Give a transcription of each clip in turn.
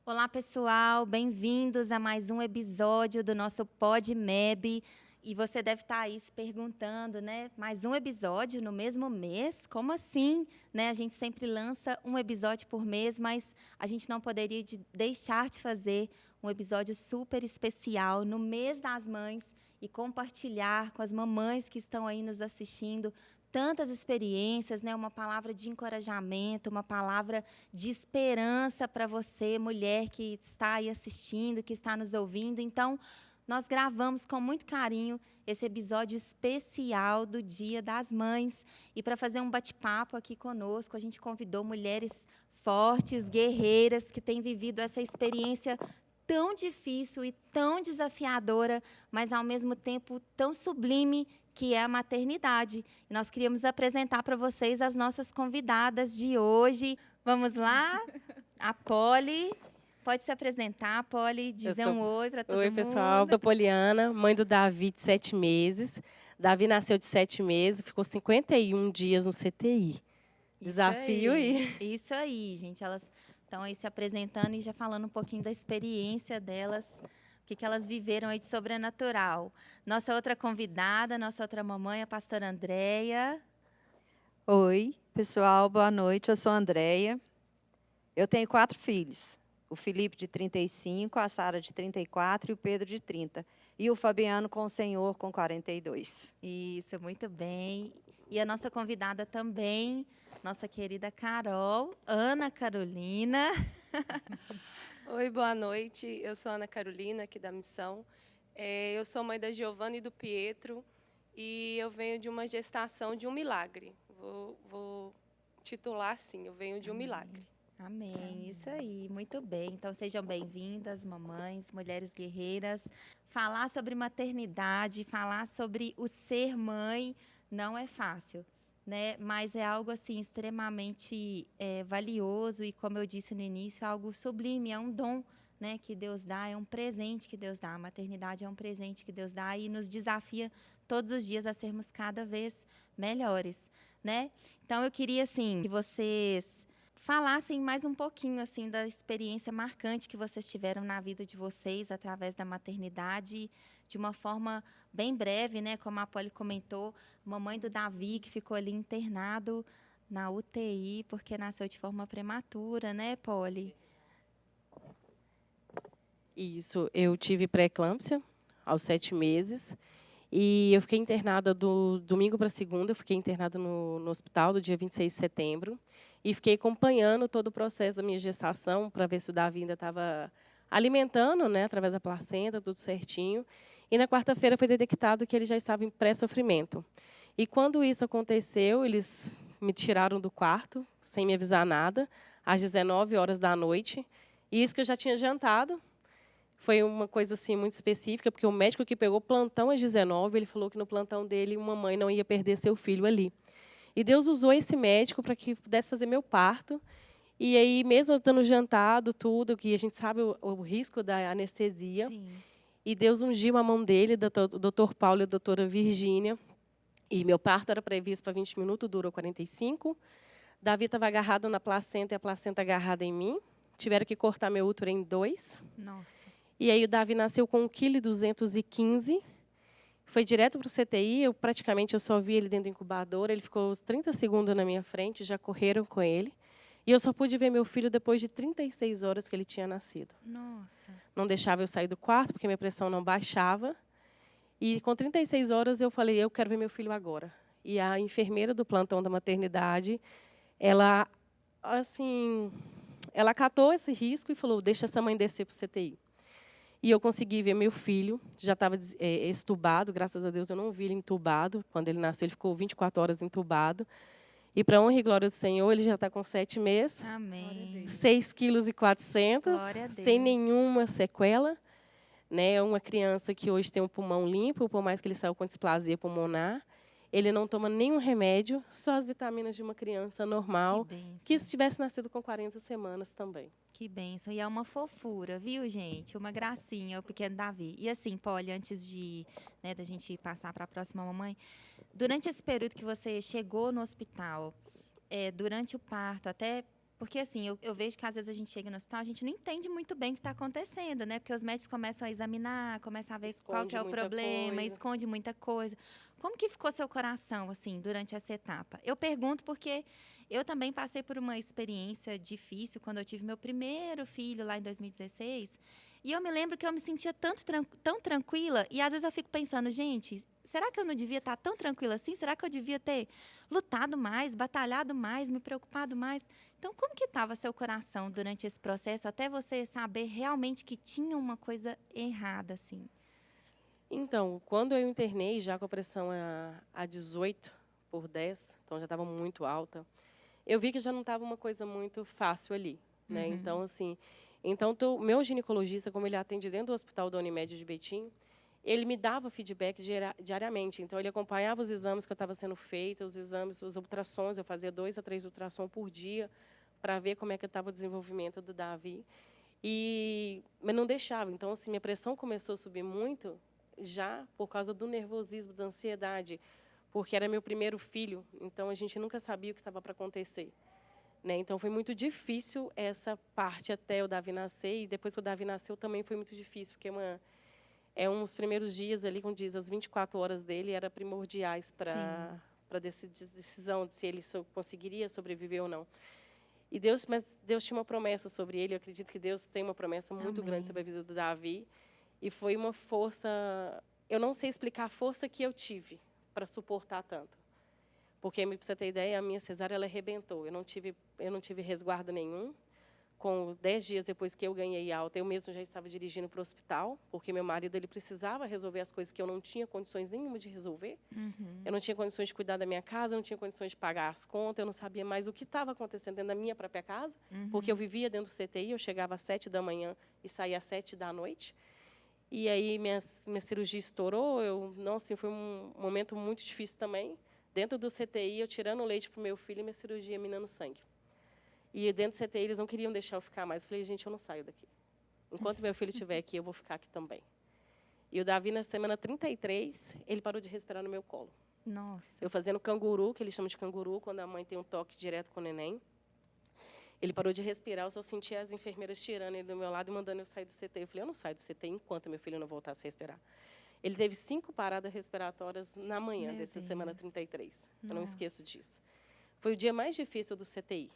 Olá, pessoal, bem-vindos a mais um episódio do nosso PodMeb. E você deve estar aí se perguntando, né? Mais um episódio no mesmo mês? Como assim? Né? A gente sempre lança um episódio por mês, mas a gente não poderia deixar de fazer um episódio super especial no mês das mães e compartilhar com as mamães que estão aí nos assistindo tantas experiências, né? Uma palavra de encorajamento, uma palavra de esperança para você, mulher que está aí assistindo, que está nos ouvindo. Então, nós gravamos com muito carinho esse episódio especial do Dia das Mães. E para fazer um bate-papo aqui conosco, a gente convidou mulheres fortes, guerreiras, que têm vivido essa experiência tão difícil e tão desafiadora, mas ao mesmo tempo tão sublime, que é a maternidade. E nós queríamos apresentar para vocês as nossas convidadas de hoje. Vamos lá? A Poli. Pode se apresentar, Poli, Eu dizer sou. um oi para todo Oi, pessoal. mundo. Sou Poliana, mãe do Davi, de 7 meses. Davi nasceu de 7 meses, ficou 51 dias no CTI. Desafio aí. Isso aí, gente. Elas estão aí se apresentando e já falando um pouquinho da experiência delas, o que elas viveram aí de sobrenatural. Nossa outra convidada, nossa outra mamãe, a pastora Andréia. Oi, pessoal, boa noite. Eu sou a Andréia. Eu tenho 4 filhos. O Felipe, de 35, a Sara, de 34 e o Pedro, de 30. E o Fabiano, com o Senhor, com 42. Isso, muito bem. E a nossa convidada também, nossa querida Carol, Ana Carolina. Oi, boa noite. Eu sou Ana Carolina, aqui da Missão. Eu sou mãe da Giovana e do Pietro e eu venho de uma gestação de um milagre. Vou titular assim, eu venho de um milagre. Amém, isso aí, muito bem. Então sejam bem-vindas, mamães, mulheres guerreiras. Falar sobre maternidade, falar sobre o ser mãe não é fácil, né? Mas é algo assim extremamente valioso e, como eu disse no início, algo sublime, é um dom, né, que Deus dá, é um presente que Deus dá. A maternidade é um presente que Deus dá e nos desafia todos os dias a sermos cada vez melhores, né? Então eu queria assim que vocês falassem mais um pouquinho assim da experiência marcante que vocês tiveram na vida de vocês através da maternidade, de uma forma bem breve, né? Como a Polly comentou, mamãe do Davi que ficou ali internado na UTI porque nasceu de forma prematura, né, Polly? Isso, eu tive pré-eclâmpsia aos 7 meses. E eu fiquei internada do domingo para segunda, eu fiquei internada no hospital do dia 26 de setembro. E fiquei acompanhando todo o processo da minha gestação para ver se o Davi ainda estava alimentando, né, através da placenta, tudo certinho. E na quarta-feira foi detectado que ele já estava em pré-sofrimento. E quando isso aconteceu, eles me tiraram do quarto, sem me avisar nada, às 19 horas da noite. E isso que eu já tinha jantado. Foi uma coisa assim muito específica, porque o médico que pegou plantão às 19, ele falou que no plantão dele uma mãe não ia perder seu filho ali. E Deus usou esse médico para que pudesse fazer meu parto. E aí, mesmo eu estando jantado, tudo, que a gente sabe o risco da anestesia, Sim. e Deus ungiu a mão dele, o doutor Paulo e a doutora Virgínia. E meu parto era previsto para 20 minutos, durou 45. Davi estava agarrado na placenta e a placenta agarrada em mim. Tiveram que cortar meu útero em 2. Nossa. E aí o Davi nasceu com 1,215 kg. Foi direto para o CTI, eu só vi ele dentro do incubador, ele ficou uns 30 segundos na minha frente, já correram com ele. E eu só pude ver meu filho depois de 36 horas que ele tinha nascido. Nossa. Não deixava eu sair do quarto, porque minha pressão não baixava. E com 36 horas eu falei, eu quero ver meu filho agora. E a enfermeira do plantão da maternidade, ela, assim, ela acatou esse risco e falou, deixa essa mãe descer para o CTI. E eu consegui ver meu filho, já estava estubado, graças a Deus eu não vi ele entubado. Quando ele nasceu, ele ficou 24 horas entubado. E, para honra e glória do Senhor, ele já está com 7 meses, Amém. 6,4 kg, Glória a sem Deus. nenhuma sequela. Né? Uma criança que hoje tem um pulmão limpo, por mais que ele saiu com displasia pulmonar. Ele não toma nenhum remédio, só as vitaminas de uma criança Que normal, que bênção. tivesse nascido com 40 semanas também. Que bênção. E é uma fofura, viu, gente? Uma gracinha, o pequeno Davi. E assim, Polly, antes de, né, da gente passar para a próxima mamãe, durante esse período que você chegou no hospital, durante o parto, até Porque, assim, eu vejo que às vezes a gente chega no hospital, a gente não entende muito bem o que está acontecendo, né? Porque os médicos começam a examinar, começam a ver qual que Esconde é o muita problema, coisa. esconde muita coisa. Como que ficou seu coração, assim, durante essa etapa? Eu pergunto porque eu também passei por uma experiência difícil quando eu tive meu primeiro filho lá em 2016. E eu me lembro que eu me sentia tão tranquila. E às vezes eu fico pensando, gente, será que eu não devia estar tão tranquila assim? Será que eu devia ter lutado mais, batalhado mais, me preocupado mais? Então, como que estava seu coração durante esse processo, até você saber realmente que tinha uma coisa errada, assim? Então, quando eu internei, já com a pressão a 18/10, então já estava muito alta, eu vi que já não estava uma coisa muito fácil ali, né? Então, assim, meu ginecologista, como ele atende dentro do Hospital da Unimed de Betim, ele me dava feedback diariamente. Então, ele acompanhava os exames que eu estava sendo feita, os exames, os ultrassons, eu fazia 2 a 3 ultrassons por dia, para ver como é que estava o desenvolvimento do Davi. Mas não deixava. Então, assim, minha pressão começou a subir muito já por causa do nervosismo, da ansiedade, porque era meu primeiro filho. Então, a gente nunca sabia o que estava para acontecer, né? Então, foi muito difícil essa parte até o Davi nascer. E depois que o Davi nasceu, também foi muito difícil, porque uns primeiros dias ali, como diz, as 24 horas dele eram primordiais Sim. para decisão de se ele conseguiria sobreviver ou não. Mas Deus tinha uma promessa sobre ele. Eu acredito que Deus tem uma promessa muito grande sobre a Amém. vida do Davi. E foi uma força. Eu não sei explicar a força que eu tive para suportar tanto. Porque, para você ter ideia, a minha cesárea ela arrebentou. Eu não tive resguardo nenhum. Com 10 dias depois que eu ganhei alta, eu mesmo já estava dirigindo para o hospital, porque meu marido ele precisava resolver as coisas que eu não tinha condições nenhuma de resolver. Eu não tinha condições de cuidar da minha casa, eu não tinha condições de pagar as contas, eu não sabia mais o que estava acontecendo dentro da minha própria casa, porque eu vivia dentro do CTI, eu chegava às 7 da manhã e saía às 7 da noite. E aí minha cirurgia estourou, nossa, foi um momento muito difícil também. Dentro do CTI, eu tirando o leite para o meu filho e minha cirurgia minando sangue. E dentro do CTI, eles não queriam deixar eu ficar mais. Eu falei, gente, eu não saio daqui. Enquanto meu filho estiver aqui, eu vou ficar aqui também. E o Davi, na semana 33, ele parou de respirar no meu colo. Nossa. Eu fazendo canguru, que eles chamam de canguru, quando a mãe tem um toque direto com o neném. Ele parou de respirar, eu só sentia as enfermeiras tirando ele do meu lado e mandando eu sair do CTI. Eu falei, eu não saio do CTI enquanto meu filho não voltasse a respirar. Ele teve 5 paradas respiratórias na manhã Meu dessa Deus. semana 33. Eu não Nossa. esqueço disso. Foi o dia mais difícil do CTI.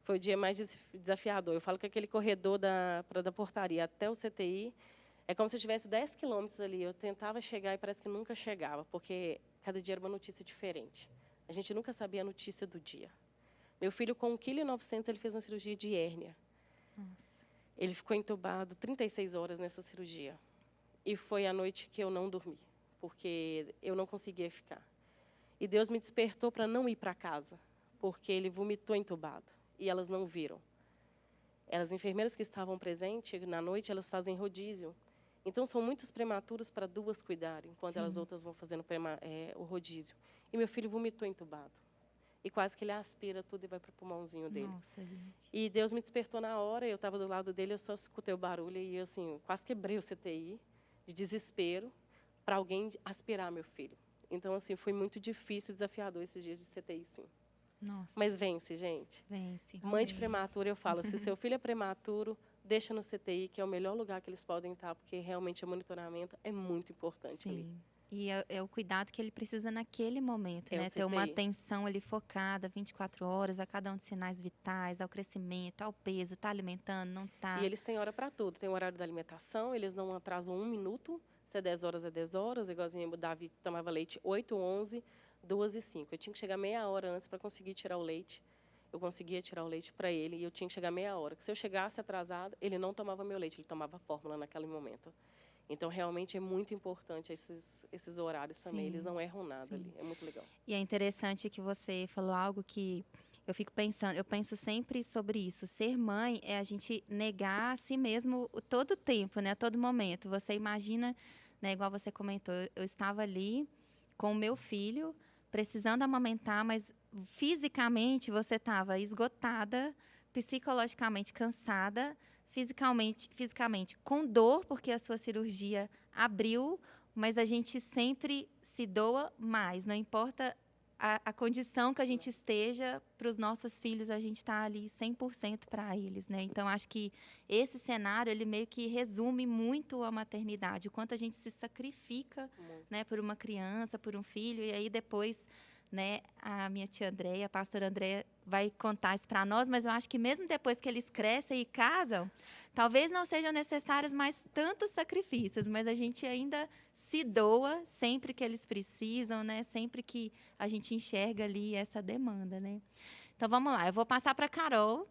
Foi o dia mais desafiador. Eu falo que aquele corredor da portaria até o CTI é como se eu tivesse 10 quilômetros ali. Eu tentava chegar e parece que nunca chegava, porque cada dia era uma notícia diferente. A gente nunca sabia a notícia do dia. Meu filho, com 1,9 kg, ele fez uma cirurgia de hérnia. Nossa. Ele ficou entubado 36 horas nessa cirurgia. E foi a noite que eu não dormi, porque eu não conseguia ficar. E Deus me despertou para não ir para casa, porque ele vomitou entubado. E elas não viram. As enfermeiras que estavam presentes na noite, elas fazem rodízio. Então, são muitos prematuros para 2 cuidarem, enquanto as outras vão fazendo o rodízio. E meu filho vomitou entubado. E quase que ele aspira tudo e vai para o pulmãozinho dele. Nossa, gente. E Deus me despertou na hora, eu estava do lado dele, eu só escutei o barulho e, assim, quase quebrei o CTI, de desespero, para alguém aspirar meu filho. Então, assim, foi muito difícil e desafiador esses dias de CTI, sim. Nossa. Mas vence, gente. Vence. Mãe de Amém. prematuro, eu falo, se seu filho é prematuro, deixa no CTI, que é o melhor lugar que eles podem estar, porque realmente o monitoramento é muito importante ali. Sim. E é o cuidado que ele precisa naquele momento, É o né? Ter uma CTI. atenção ali focada 24 horas a cada um dos sinais vitais, ao crescimento, ao peso, tá alimentando, não tá. E eles têm hora para tudo. Tem o horário da alimentação, eles não atrasam 1 minuto. Se é 10 horas, é 10 horas. Igualzinho o Davi tomava leite 8, 11, 2 e 5. Eu tinha que chegar meia hora antes para conseguir tirar o leite. Eu conseguia tirar o leite para ele e eu tinha que chegar meia hora. Porque se eu chegasse atrasado, ele não tomava meu leite, ele tomava fórmula naquele momento. Então, realmente, é muito importante esses horários também. Sim, Eles não erram nada sim. ali. É muito legal. E é interessante que você falou algo que eu fico pensando, eu penso sempre sobre isso. Ser mãe é a gente negar a si mesmo todo o tempo, né? A todo momento. Você imagina, né, igual você comentou, eu estava ali com o meu filho, precisando amamentar, mas fisicamente você estava esgotada, psicologicamente cansada, fisicamente com dor, porque a sua cirurgia abriu, mas a gente sempre se doa mais, não importa a condição que a gente esteja para os nossos filhos, a gente está ali 100% para eles, né? Então, acho que esse cenário, ele meio que resume muito a maternidade, o quanto a gente se sacrifica, né, por uma criança, por um filho, e aí depois, né, a minha tia Andréia, a pastora Andréia, vai contar isso para nós, mas eu acho que mesmo depois que eles crescem e casam, talvez não sejam necessários mais tantos sacrifícios, mas a gente ainda se doa sempre que eles precisam, né? Sempre que a gente enxerga ali essa demanda, né? Então, vamos lá. Eu vou passar para a Carol,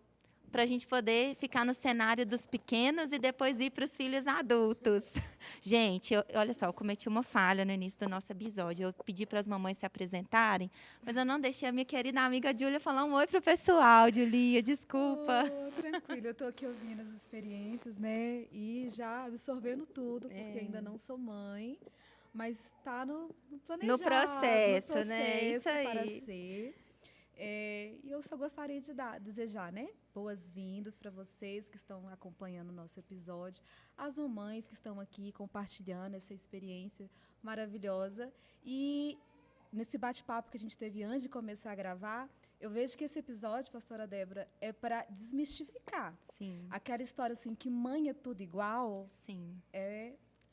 para a gente poder ficar no cenário dos pequenos e depois ir para os filhos adultos. Gente, olha só, eu cometi uma falha no início do nosso episódio. Eu pedi para as mamães se apresentarem, mas eu não deixei a minha querida amiga Júlia falar um oi para o pessoal, Julia, desculpa. Tranquilo, eu estou aqui ouvindo as experiências, né? E já absorvendo tudo, porque ainda não sou mãe, mas está no planejado, No processo, né? Isso aí. para ser. E eu só gostaria de desejar, né, boas-vindas para vocês que estão acompanhando o nosso episódio, as mamães que estão aqui compartilhando essa experiência maravilhosa. E nesse bate-papo que a gente teve antes de começar a gravar, eu vejo que esse episódio, pastora Débora, é para desmistificar. Sim. Aquela história assim que mãe é tudo igual. Sim.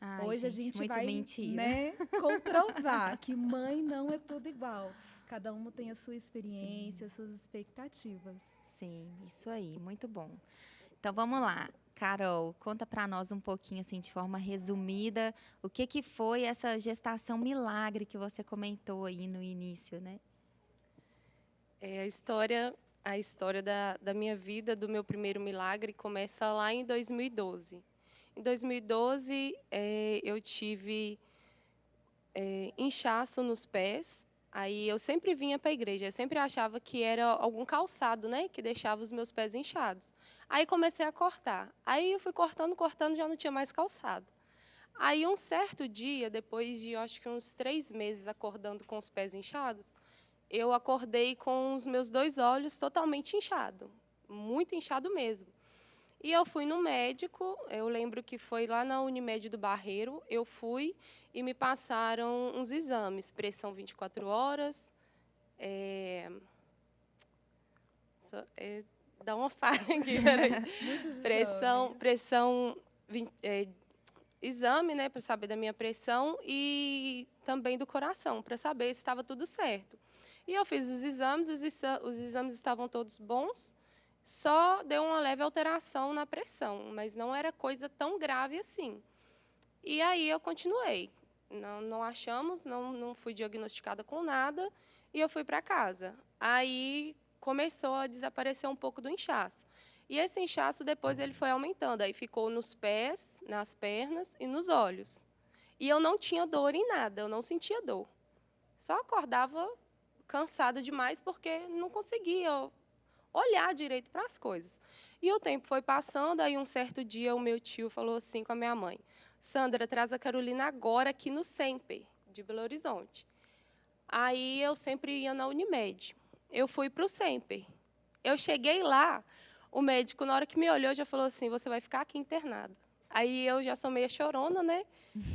Ai, hoje gente, a gente muito vai, mentira. né, comprovar que mãe não é tudo igual. Cada uma tem a sua experiência, as suas expectativas. Sim, isso aí, muito bom. Então, vamos lá. Carol, conta para nós um pouquinho, assim, de forma resumida, o que foi essa gestação milagre que você comentou aí no início, né? A história da minha vida, do meu primeiro milagre, começa lá em 2012. Em 2012, eu tive inchaço nos pés. Aí eu sempre vinha para a igreja, eu sempre achava que era algum calçado, né, que deixava os meus pés inchados. Aí comecei a cortar. Aí eu fui cortando, já não tinha mais calçado. Aí um certo dia, depois de acho que uns 3 meses acordando com os pés inchados, eu acordei com os meus 2 olhos totalmente inchados, muito inchado mesmo. E eu fui no médico, eu lembro que foi lá na Unimed do Barreiro, eu fui e me passaram uns exames, pressão 24 horas, dá uma falha aqui, peraí. Pressão, exame, né, para saber da minha pressão e também do coração, para saber se estava tudo certo. E eu fiz os exames estavam todos bons. Só deu uma leve alteração na pressão, mas não era coisa tão grave assim. E aí eu continuei. Não achamos, não fui diagnosticada com nada, e eu fui para casa. Aí começou a desaparecer um pouco do inchaço. E esse inchaço depois ele foi aumentando, aí ficou nos pés, nas pernas e nos olhos. E eu não tinha dor em nada, eu não sentia dor. Só acordava cansada demais porque não conseguia olhar direito para as coisas. E o tempo foi passando, aí um certo dia o meu tio falou assim com a minha mãe: Sandra, traz a Carolina agora aqui no Semper, de Belo Horizonte. Aí eu sempre ia na Unimed. Eu fui para o Semper. Eu cheguei lá, o médico, na hora que me olhou, já falou assim: você vai ficar aqui internada. Aí eu já sou meio chorona, né?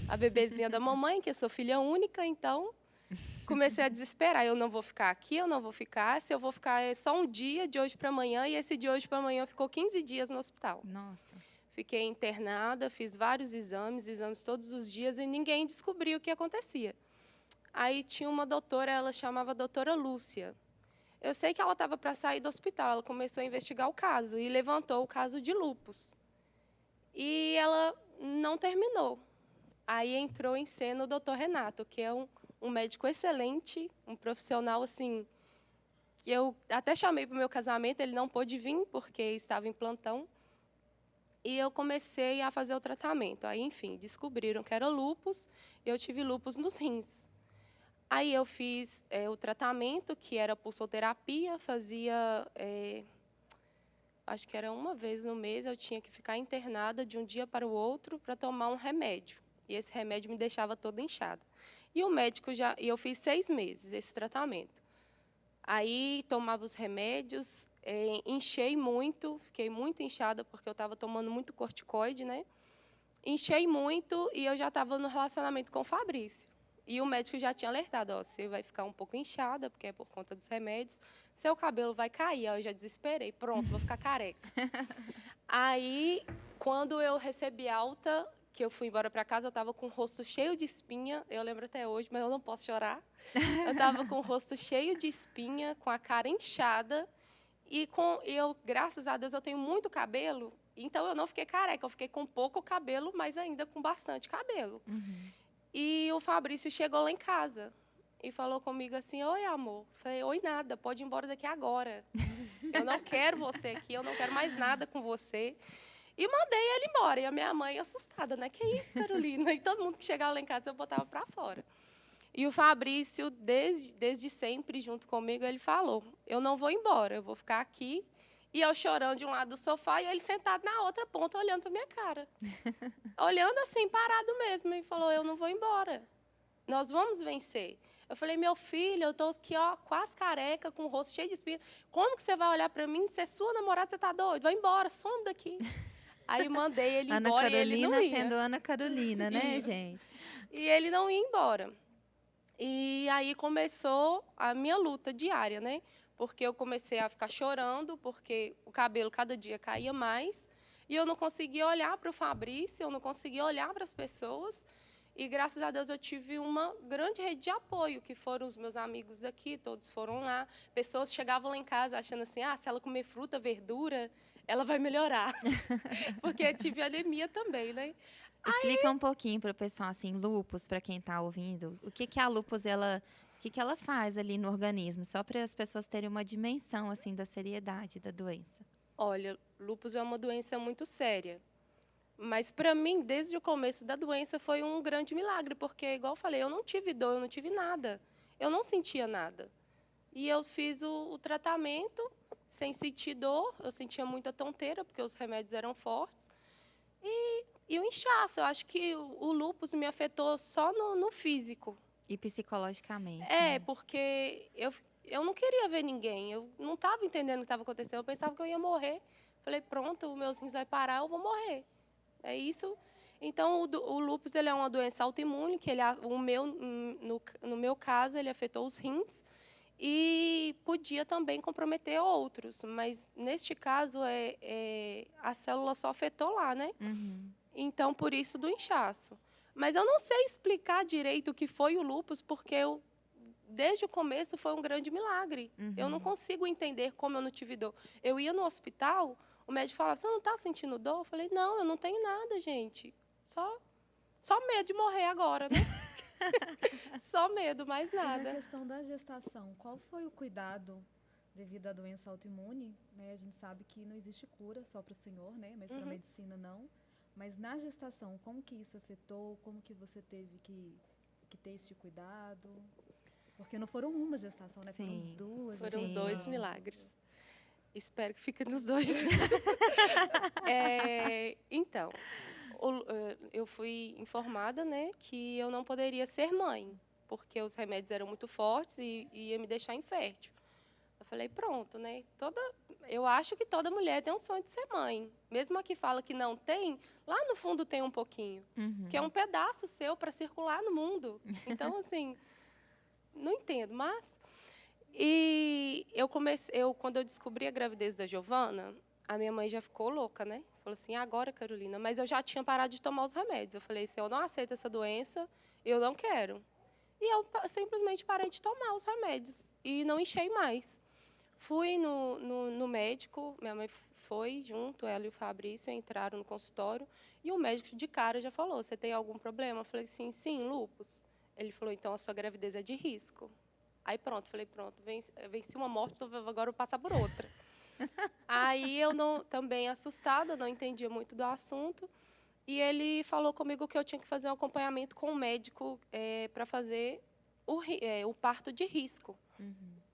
A bebezinha da mamãe, que eu sou filha única, então comecei a desesperar. Eu não vou ficar aqui, eu não vou ficar. Se eu vou ficar é só um dia, de hoje para amanhã, e esse de hoje para amanhã ficou 15 dias no hospital. Nossa. Fiquei internada, fiz vários exames todos os dias, e ninguém descobriu o que acontecia. Aí tinha uma doutora, ela chamava doutora Lúcia. Eu sei que ela estava para sair do hospital, ela começou a investigar o caso e levantou o caso de lúpus. E ela não terminou. Aí entrou em cena o doutor Renato, que é um médico excelente, um profissional assim, que eu até chamei para o meu casamento, ele não pôde vir porque estava em plantão. E eu comecei a fazer o tratamento. Aí, enfim, descobriram que era lúpus, e eu tive lúpus nos rins. Aí eu fiz o tratamento, que era pulsoterapia, fazia, acho que era uma vez no mês, eu tinha que ficar internada de um dia para o outro para tomar um remédio. E esse remédio me deixava toda inchada. E o médico e eu fiz 6 meses esse tratamento. Aí tomava os remédios, inchei muito, fiquei muito inchada porque eu estava tomando muito corticoide, né? Inchei muito e eu já estava no relacionamento com o Fabrício. E o médico já tinha alertado, ó, você vai ficar um pouco inchada, porque é por conta dos remédios, seu cabelo vai cair. Aí eu já desesperei, pronto, vou ficar careca. Aí, quando eu recebi alta, que eu fui embora para casa, eu estava com o rosto cheio de espinha, eu lembro até hoje, mas eu não posso chorar. Eu estava com o rosto cheio de espinha, com a cara inchada, e eu, graças a Deus, eu tenho muito cabelo, então eu não fiquei careca, eu fiquei com pouco cabelo, mas ainda com bastante cabelo. E o Fabrício chegou lá em casa e falou comigo assim, oi, amor. Falei, oi, nada, pode ir embora daqui agora. Eu não quero você aqui, eu não quero mais nada com você. E mandei ele embora. E a minha mãe assustada, né? Que isso, Carolina? E todo mundo que chegava lá em casa, eu botava para fora. E o Fabrício, desde sempre, junto comigo, ele falou, eu não vou embora, eu vou ficar aqui. E eu chorando de um lado do sofá e ele sentado na outra ponta, olhando para minha cara. Olhando assim, parado mesmo. E falou, eu não vou embora. Nós vamos vencer. Eu falei, meu filho, eu estou aqui, ó, quase careca, com o rosto cheio de espinha. Como que você vai olhar para mim? Se é sua namorada, você está doido? Vai embora, some daqui. Aí mandei ele Ana embora e ele não Carolina ia. sendo Ana Carolina, né, Isso. gente? E ele não ia embora. E aí começou a minha luta diária, né? Porque eu comecei a ficar chorando, porque o cabelo cada dia caía mais. E eu não conseguia olhar para o Fabrício, eu não conseguia olhar para as pessoas. E, graças a Deus, eu tive uma grande rede de apoio, que foram os meus amigos daqui, todos foram lá. Pessoas chegavam lá em casa achando assim, se ela comer fruta, verdura, ela vai melhorar. Porque tive anemia também, né? Explica um pouquinho para o pessoal, assim, lúpus, para quem está ouvindo. O que a lúpus, o que ela faz ali no organismo? Só para as pessoas terem uma dimensão, assim, da seriedade da doença. Olha, lúpus é uma doença muito séria. Mas, para mim, desde o começo da doença, foi um grande milagre, porque, igual eu falei, eu não tive dor, eu não tive nada. Eu não sentia nada. E eu fiz o tratamento sem sentir dor, eu sentia muita tonteira, porque os remédios eram fortes. E o inchaço, eu acho que o lúpus me afetou só no físico. E psicologicamente, É, né? porque eu não queria ver ninguém, eu não estava entendendo o que estava acontecendo, eu pensava que eu ia morrer. Falei, pronto, os meus rins vai parar, eu vou morrer. É isso. Então, o lúpus ele é uma doença autoimune, que no meu caso, ele afetou os rins e podia também comprometer outros. Mas, neste caso, a célula só afetou lá, né? Então, por isso do inchaço. Mas eu não sei explicar direito o que foi o lúpus, porque desde o começo foi um grande milagre. Eu não consigo entender como eu não tive dor. Eu ia no hospital, o médico falava, você não está sentindo dor? Eu falei, não, eu não tenho nada, gente. Só medo de morrer agora, né? Só medo, mais E na nada. questão da gestação, qual foi o cuidado devido à doença autoimune? Né? A gente sabe que não existe cura só para o senhor, né? Mas para a medicina não. Mas na gestação, como que isso afetou? Como que você teve que ter esse cuidado? Porque não foram uma gestação, né? Sim. Foram duas. Foram Sim. 2 milagres. Espero que fique nos dois. Então, eu fui informada, né, que eu não poderia ser mãe, porque os remédios eram muito fortes e ia me deixar infértil. Eu falei, pronto, né? Eu acho que toda mulher tem um sonho de ser mãe. Mesmo a que fala que não tem, lá no fundo tem um pouquinho. Que é um pedaço seu para circular no mundo. Então, assim, não entendo, mas... E quando eu descobri a gravidez da Giovana, a minha mãe já ficou louca, né? Falou assim, agora, Carolina. Mas eu já tinha parado de tomar os remédios. Eu falei assim, eu não aceito essa doença, eu não quero. E eu simplesmente parei de tomar os remédios e não enchei mais. Fui no médico, minha mãe foi junto, ela e o Fabrício entraram no consultório, e o médico de cara já falou, você tem algum problema? Eu falei assim, sim, lúpus. Ele falou, então a sua gravidez é de risco. Aí pronto, falei, pronto, venci uma morte, agora eu vou passar por outra. Aí eu também assustada, não entendia muito do assunto, e ele falou comigo que eu tinha que fazer um acompanhamento com o médico para fazer o parto de risco.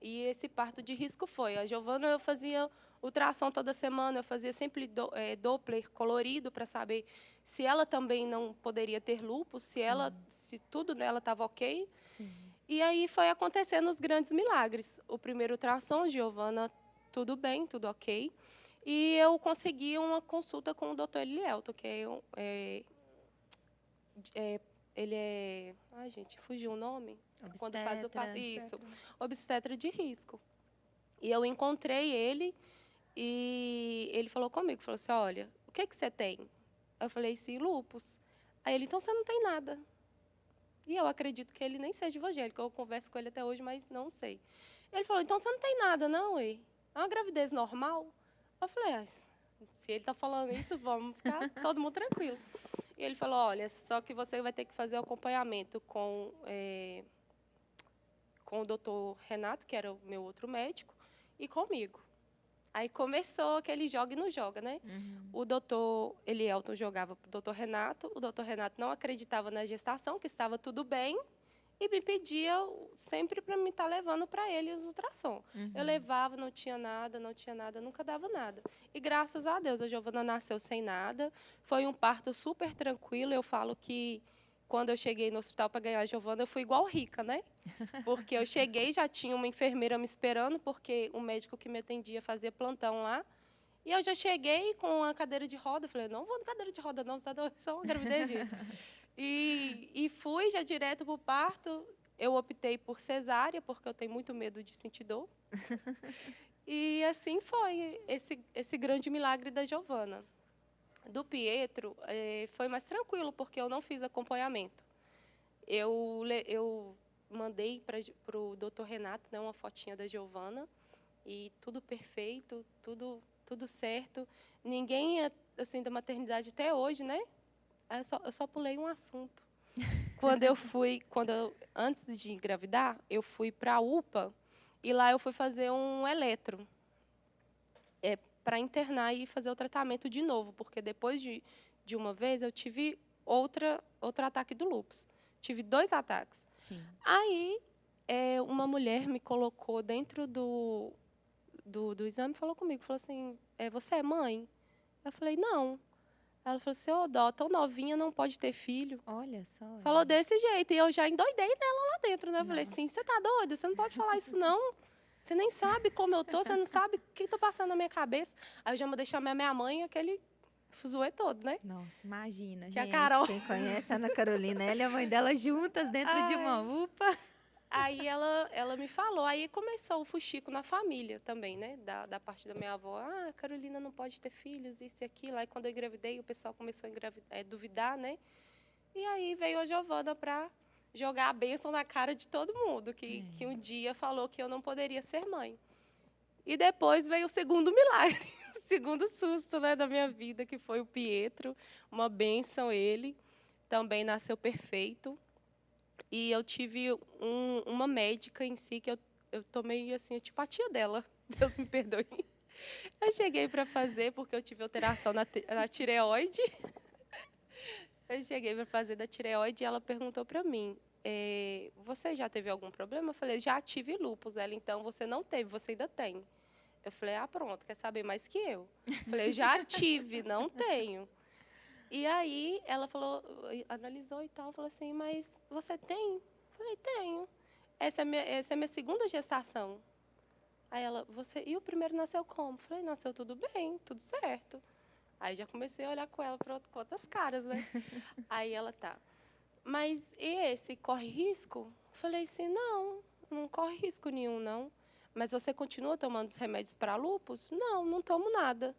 E esse parto de risco foi. A Giovana, eu fazia ultrassom toda semana, eu fazia sempre Doppler colorido para saber se ela também não poderia ter lúpus, se tudo nela estava ok. Sim. E aí foi acontecendo os grandes milagres. O primeiro ultrassom, Giovana, tudo bem, tudo ok. E eu consegui uma consulta com o Dr. Elielto, que é ele é... Ai, gente, fugiu o nome. Quando faz o Obstetra. isso, obstetra de risco. E eu encontrei ele e ele falou comigo, falou assim, olha, o que você tem? Eu falei assim, lúpus. Aí ele, então você não tem nada. E eu acredito que ele nem seja evangélico, eu converso com ele até hoje, mas não sei. Ele falou, então você não tem nada não, ué? É uma gravidez normal? Eu falei, se ele está falando isso, vamos ficar todo mundo tranquilo. E ele falou, olha, só que você vai ter que fazer o acompanhamento com o doutor Renato, que era o meu outro médico, e comigo. Aí começou aquele joga e não joga, né? O doutor Elielton jogava para o doutor Renato, o doutor Renato não acreditava na gestação, que estava tudo bem, e me pedia sempre para me estar levando para ele os ultrassom. Eu levava, não tinha nada, nunca dava nada. E graças a Deus, a Giovana nasceu sem nada, foi um parto super tranquilo. Eu falo que quando eu cheguei no hospital para ganhar a Giovana, eu fui igual rica, né? Porque eu cheguei, já tinha uma enfermeira me esperando, porque o médico que me atendia fazia plantão lá. E eu já cheguei com a cadeira de roda. Falei, não vou na cadeira de roda, não, só uma gravidez, gente. E fui já direto para o parto. Eu optei por cesárea, porque eu tenho muito medo de sentir dor. E assim foi esse grande milagre da Giovana. Do Pietro, foi mais tranquilo, porque eu não fiz acompanhamento. Eu mandei para o doutor Renato, né, uma fotinha da Giovana, e tudo perfeito, tudo certo. Ninguém, assim, da maternidade até hoje, né? Aí eu só pulei um assunto. Antes de engravidar, eu fui para a UPA, e lá eu fui fazer um eletro, para internar e fazer o tratamento de novo, porque depois de uma vez eu tive outro ataque do lúpus. Tive 2 ataques. Sim. Aí, uma mulher me colocou dentro do exame e falou comigo, falou assim, você é mãe? Eu falei, não. Ela falou assim, Dó, tão novinha, não pode ter filho. Olha só. Falou desse jeito, e eu já endoidei nela lá dentro, né? Eu falei Nossa. assim, você tá doida? Você não pode falar isso, não. Você nem sabe como eu tô, você não sabe o que tá passando na minha cabeça. Aí eu já mandei chamar minha mãe, aquele fuzuê todo, né? Nossa, imagina, Que a gente. Carol- Quem conhece a Ana Carolina, ela e a mãe dela juntas dentro de uma UPA. Aí ela me falou, aí começou o fuxico na família também, né? Da parte da minha avó. A Carolina não pode ter filhos, isso e aquilo. Aí quando eu engravidei, o pessoal começou a duvidar, né? E aí veio a Giovana para jogar a bênção na cara de todo mundo, que um dia falou que eu não poderia ser mãe. E depois veio o segundo milagre, o segundo susto, né, da minha vida, que foi o Pietro, uma bênção ele, também nasceu perfeito. E eu tive uma médica em si que eu tomei assim, tipo a tia dela, Deus me perdoe. Eu cheguei para fazer, porque eu tive alteração na tireoide. Eu cheguei para fazer da tireoide e ela perguntou para mim, você já teve algum problema? Eu falei, já tive lúpus. Ela, então, você não teve, você ainda tem. Eu falei, pronto, quer saber mais que eu? Eu falei, já tive, não tenho. E aí ela falou, analisou e tal, falou assim, mas você tem? Eu falei, tenho. Essa é a minha segunda gestação. Aí ela, e o primeiro nasceu como? Eu falei, nasceu tudo bem, tudo certo. Aí já comecei a olhar com ela com outras caras, né? Aí ela, tá. Mas e esse, corre risco? Eu falei assim, não corre risco nenhum, não. Mas você continua tomando os remédios para lúpus? Não tomo nada.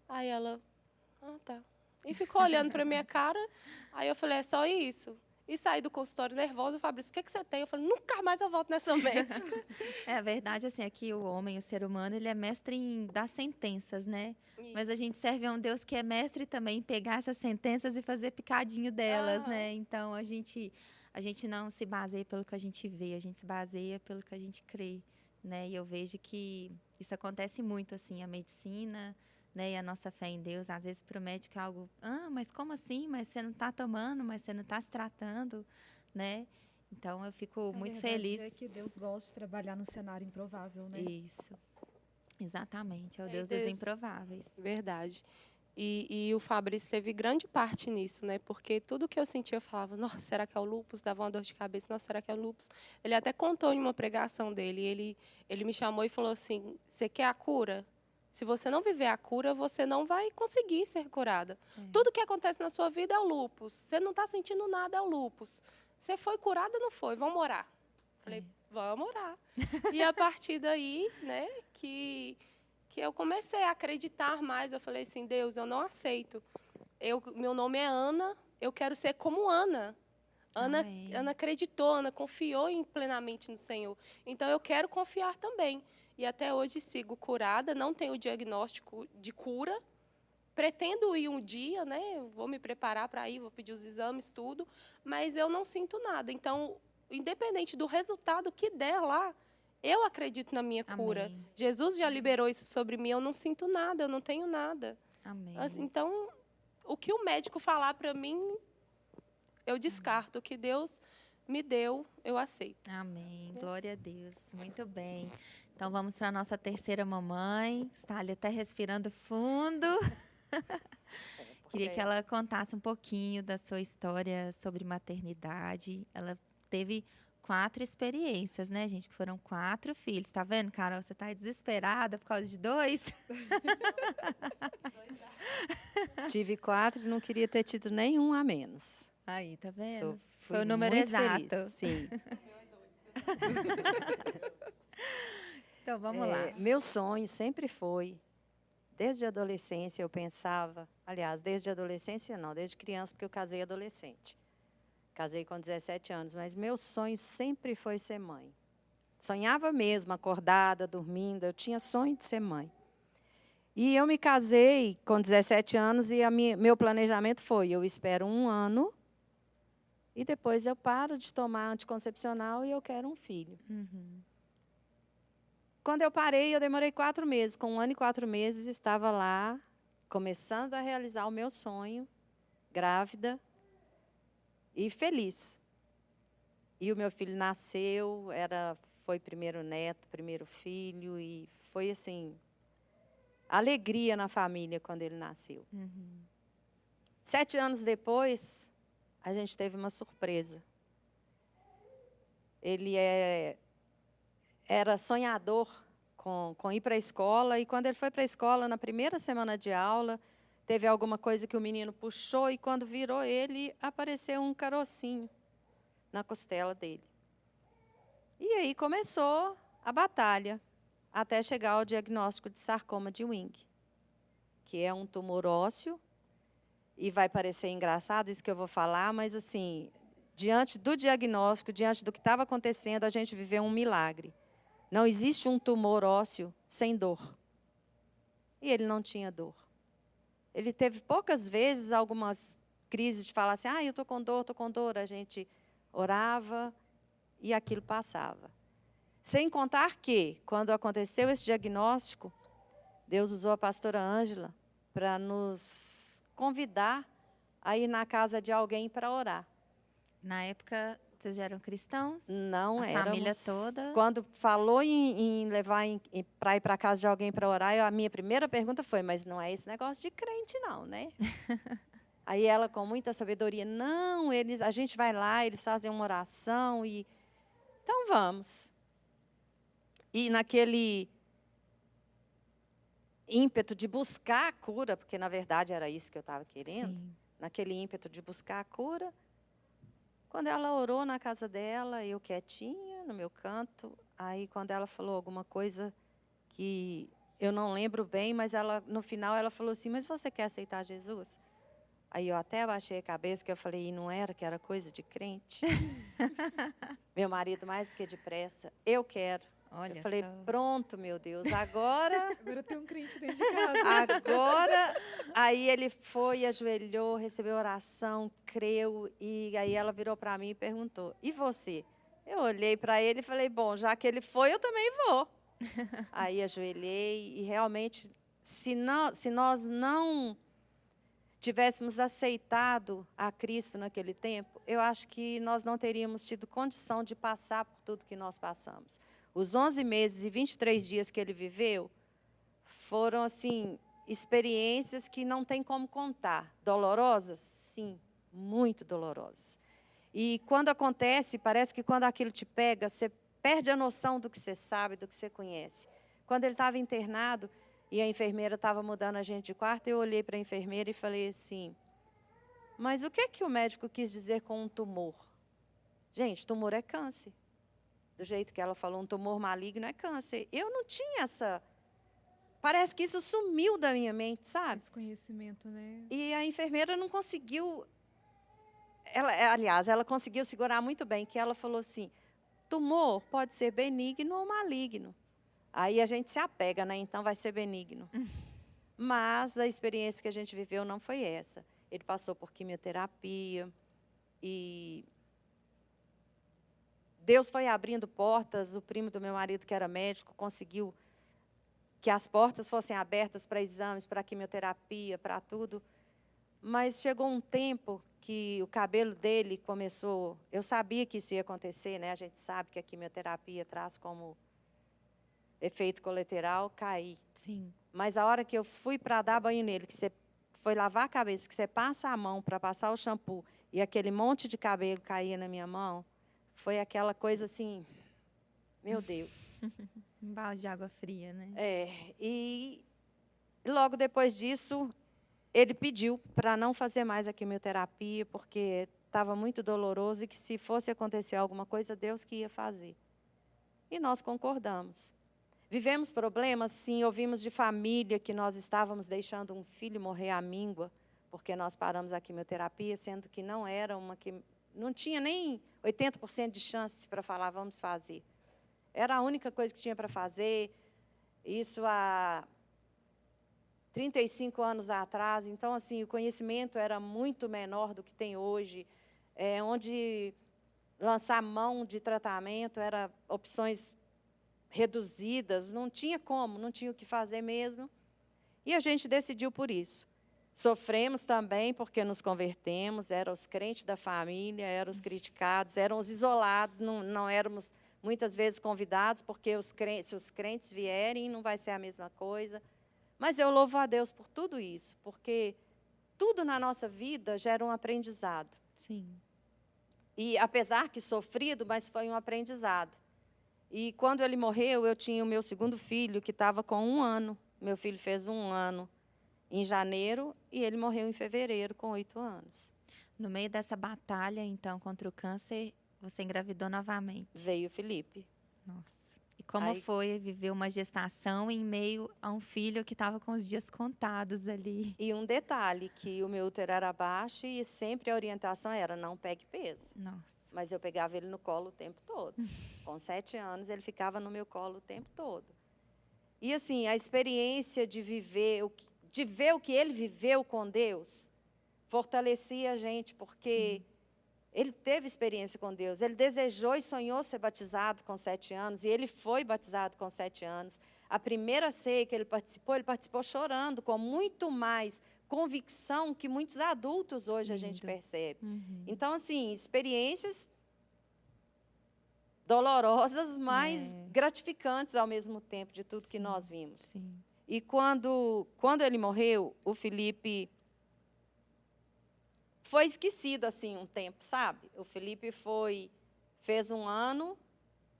Aí ela, tá. E ficou olhando para minha cara. Aí eu falei, é só isso? E saí do consultório nervosa. O Fabrício, o que você tem? Eu falei, nunca mais eu volto nessa médica. A verdade, assim, é que o homem, o ser humano, ele é mestre em dar sentenças, né? Mas a gente serve a um Deus que é mestre também em pegar essas sentenças e fazer picadinho delas, né? Então, a gente não se baseia pelo que a gente vê, a gente se baseia pelo que a gente crê, né? E eu vejo que isso acontece muito, assim, a medicina, né? E a nossa fé em Deus, às vezes para o médico é algo, mas como assim? Mas você não está tomando, mas você não está se tratando, né? Então, eu fico muito feliz. É que Deus gosta de trabalhar no cenário improvável, né? Isso. Exatamente, é o Deus dos improváveis. Verdade. E o Fabrício teve grande parte nisso, né? Porque tudo que eu sentia, eu falava, nossa, será que é o lúpus? Dava uma dor de cabeça, nossa, será que é o lúpus? Ele até contou em uma pregação dele, ele me chamou e falou assim, você quer a cura? Se você não viver a cura, você não vai conseguir ser curada. Tudo que acontece na sua vida é o lúpus. Você não está sentindo nada, é o lúpus. Você foi curada, não foi? Vamos orar. Falei, vamos orar. E a partir daí, né, que eu comecei a acreditar mais. Eu falei assim, Deus, eu não aceito. Meu nome é Ana, eu quero ser como Ana. Ana acreditou, Ana confiou plenamente no Senhor. Então, eu quero confiar também. E até hoje sigo curada, não tenho diagnóstico de cura. Pretendo ir um dia, né? Vou me preparar para ir, vou pedir os exames, tudo. Mas eu não sinto nada. Então, independente do resultado que der lá, eu acredito na minha cura. Amém. Jesus já liberou isso sobre mim, eu não sinto nada, eu não tenho nada. Amém. Então, o que o médico falar para mim, eu descarto. O que Deus me deu, eu aceito. Amém. Glória a Deus. Muito bem. Então vamos para a nossa terceira mamãe. Está ali até respirando fundo. Queria que ela contasse um pouquinho da sua história sobre maternidade. Ela teve 4 experiências, né, gente? Foram 4 filhos. Tá vendo, Carol? Você tá aí desesperada por causa de 2? Tive 4 e não queria ter tido nenhum a menos. Aí, tá vendo? Fui Foi o número muito exato. feliz, sim. Então vamos lá. Meu sonho sempre foi, desde a adolescência eu pensava, aliás, desde a adolescência não, desde criança, porque eu casei adolescente. Casei com 17 anos, mas meu sonho sempre foi ser mãe. Sonhava mesmo, acordada, dormindo, eu tinha sonho de ser mãe. E eu me casei com 17 anos e meu planejamento foi, eu espero 1 ano e depois eu paro de tomar anticoncepcional e eu quero um filho. Quando eu parei, eu demorei 4 meses. Com 1 ano e 4 meses, estava lá, começando a realizar o meu sonho, grávida e feliz. E o meu filho nasceu, foi primeiro neto, primeiro filho, e foi assim, alegria na família quando ele nasceu. 7 anos depois, a gente teve uma surpresa. Ele era sonhador com ir para a escola, e quando ele foi para a escola, na primeira semana de aula, teve alguma coisa que o menino puxou, e quando virou ele, apareceu um carocinho na costela dele. E aí começou a batalha, até chegar ao diagnóstico de sarcoma de Ewing, que é um tumor ósseo, e vai parecer engraçado isso que eu vou falar, mas assim, diante do diagnóstico, diante do que estava acontecendo, a gente viveu um milagre. Não existe um tumor ósseo sem dor. E ele não tinha dor. Ele teve poucas vezes algumas crises de falar assim, eu estou com dor, estou com dor. A gente orava e aquilo passava. Sem contar que, quando aconteceu esse diagnóstico, Deus usou a pastora Ângela para nos convidar a ir na casa de alguém para orar. Na época, vocês já eram cristãos? Não A éramos. família toda? Quando falou em levar para ir para a casa de alguém para orar, a minha primeira pergunta foi, mas não é esse negócio de crente não, né? Aí ela, com muita sabedoria, não, a gente vai lá, eles fazem uma oração, e então vamos. E naquele ímpeto de buscar a cura, porque na verdade era isso que eu estava querendo, naquele ímpeto de buscar a cura, quando ela orou na casa dela, eu quietinha, no meu canto, aí quando ela falou alguma coisa que eu não lembro bem, mas no final ela falou assim, mas você quer aceitar Jesus? Aí eu até abaixei a cabeça, que eu falei, e não era, que era coisa de crente? Meu marido, mais do que depressa, eu quero. Olha eu falei, só. Pronto, meu Deus, agora... Agora tem um crente dentro de casa. Agora, aí ele foi, ajoelhou, recebeu oração, creu, e aí ela virou para mim e perguntou, e você? Eu olhei para ele e falei, bom, já que ele foi, eu também vou. Aí ajoelhei, e realmente, se nós não tivéssemos aceitado a Cristo naquele tempo, eu acho que nós não teríamos tido condição de passar por tudo que nós passamos. Os 11 meses e 23 dias que ele viveu foram, assim, experiências que não tem como contar. Dolorosas? Sim, muito dolorosas. E quando acontece, parece que quando aquilo te pega, você perde a noção do que você sabe, do que você conhece. Quando ele estava internado, e a enfermeira estava mudando a gente de quarto. Eu olhei para a enfermeira e falei assim, mas o que é que o médico quis dizer com um tumor? Gente, tumor é câncer. Do jeito que ela falou, um tumor maligno é câncer. Eu não tinha essa... Parece que isso sumiu da minha mente, sabe? Esse conhecimento, né? E a enfermeira não conseguiu... Aliás, ela conseguiu segurar muito bem, que ela falou assim, tumor pode ser benigno ou maligno. Aí a gente se apega, né? Então vai ser benigno. Mas a experiência que a gente viveu não foi essa. Ele passou por quimioterapia e Deus foi abrindo portas. O primo do meu marido, que era médico, conseguiu que as portas fossem abertas para exames, para quimioterapia, para tudo. Mas chegou um tempo que o cabelo dele começou... Eu sabia que isso ia acontecer, né? A gente sabe que a quimioterapia traz como efeito colateral cair. Sim. Mas a hora que eu fui para dar banho nele, que você foi lavar a cabeça, que você passa a mão para passar o shampoo e aquele monte de cabelo caía na minha mão, foi aquela coisa assim, meu Deus. Um balde de água fria, né? E logo depois disso, ele pediu para não fazer mais a quimioterapia, porque estava muito doloroso e que se fosse acontecer alguma coisa, Deus que ia fazer. E nós concordamos. Vivemos problemas, sim, ouvimos de família que nós estávamos deixando um filho morrer à míngua, porque nós paramos a quimioterapia, sendo que não era uma que não tinha nem 80% de chance para falar, vamos fazer. Era a única coisa que tinha para fazer, isso há 35 anos atrás. Então, assim, o conhecimento era muito menor do que tem hoje, onde lançar mão de tratamento era opções reduzidas, não tinha como, não tinha o que fazer mesmo. E a gente decidiu por isso. Sofremos também porque nos convertemos, eram os crentes da família, eram os criticados, eram os isolados, não éramos muitas vezes convidados, porque se os crentes vierem, não vai ser a mesma coisa. Mas eu louvo a Deus por tudo isso, porque tudo na nossa vida gera um aprendizado. Sim. E apesar que sofrido, mas foi um aprendizado. E quando ele morreu, eu tinha o meu segundo filho, que estava com 1 ano. Meu filho fez 1 ano em janeiro e ele morreu em fevereiro, com 8 anos. No meio dessa batalha, então, contra o câncer, você engravidou novamente. Veio o Felipe. Nossa. E como Aí- foi viver uma gestação em meio a um filho que estava com os dias contados ali? E um detalhe, que o meu útero era baixo e sempre a orientação era, não pegue peso. Nossa. Mas eu pegava ele no colo o tempo todo. Com 7 anos, ele ficava no meu colo o tempo todo. E, assim, a experiência de ver o que ele viveu com Deus, fortalecia a gente, porque ele teve experiência com Deus. Ele desejou e sonhou ser batizado com 7 anos, e ele foi batizado com 7 anos. A primeira ceia que ele participou chorando, com muito mais convicção que muitos adultos hoje a gente Lindo. percebe. Uhum. Então, assim, experiências dolorosas, mas gratificantes ao mesmo tempo, de tudo que nós vimos. Sim. E quando ele morreu, o Felipe foi esquecido assim um tempo, sabe? O Felipe fez 1 ano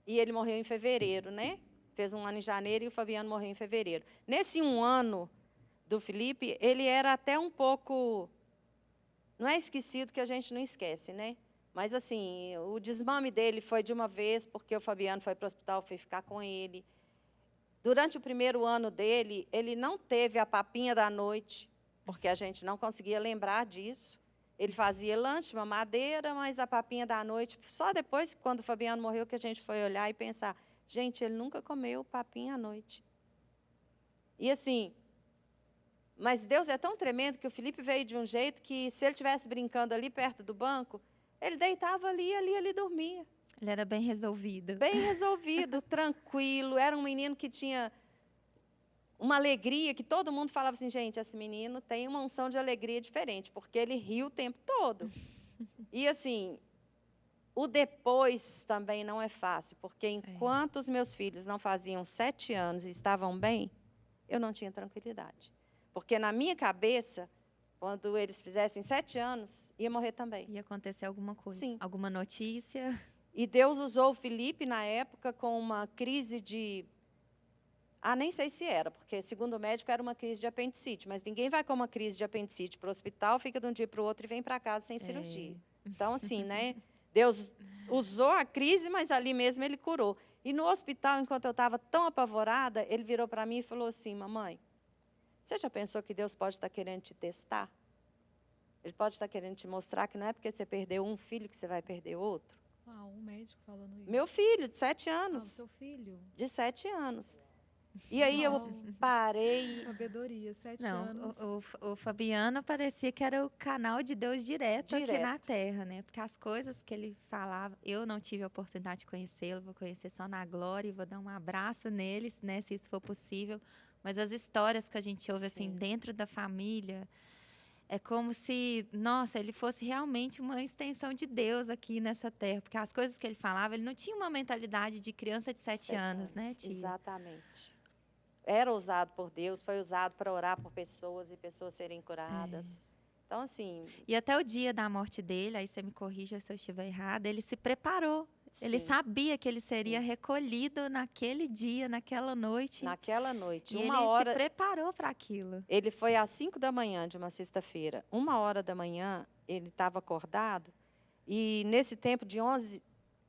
e ele morreu em fevereiro, né? Fez 1 ano em janeiro e o Fabiano morreu em fevereiro. Nesse 1 ano do Felipe, ele era até um pouco... Não é esquecido, que a gente não esquece, né? Mas, assim, o desmame dele foi de uma vez, porque o Fabiano foi para o hospital, foi ficar com ele. Durante o primeiro ano dele, ele não teve a papinha da noite, porque a gente não conseguia lembrar disso. Ele fazia lanche, mamadeira, mas a papinha da noite, só depois, quando o Fabiano morreu, que a gente foi olhar e pensar, gente, ele nunca comeu papinha à noite. E, assim... Mas Deus é tão tremendo que o Felipe veio de um jeito que, se ele estivesse brincando ali perto do banco, ele deitava ali e ali ele dormia. Ele era bem resolvido. Bem resolvido, tranquilo. Era um menino que tinha uma alegria, que todo mundo falava assim, gente, esse menino tem uma unção de alegria diferente, porque ele ria o tempo todo. E, assim, o depois também não é fácil, porque enquanto os meus filhos não faziam 7 anos e estavam bem, eu não tinha tranquilidade. Porque na minha cabeça, quando eles fizessem 7 anos, ia morrer também. Ia acontecer alguma coisa? Sim. Alguma notícia? E Deus usou o Felipe, na época, com uma crise de Ah, nem sei se era, porque, segundo o médico, era uma crise de apendicite. Mas ninguém vai com uma crise de apendicite para o hospital, fica de um dia para o outro e vem para casa sem cirurgia. Então, assim, né? Deus usou a crise, mas ali mesmo ele curou. E no hospital, enquanto eu estava tão apavorada, ele virou para mim e falou assim: mamãe, você já pensou que Deus pode estar querendo te testar? Ele pode estar querendo te mostrar que não é porque você perdeu um filho que você vai perder outro. Uau, um médico falando isso. Meu filho, de 7 Ah, o anos. seu filho. De 7 anos. E aí eu Uau. parei. Sabedoria, 7 Não, anos. o Fabiano parecia que era o canal de Deus direto aqui na Direto. Terra, né? Porque as coisas que ele falava, eu não tive a oportunidade de conhecê-lo, vou conhecer só na glória e vou dar um abraço neles, né, se isso for possível. Mas as histórias que a gente ouve assim Sim. dentro da família, é como se, nossa, ele fosse realmente uma extensão de Deus aqui nessa terra. Porque as coisas que ele falava, ele não tinha uma mentalidade de criança de 7 anos, né, tia? Exatamente. Era usado por Deus, foi usado para orar por pessoas e pessoas serem curadas. Então, assim, E até o dia da morte dele, aí você me corrija se eu estiver errada, ele se preparou. Ele sim, sabia que ele seria Sim. recolhido naquele dia, naquela noite. naquela noite, E uma ele hora, se preparou para aquilo. ele foi às 5 da manhã de uma sexta-feira. 1 hora da manhã, ele estava acordado. E nesse tempo de 11,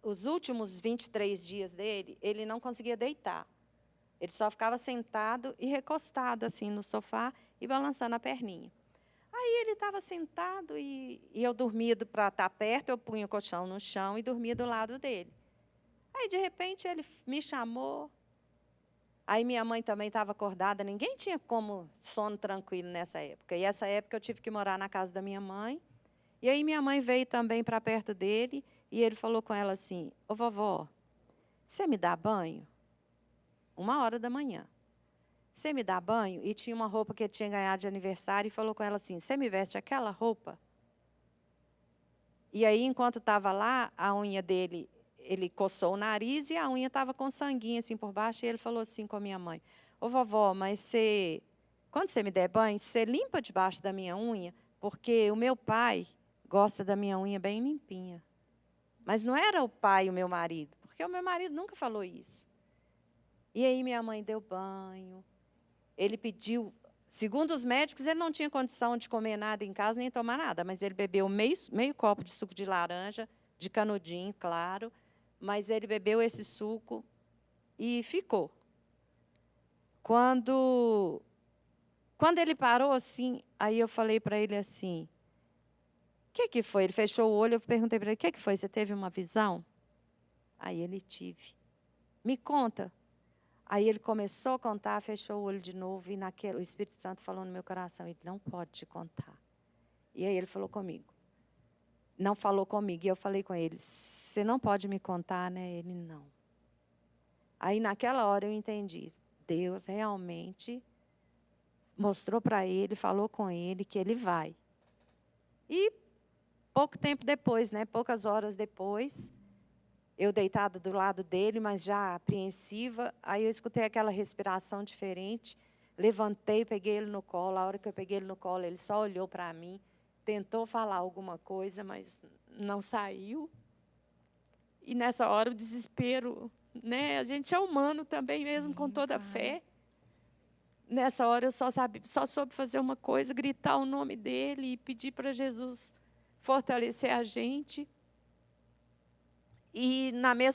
os últimos 23 dias dele, ele não conseguia deitar. Ele só ficava sentado e recostado assim no sofá e balançando a perninha. Aí ele estava sentado e eu dormindo para estar perto, eu punha o colchão no chão e dormia do lado dele. Aí, de repente, ele me chamou. Aí minha mãe também estava acordada, ninguém tinha como sono tranquilo nessa época. E essa época eu tive que morar na casa da minha mãe. E aí minha mãe veio também para perto dele e ele falou com ela assim: ô vovó, você me dá banho? 1 hora da manhã. Você me dá banho? E tinha uma roupa que ele tinha ganhado de aniversário e falou com ela assim: você me veste aquela roupa? E aí, enquanto estava lá, a unha dele, ele coçou o nariz e a unha estava com sanguinho assim por baixo. E ele falou assim com a minha mãe: ô vovó, mas você, quando você me der banho, você limpa debaixo da minha unha? Porque o meu pai gosta da minha unha bem limpinha. Mas não era o pai o meu marido, porque o meu marido nunca falou isso. E aí minha mãe deu banho. Ele pediu, segundo os médicos, ele não tinha condição de comer nada em casa, nem tomar nada, mas ele bebeu meio copo de suco de laranja, de canudinho, claro, mas ele bebeu esse suco e ficou. Quando ele parou assim, aí eu falei para ele assim: o que foi? Ele fechou o olho, eu perguntei para ele: o que foi? Você teve uma visão? Aí ele: tive. Me conta. Aí ele começou a contar, fechou o olho de novo, e o Espírito Santo falou no meu coração: ele não pode te contar. E aí ele falou comigo. Não falou comigo, e eu falei com ele: você não pode me contar, né? Ele: não. Aí naquela hora eu entendi. Deus realmente mostrou para ele, falou com ele que ele vai. E pouco tempo depois, né, poucas horas depois, eu deitada do lado dele, mas já apreensiva, aí eu escutei aquela respiração diferente, levantei, peguei ele no colo. A hora que eu peguei ele no colo, ele só olhou para mim, tentou falar alguma coisa, mas não saiu. E nessa hora o desespero, né? A gente é humano também, mesmo com toda a fé. Nessa hora eu só soube fazer uma coisa: gritar o nome dele e pedir para Jesus fortalecer a gente. E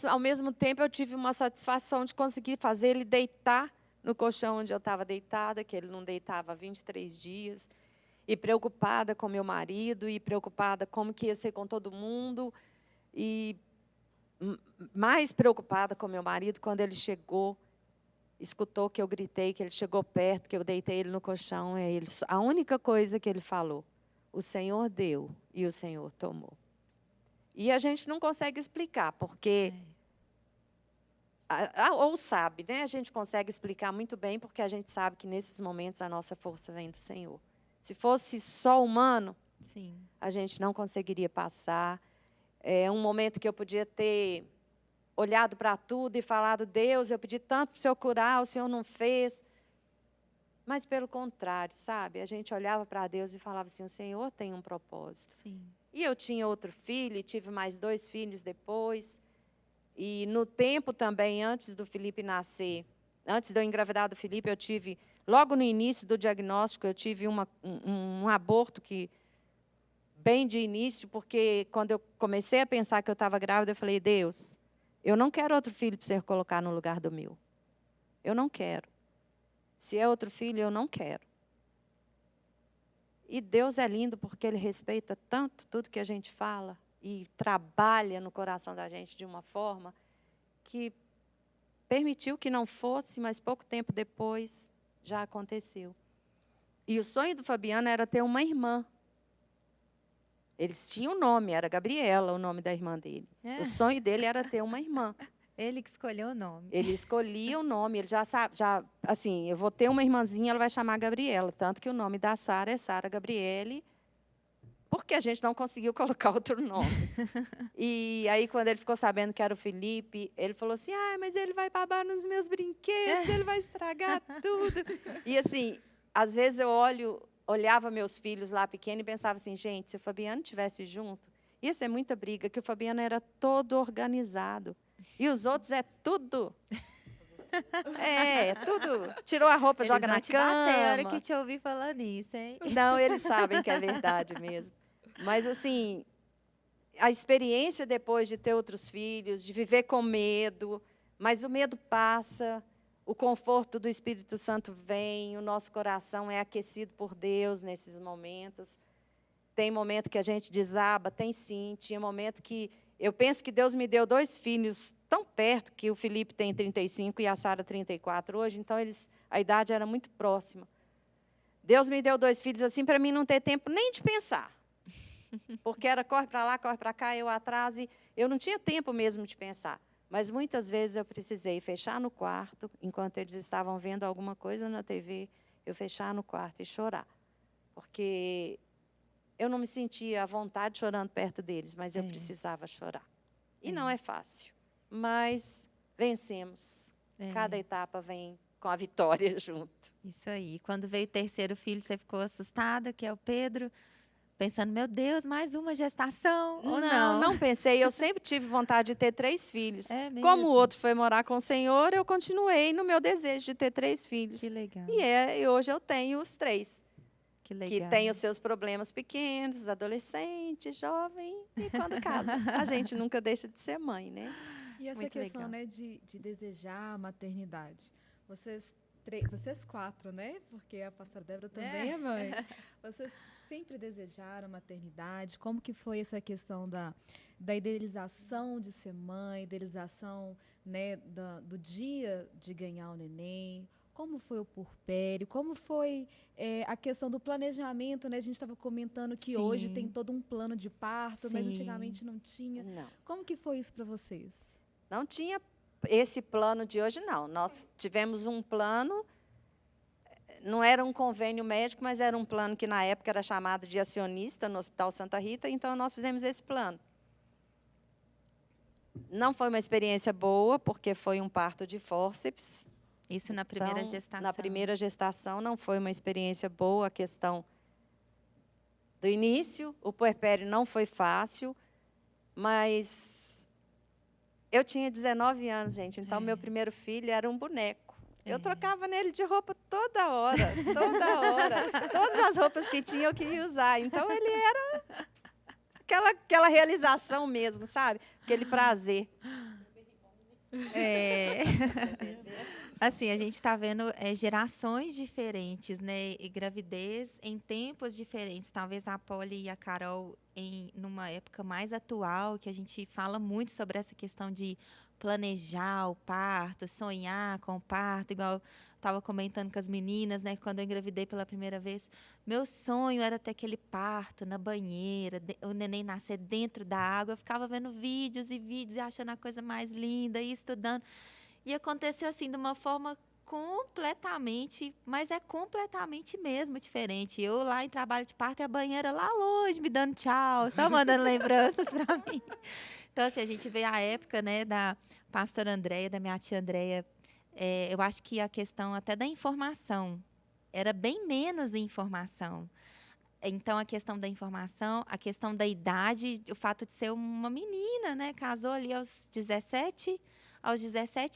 ao mesmo tempo eu tive uma satisfação de conseguir fazer ele deitar no colchão onde eu estava deitada, que ele não deitava há 23 dias, e preocupada com meu marido, e preocupada como que ia ser com todo mundo, e mais preocupada com meu marido. Quando ele chegou, escutou que eu gritei, que ele chegou perto, que eu deitei ele no colchão, a única coisa que ele falou: o Senhor deu e o Senhor tomou. E a gente não consegue explicar, porque ou sabe, né? A gente consegue explicar muito bem, porque a gente sabe que nesses momentos a nossa força vem do Senhor. Se fosse só humano, Sim. a gente não conseguiria passar. É um momento que eu podia ter olhado para tudo e falado: Deus, eu pedi tanto para o Senhor curar, o Senhor não fez. Mas, pelo contrário, sabe? A gente olhava para Deus e falava assim: o Senhor tem um propósito. Sim. E eu tinha outro filho, e tive mais 2 filhos depois. E no tempo também, antes do Felipe nascer, Antes de eu engravidar do Felipe, eu tive, logo no início do diagnóstico, eu tive um aborto que, bem de início, porque quando eu comecei a pensar que eu estava grávida, eu falei, Deus, eu não quero outro filho para você colocar no lugar do meu. Eu não quero. Se é outro filho, eu não quero. E Deus é lindo porque Ele respeita tanto tudo que a gente fala e trabalha no coração da gente de uma forma que permitiu que não fosse, mas pouco tempo depois já aconteceu. E o sonho do Fabiano era ter uma irmã. Eles tinham um nome, era Gabriela, o nome da irmã dele. O sonho dele era ter uma irmã. Ele que escolheu o nome. Ele escolhia o nome, ele já sabe, assim, eu vou ter uma irmãzinha, ela vai chamar Gabriela, tanto que o nome da Sara é Sara Gabriele, porque a gente não conseguiu colocar outro nome. E aí, quando ele ficou sabendo que era o Felipe, ele falou assim, mas ele vai babar nos meus brinquedos, ele vai estragar tudo. E assim, às vezes eu olhava meus filhos lá pequenos e pensava assim, gente, se o Fabiano estivesse junto, ia ser muita briga, que o Fabiano era todo organizado. E os outros é tudo. É tudo. Tirou a roupa, joga na cama. A hora que te ouvi falando isso, hein? Não, eles sabem que é verdade mesmo. Mas, assim, a experiência depois de ter outros filhos, de viver com medo, mas o medo passa, o conforto do Espírito Santo vem, o nosso coração é aquecido por Deus nesses momentos. Tem momento que a gente desaba, tem sim. Tinha momento que eu penso que Deus me deu 2 filhos tão perto, que o Felipe tem 35 e a Sara 34 hoje, então a idade era muito próxima. Deus me deu 2 filhos assim para mim não ter tempo nem de pensar. Porque era corre para lá, corre para cá, eu atrás, e eu não tinha tempo mesmo de pensar. Mas muitas vezes eu precisei fechar no quarto, enquanto eles estavam vendo alguma coisa na TV, eu fechar no quarto e chorar. Porque eu não me sentia à vontade chorando perto deles, mas eu precisava chorar. E não é fácil, mas vencemos. Cada etapa vem com a vitória junto. Isso aí. Quando veio o terceiro filho, você ficou assustada, que é o Pedro, pensando, meu Deus, mais uma gestação? Ou não? Não pensei. Eu sempre tive vontade de ter 3 filhos. É mesmo? Como o outro foi morar com o Senhor, eu continuei no meu desejo de ter 3 filhos. Que legal. E hoje eu tenho os 3. Que legal. Que têm os seus problemas pequenos, adolescente, jovem, e quando casa. A gente nunca deixa de ser mãe, né? E essa Muito questão, legal. né, de desejar a maternidade. Vocês 4, né? Porque a pastora Débora também é mãe. Vocês sempre desejaram maternidade? Como que foi essa questão da idealização de ser mãe, idealização, né, do dia de ganhar o neném? Como foi o puerpério? Como foi a questão do planejamento, né? A gente estava comentando que hoje Sim. tem todo um plano de parto, mas Sim. antigamente não tinha. Não. Como que foi isso para vocês? Não tinha esse plano de hoje, não. Nós tivemos um plano, não era um convênio médico, mas era um plano que, na época, era chamado de acionista no Hospital Santa Rita, então nós fizemos esse plano. Não foi uma experiência boa, porque foi um parto de fórceps. Isso na primeira Então, gestação. na primeira gestação não foi uma experiência boa, a questão do início, o puerpério não foi fácil, mas eu tinha 19 anos, gente, então meu primeiro filho era um boneco. Eu trocava nele de roupa toda hora, toda hora. Todas as roupas que tinha eu queria usar, então ele era aquela realização mesmo, sabe? Aquele prazer. Assim, a gente está vendo gerações diferentes, né? E gravidez em tempos diferentes. Talvez a Polly e a Carol, numa época mais atual, que a gente fala muito sobre essa questão de planejar o parto, sonhar com o parto, igual estava comentando com as meninas, né? Quando eu engravidei pela primeira vez, meu sonho era ter aquele parto na banheira, o neném nascer dentro da água. Eu ficava vendo vídeos e vídeos e achando a coisa mais linda e estudando. E aconteceu assim, de uma forma completamente, mas é completamente mesmo diferente. Eu lá em trabalho de parto e a banheira lá longe, me dando tchau, só mandando lembranças para mim. Então, assim, a gente vê a época, né, da pastora Andréia, da minha tia Andréia, eu acho que a questão até da informação, era bem menos informação. Então, a questão da informação, a questão da idade, o fato de ser uma menina, né, casou ali aos 17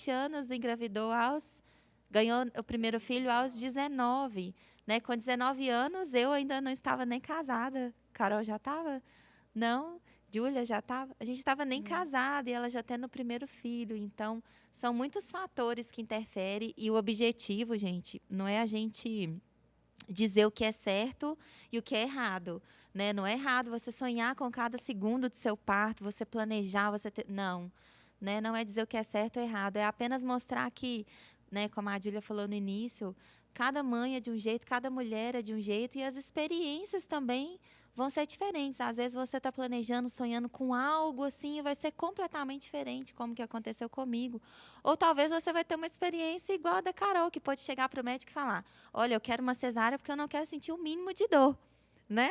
anos, engravidou aos ganhou o primeiro filho aos 19. Né? Com 19 anos, eu ainda não estava nem casada. Carol já estava? Não. Júlia já estava? A gente estava nem casada e ela já tendo o primeiro filho. Então, são muitos fatores que interferem. E o objetivo, gente, não é a gente dizer o que é certo e o que é errado. Né? Não é errado você sonhar com cada segundo do seu parto, você planejar, você ter... Não. Né? Não é dizer o que é certo ou errado. É apenas mostrar que, né, como a Júlia falou no início, cada mãe é de um jeito, cada mulher é de um jeito, e as experiências também vão ser diferentes. Às vezes você está planejando, sonhando com algo assim, e vai ser completamente diferente, como que aconteceu comigo. Ou talvez você vai ter uma experiência igual a da Carol, que pode chegar para o médico e falar: olha, eu quero uma cesárea porque eu não quero sentir o mínimo de dor. Né?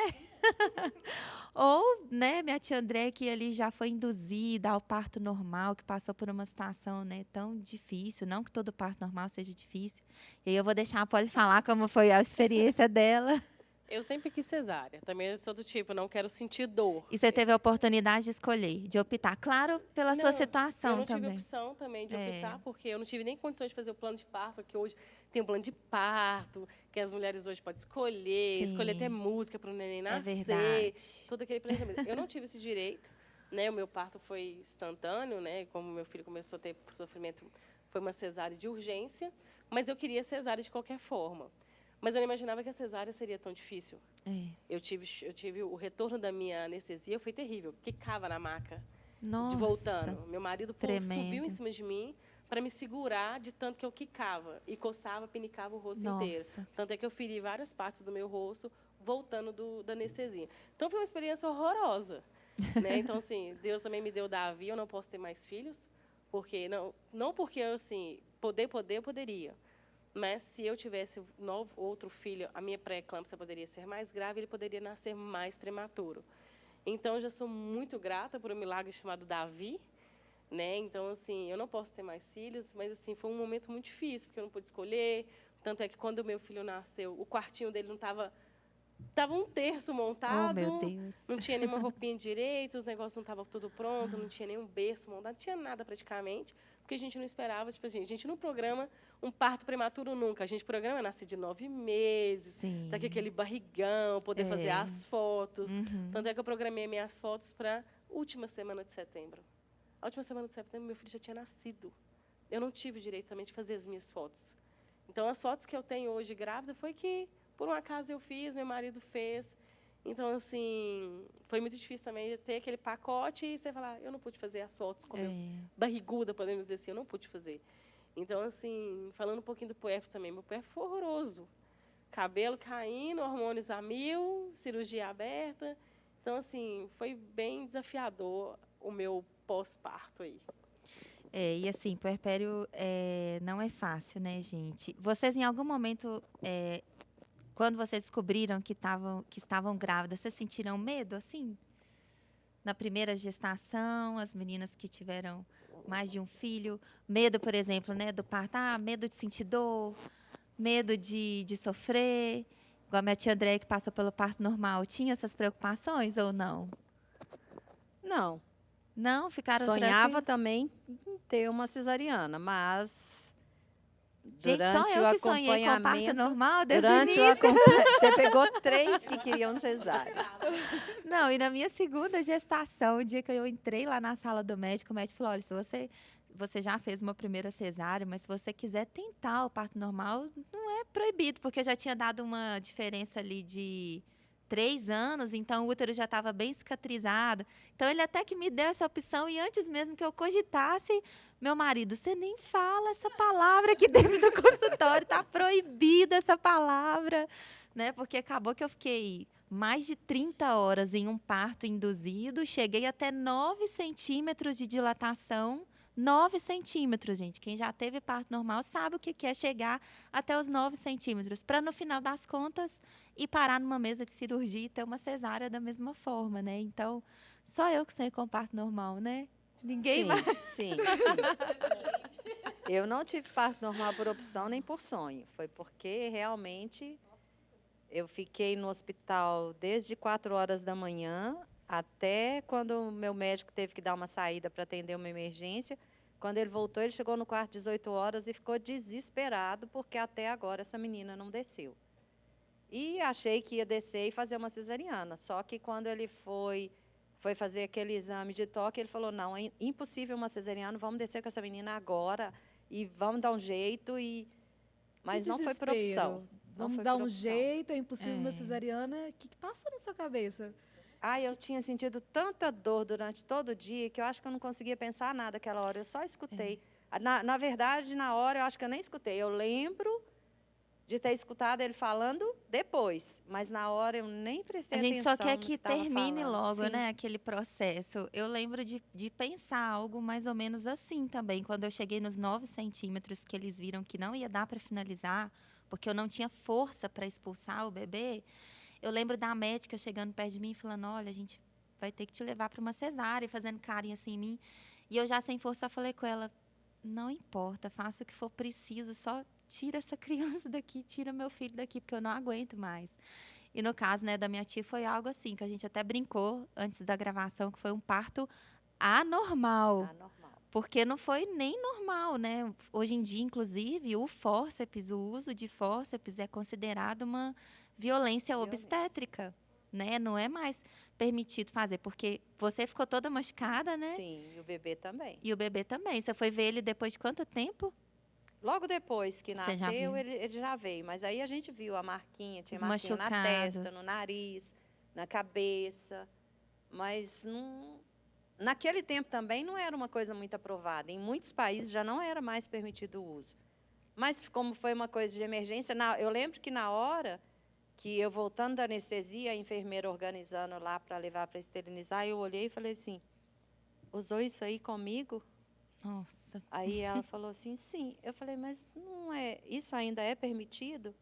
Ou, né, minha tia André, que ali já foi induzida ao parto normal, que passou por uma situação, né, tão difícil. Não que todo parto normal seja difícil. E aí eu vou deixar a Polly falar como foi a experiência dela. Eu sempre quis cesárea. Também eu sou do tipo, não quero sentir dor. E você teve a oportunidade de escolher, de optar. Claro, pela sua Não, situação eu não tive também. opção também de É. optar, porque eu não tive nem condições de fazer o plano de parto, que hoje tem um plano de parto, que as mulheres hoje podem escolher, Sim. escolher até música para o neném É nascer, verdade. todo aquele planejamento. Eu não tive esse direito, né? O meu parto foi instantâneo, né? Como meu filho começou a ter sofrimento, foi uma cesárea de urgência, mas eu queria cesárea de qualquer forma. Mas eu não imaginava que a cesárea seria tão difícil. É. Eu tive o retorno da minha anestesia, foi terrível. Quicava na maca, Nossa. voltando. Meu marido Tremendo. subiu em cima de mim para me segurar de tanto que eu quicava. E coçava, pinicava o rosto inteiro. Nossa. Tanto é que eu feri várias partes do meu rosto voltando da anestesia. Então, foi uma experiência horrorosa. Né? Então, assim, Deus também me deu Davi, eu não posso ter mais filhos. Porque, não porque, assim, eu poderia. Mas se eu tivesse outro filho, a minha pré-eclâmpsia poderia ser mais grave, ele poderia nascer mais prematuro. Então, eu já sou muito grata por um milagre chamado Davi, né? Então, assim, eu não posso ter mais filhos, mas assim, foi um momento muito difícil, porque eu não pude escolher. Tanto é que quando o meu filho nasceu, o quartinho dele não estava... Estava um terço montado, Oh, meu Deus. não tinha nenhuma roupinha direito, os negócios não estavam tudo pronto, não tinha nenhum berço montado, não tinha nada praticamente, porque a gente não esperava, tipo assim, a gente não programa um parto prematuro nunca, a gente programa nascer de 9 meses, Sim. tá com aquele barrigão, poder fazer as fotos. Uhum. Tanto é que eu programei minhas fotos para a última semana de setembro. A última semana de setembro, meu filho já tinha nascido. Eu não tive direito também de fazer as minhas fotos. Então, as fotos que eu tenho hoje grávida foi que, por um acaso, eu fiz, meu marido fez. Então, assim, foi muito difícil também de ter aquele pacote e você falar, eu não pude fazer as fotos como barriguda, podemos dizer assim, eu não pude fazer. Então, assim, falando um pouquinho do puerpério também, meu puerpério foi horroroso. Cabelo caindo, hormônios a mil, cirurgia aberta. Então, assim, foi bem desafiador o meu pós-parto aí. E assim, puerpério não é fácil, né, gente? Vocês, em algum momento, quando vocês descobriram que estavam grávidas, vocês sentiram medo, assim? Na primeira gestação, as meninas que tiveram mais de um filho, medo, por exemplo, né, do parto, medo de sentir dor, medo de sofrer, igual a minha tia Andréia, que passou pelo parto normal, tinha essas preocupações ou não? Não. Não? Ficaram Sonhava tranquilos? também em ter uma cesariana, mas Gente, durante só o eu que sonhei com parto acompanhamento, normal desde o durante o início. você pegou 3 que queriam cesárea. Não, e na minha segunda gestação, o dia que eu entrei lá na sala do médico, o médico falou, olha, se você já fez uma primeira cesárea, mas se você quiser tentar o parto normal, não é proibido, porque eu já tinha dado uma diferença ali de 3 anos, então o útero já estava bem cicatrizado. Então, ele até que me deu essa opção, e antes mesmo que eu cogitasse, meu marido, você nem fala essa palavra aqui dentro do consultório, está proibida essa palavra, né? Porque acabou que eu fiquei mais de 30 horas em um parto induzido, cheguei até 9 centímetros de dilatação. 9 centímetros, gente. Quem já teve parto normal sabe o que é chegar até os 9 centímetros, para no final das contas ir parar numa mesa de cirurgia e ter uma cesárea da mesma forma, né? Então, só eu que sonhei com parto normal, né? Ninguém Sim, mais. sim. Eu não tive parto normal por opção nem por sonho. Foi porque realmente eu fiquei no hospital desde 4 horas da manhã até quando o meu médico teve que dar uma saída para atender uma emergência. Quando ele voltou, ele chegou no quarto 18 horas e ficou desesperado, porque até agora essa menina não desceu. E achei que ia descer e fazer uma cesariana. Só que quando ele foi fazer aquele exame de toque, ele falou, não, é impossível uma cesariana, vamos descer com essa menina agora e vamos dar um jeito. Mas Que não foi por opção. desespero. Não Vamos foi dar por um opção. jeito, é impossível uma É. cesariana. O que passou na sua cabeça? Eu tinha sentido tanta dor durante todo o dia que eu acho que eu não conseguia pensar nada aquela hora. Eu só escutei. Na verdade, na hora, eu acho que eu nem escutei. Eu lembro de ter escutado ele falando depois, mas na hora eu nem prestei A gente atenção só quer no que estava termine falando. logo, Sim. né, aquele processo. Eu lembro de pensar algo mais ou menos assim também. Quando eu cheguei nos 9 centímetros, que eles viram que não ia dar para finalizar, porque eu não tinha força para expulsar o bebê, eu lembro da médica chegando perto de mim e falando, olha, a gente vai ter que te levar para uma cesárea, e fazendo carinho assim em mim. E eu já sem força falei com ela, não importa, faça o que for preciso, só tira essa criança daqui, tira meu filho daqui, porque eu não aguento mais. E no caso, né, da minha tia foi algo assim, que a gente até brincou antes da gravação, que foi um parto anormal. Normal. Porque não foi nem normal, né? Hoje em dia, inclusive, o fórceps, o uso de fórceps é considerado uma violência obstétrica, né? Não é mais permitido fazer, porque você ficou toda machucada, né? Sim, e o bebê também. E o bebê também. Você foi ver ele depois de quanto tempo? Logo depois que Você já nasceu, viu? ele já veio. Mas aí a gente viu a marquinha, tinha Os marquinha na testa, machucados. no nariz, na cabeça. Mas não, naquele tempo também não era uma coisa muito aprovada. Em muitos países já não era mais permitido o uso. Mas como foi uma coisa de emergência, eu lembro que na hora que eu voltando da anestesia, a enfermeira organizando lá para levar para esterilizar, eu olhei e falei assim, usou isso aí comigo? Nossa, Aí ela falou assim, sim. Eu falei, mas não é, isso ainda é permitido?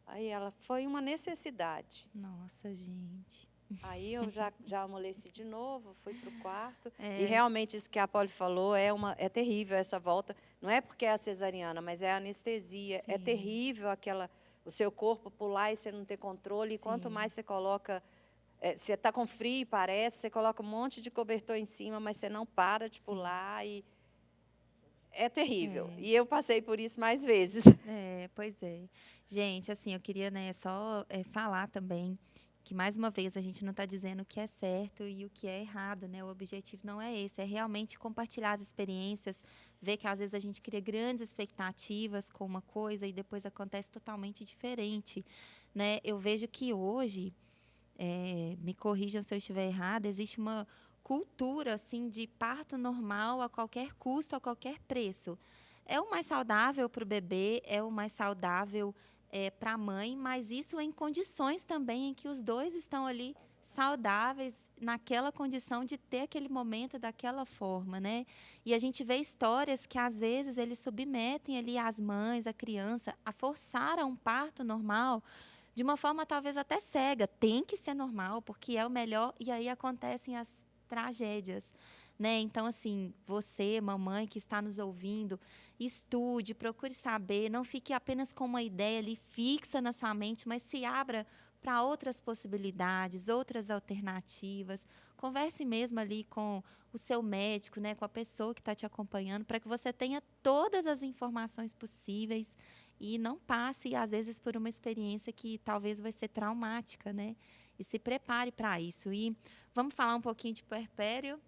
Aí ela, foi uma necessidade. nossa, gente. Aí eu já amoleci de novo, fui para o quarto. É. E realmente isso que a Polly falou é terrível essa volta. Não é porque é a cesariana, mas é a anestesia. É Sim. terrível o seu corpo pular e você não ter controle. E quanto Sim. mais você coloca, você está com frio, parece, você coloca um monte de cobertor em cima, mas você não para de pular. E é terrível. E eu passei por isso mais vezes. Pois é. Gente, assim, eu queria, né, só falar também que, mais uma vez, a gente não está dizendo o que é certo e o que é errado, né? O objetivo não é esse, é realmente compartilhar as experiências, ver que às vezes a gente cria grandes expectativas com uma coisa e depois acontece totalmente diferente, né? Eu vejo que hoje, me corrijam se eu estiver errada, existe uma cultura, assim, de parto normal a qualquer custo, a qualquer preço. É o mais saudável para o bebê, é o mais saudável para a mãe, mas isso em condições também em que os dois estão ali saudáveis, naquela condição de ter aquele momento daquela forma, né? E a gente vê histórias que, às vezes, eles submetem ali as mães, a criança, a forçar a um parto normal, de uma forma talvez até cega. Tem que ser normal, porque é o melhor, e aí acontecem as tragédias, né? Então, assim, você, mamãe que está nos ouvindo, estude, procure saber, não fique apenas com uma ideia ali fixa na sua mente, mas se abra para outras possibilidades, outras alternativas. Converse mesmo ali com o seu médico, né, com a pessoa que está te acompanhando, para que você tenha todas as informações possíveis e não passe, às vezes, por uma experiência que talvez vai ser traumática, né? E se prepare para isso. E vamos falar um pouquinho de puerpério,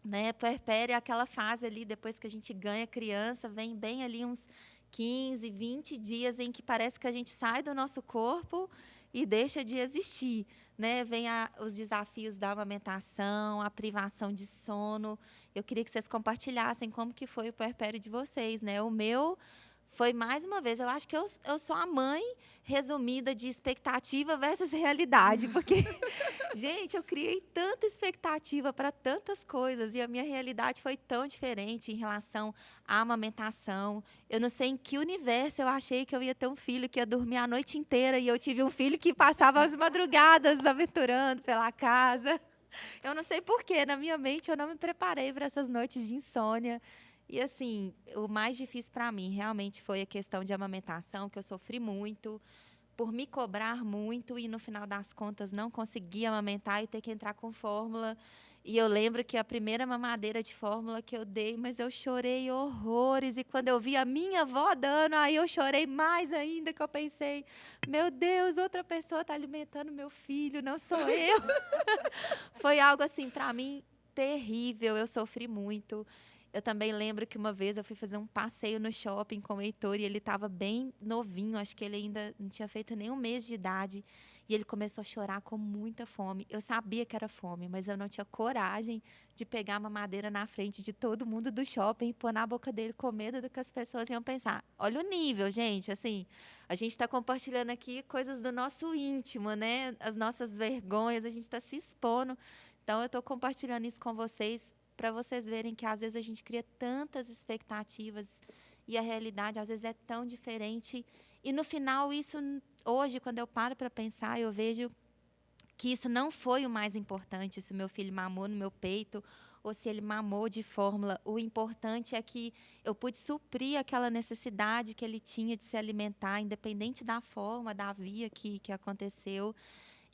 né? Puerpério é aquela fase ali, depois que a gente ganha criança, vem bem ali uns 15, 20 dias em que parece que a gente sai do nosso corpo e deixa de existir, né? Vem os desafios da amamentação, a privação de sono. Eu queria que vocês compartilhassem como que foi o puerpério de vocês, né? O meu foi, mais uma vez, eu acho que eu sou a mãe resumida de expectativa versus realidade, porque, gente, eu criei tanta expectativa para tantas coisas e a minha realidade foi tão diferente em relação à amamentação. Eu não sei em que universo eu achei que eu ia ter um filho que ia dormir a noite inteira e eu tive um filho que passava as madrugadas aventurando pela casa. Eu não sei porquê, na minha mente eu não me preparei para essas noites de insônia. E, assim, o mais difícil para mim realmente foi a questão de amamentação, que eu sofri muito, por me cobrar muito e, no final das contas, não conseguir amamentar e ter que entrar com fórmula. E eu lembro que a primeira mamadeira de fórmula que eu dei, mas eu chorei horrores. E quando eu vi a minha avó dando, aí eu chorei mais ainda, que eu pensei, meu Deus, outra pessoa está alimentando meu filho, não sou eu. Foi algo assim, para mim, terrível. Eu sofri muito. Eu também lembro que uma vez eu fui fazer um passeio no shopping com o Heitor e ele estava bem novinho, acho que ele ainda não tinha feito nem um mês de idade. E ele começou a chorar com muita fome. Eu sabia que era fome, mas eu não tinha coragem de pegar uma mamadeira na frente de todo mundo do shopping e pôr na boca dele com medo do que as pessoas iam pensar. Olha o nível, gente. Assim, a gente está compartilhando aqui coisas do nosso íntimo, né? As nossas vergonhas, a gente está se expondo. Então, eu estou compartilhando isso com vocês para vocês verem que, às vezes, a gente cria tantas expectativas e a realidade, às vezes, é tão diferente. E, no final, isso... Hoje, quando eu paro para pensar, eu vejo que isso não foi o mais importante, se o meu filho mamou no meu peito ou se ele mamou de fórmula. O importante é que eu pude suprir aquela necessidade que ele tinha de se alimentar, independente da forma, da via que aconteceu.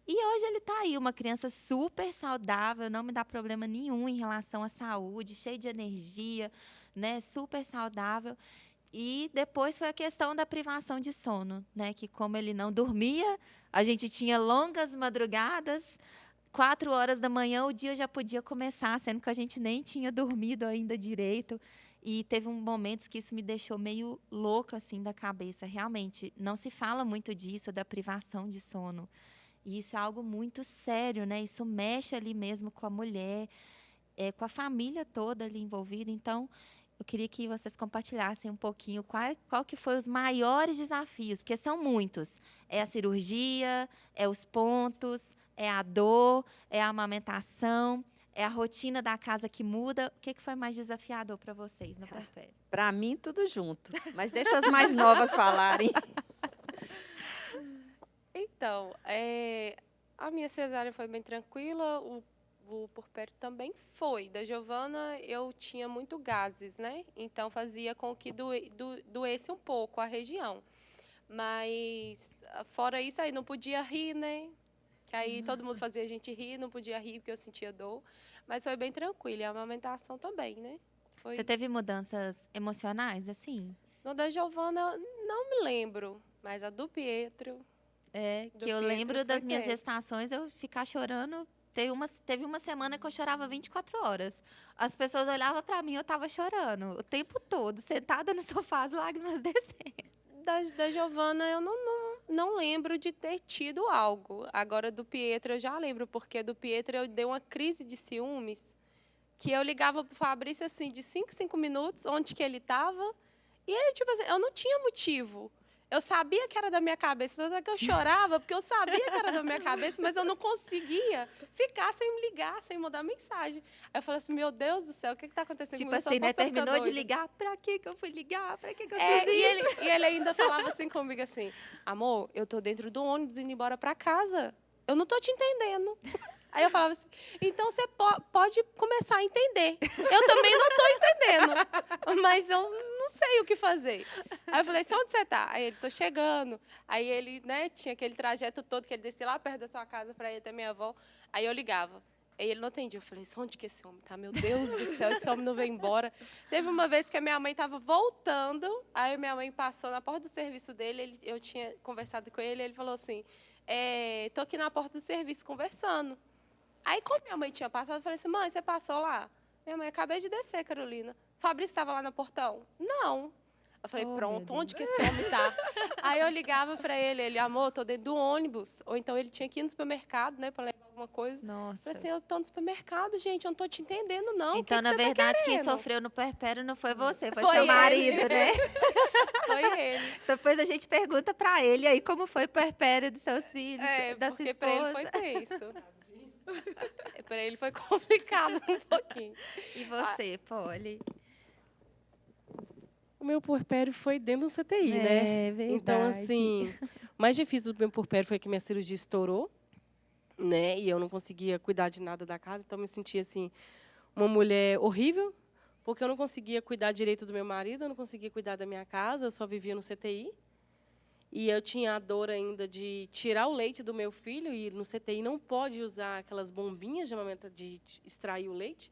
E hoje ele está aí, uma criança super saudável, não me dá problema nenhum em relação à saúde, cheio de energia, né, super saudável. E depois foi a questão da privação de sono, né? Que como ele não dormia, a gente tinha longas madrugadas, 4 horas da manhã o dia já podia começar, sendo que a gente nem tinha dormido ainda direito. E teve momentos que isso me deixou meio louca assim da cabeça. Realmente, não se fala muito disso, da privação de sono. E isso é algo muito sério, né? Isso mexe ali mesmo com a mulher, com a família toda ali envolvida. Então, eu queria que vocês compartilhassem um pouquinho qual que foi os maiores desafios, porque são muitos. É a cirurgia, é os pontos, é a dor, é a amamentação, é a rotina da casa que muda. O que foi mais desafiador para vocês no puerpério? Para mim, tudo junto. Mas deixa as mais novas falarem. Então, a minha cesárea foi bem tranquila, o puerpério também foi. Da Giovana, eu tinha muito gases, né? Então, fazia com que doesse um pouco a região. Mas, fora isso, aí não podia rir, né? Que aí todo mundo fazia a gente rir, não podia rir porque eu sentia dor. Mas foi bem tranquilo. E a amamentação também, né? Foi... Você teve mudanças emocionais, assim? No da Giovana, não me lembro. Mas a do Pietro... Que eu lembro das minhas gestações, eu ficar chorando. Teve uma semana que eu chorava 24 horas. As pessoas olhavam para mim, eu estava chorando o tempo todo, sentada no sofá, as lágrimas descendo. Da Giovana, eu não lembro de ter tido algo. Agora, do Pietro, eu já lembro, porque do Pietro eu dei uma crise de ciúmes, que eu ligava para o Fabrício, assim, de 5 em 5 minutos, onde que ele estava. E ele, tipo assim, eu não tinha motivo. Eu sabia que era da minha cabeça, só que eu chorava porque eu sabia que era da minha cabeça, mas eu não conseguia ficar sem me ligar, sem mandar mensagem. Aí eu falei assim, meu Deus do céu, o que está acontecendo tipo comigo? Assim, né? Terminou de ligar, pra que eu fui ligar? Pra que eu fiz isso? E ele ainda falava assim comigo, assim, amor, eu tô dentro do ônibus indo embora para casa. Eu não tô te entendendo. Aí eu falava assim, então você pode começar a entender. Eu também não estou entendendo, mas eu não sei o que fazer. Aí eu falei assim, onde você está? Aí ele, tô chegando. Aí ele, né, tinha aquele trajeto todo que ele descia lá perto da sua casa para ir até minha avó. Aí eu ligava. Aí ele não atendia. Eu falei, onde que esse homem está? Meu Deus do céu, esse homem não vem embora. Teve uma vez que a minha mãe estava voltando, aí minha mãe passou na porta do serviço dele, eu tinha conversado com ele, ele falou assim, tô aqui na porta do serviço conversando. Aí, como minha mãe tinha passado, eu falei assim, mãe, você passou lá? Minha mãe, acabei de descer, Carolina. Fabrício estava lá no portão? Não. Eu falei, pronto, onde que esse homem está? Aí eu ligava para ele, amor, estou dentro do ônibus. Ou então ele tinha que ir no supermercado, né, para levar alguma coisa. Nossa. Eu falei assim, eu estou no supermercado, gente, eu não estou te entendendo, não. Então, que na você verdade, tá quem sofreu no puerpério não foi você, foi Foi seu ele. marido, né? Foi ele. Depois a gente pergunta para ele aí como foi o puerpério dos seus filhos, da sua porque esposa. para ele foi tenso. Para ele foi complicado um pouquinho. E você, Polly? O meu puerpério foi dentro do CTI, né? É verdade. Então, assim, o mais difícil do meu puerpério foi que minha cirurgia estourou, né? E eu não conseguia cuidar de nada da casa, então eu me sentia, assim, uma mulher horrível, porque eu não conseguia cuidar direito do meu marido, eu não conseguia cuidar da minha casa, eu só vivia no CTI. E eu tinha a dor ainda de tirar o leite do meu filho, e no CTI não pode usar aquelas bombinhas de extrair o leite.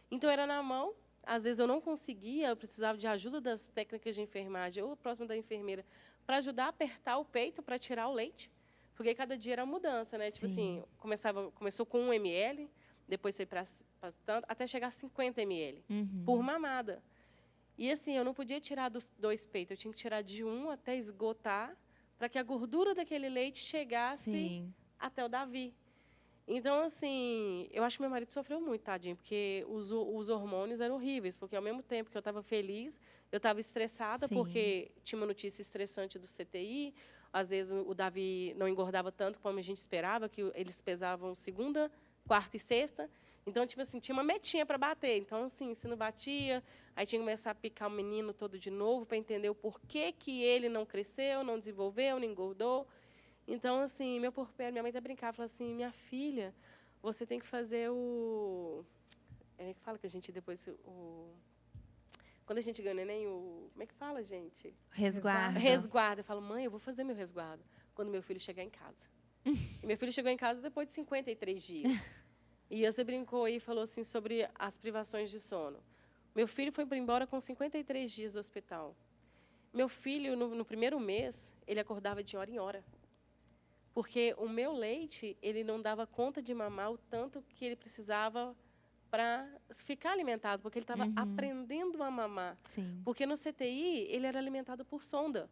Então, era na mão. Às vezes, eu não conseguia, eu precisava de ajuda das técnicas de enfermagem ou próximo da enfermeira para ajudar a apertar o peito para tirar o leite. Porque cada dia era mudança, né? Tipo assim, começou com 1 ml, depois foi para tanto, até chegar a 50 ml por mamada. E assim, eu não podia tirar dos 2 peitos, eu tinha que tirar de um até esgotar, para que a gordura daquele leite chegasse até o Davi. Então, assim, eu acho que meu marido sofreu muito, tadinho, porque os hormônios eram horríveis, porque ao mesmo tempo que eu estava feliz, eu estava estressada, porque tinha uma notícia estressante do CTI, às vezes o Davi não engordava tanto como a gente esperava, que eles pesavam segunda, quarta e sexta. Então, tipo assim, tinha uma metinha para bater. Então, assim, se não batia, aí tinha que começar a picar o menino todo de novo para entender o porquê que ele não cresceu, não desenvolveu, não engordou. Então, assim, meu porpério, minha mãe até brincava, falava assim, minha filha, você tem que fazer o... É que fala que a gente depois... Quando a gente ganha o neném, como é que fala, gente? Resguardo. Resguardo. Eu falo, mãe, eu vou fazer meu resguardo quando meu filho chegar em casa. E meu filho chegou em casa depois de 53 dias. E você brincou aí e falou assim sobre as privações de sono. Meu filho foi embora com 53 dias do hospital. Meu filho, no primeiro mês, ele acordava de hora em hora. Porque o meu leite, ele não dava conta de mamar o tanto que ele precisava para ficar alimentado, porque ele estava aprendendo a mamar. Sim. Porque no CTI, ele era alimentado por sonda.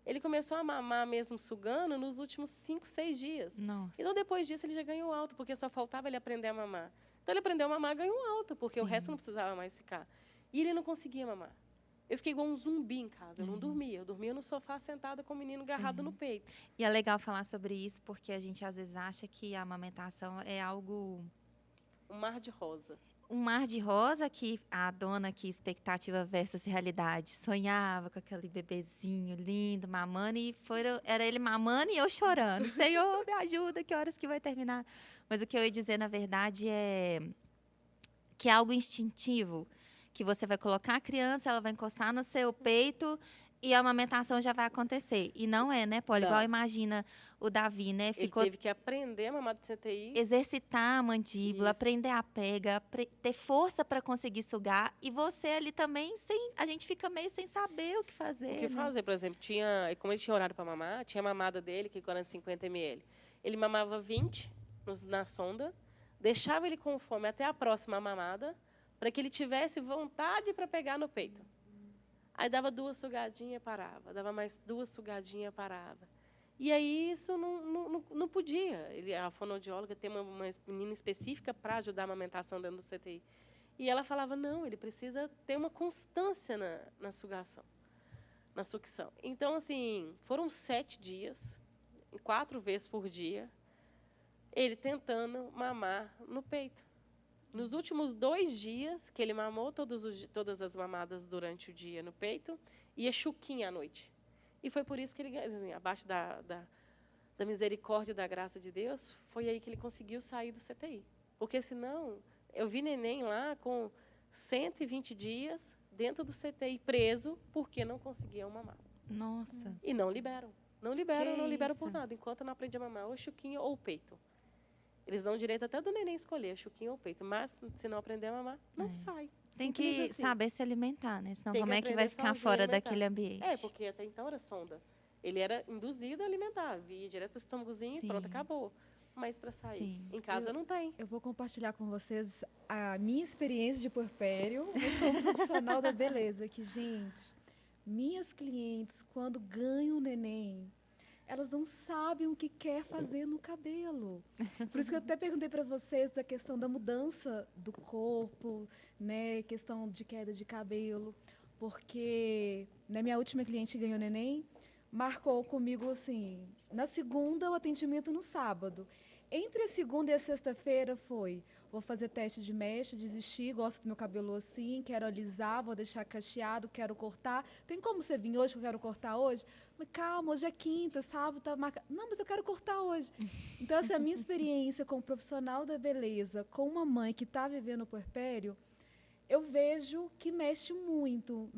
Ele começou a mamar mesmo sugando nos últimos 5, 6 dias. Nossa. Então, depois disso, ele já ganhou alta, porque só faltava ele aprender a mamar. Então, ele aprendeu a mamar e ganhou alta, porque o resto não precisava mais ficar. E ele não conseguia mamar. Eu fiquei igual um zumbi em casa, eu não dormia. Eu dormia no sofá sentada com o menino agarrado no peito. E é legal falar sobre isso, porque a gente às vezes acha que a amamentação é algo... Um mar de rosa. Um mar de rosa que a dona aqui, expectativa versus realidade, sonhava com aquele bebezinho lindo, mamando, e era ele mamando e eu chorando. Senhor, me ajuda, que horas que vai terminar? Mas o que eu ia dizer, na verdade, é que é algo instintivo, que você vai colocar a criança, ela vai encostar no seu peito e a amamentação já vai acontecer. E não é, né, Poli? Não. Igual imagina o Davi, né? Ele teve que aprender a mamar do CTI. Exercitar a mandíbula, Isso. aprender a pega, ter força para conseguir sugar. E você ali também, a gente fica meio sem saber o que fazer. O que fazer, por exemplo, como ele tinha horário para mamar, tinha a mamada dele, que era 50 ml. Ele mamava 20 na sonda, deixava ele com fome até a próxima mamada, para que ele tivesse vontade para pegar no peito. Aí dava 2 sugadinhas, parava. Dava mais 2 sugadinhas, parava. E aí isso não podia. A fonoaudióloga tem uma menina específica para ajudar a amamentação dentro do CTI. E ela falava, não, ele precisa ter uma constância na sugação, na sucção. Então, assim, foram 7 dias, 4 vezes por dia, ele tentando mamar no peito. Nos últimos 2 dias, que ele mamou todas as mamadas durante o dia no peito, ia chuquinha à noite. E foi por isso que ele, assim, abaixo da misericórdia e da graça de Deus, foi aí que ele conseguiu sair do CTI. Porque, senão, eu vi neném lá com 120 dias dentro do CTI preso porque não conseguiam mamar. Nossa. E não liberam. Não liberam por isso? nada, enquanto não aprende a mamar ou chuquinha ou peito. Eles dão o direito até do neném escolher, chuquinha ou peito. Mas, se não aprender a mamar, não sai. Tem Simples que assim. saber se alimentar, né? Senão, Tem como que é que vai aprender ficar sozinho a fora alimentar. daquele ambiente? É, porque até então era sonda. Ele era induzido a alimentar, via direto para o estômagozinho e pronto, Sim. acabou. Mas para sair, Sim. em casa não tem. Eu vou compartilhar com vocês a minha experiência de puerpério, mas como profissional da beleza, que, gente, minhas clientes, quando ganham neném, elas não sabem o que quer fazer no cabelo. Por isso que eu até perguntei para vocês da questão da mudança do corpo, né, questão de queda de cabelo, porque na minha última cliente ganhou neném, marcou comigo assim, na segunda o atendimento no sábado. Entre a segunda e a sexta-feira foi, vou fazer teste de mecha, desistir, gosto do meu cabelo assim, quero alisar, vou deixar cacheado, quero cortar. Tem como você vir hoje que eu quero cortar hoje? Mas calma, hoje é quinta, sábado tá marcado. Não, mas eu quero cortar hoje. Então, essa é a minha experiência como profissional da beleza, com uma mãe que está vivendo o puerpério, eu vejo que mexe muito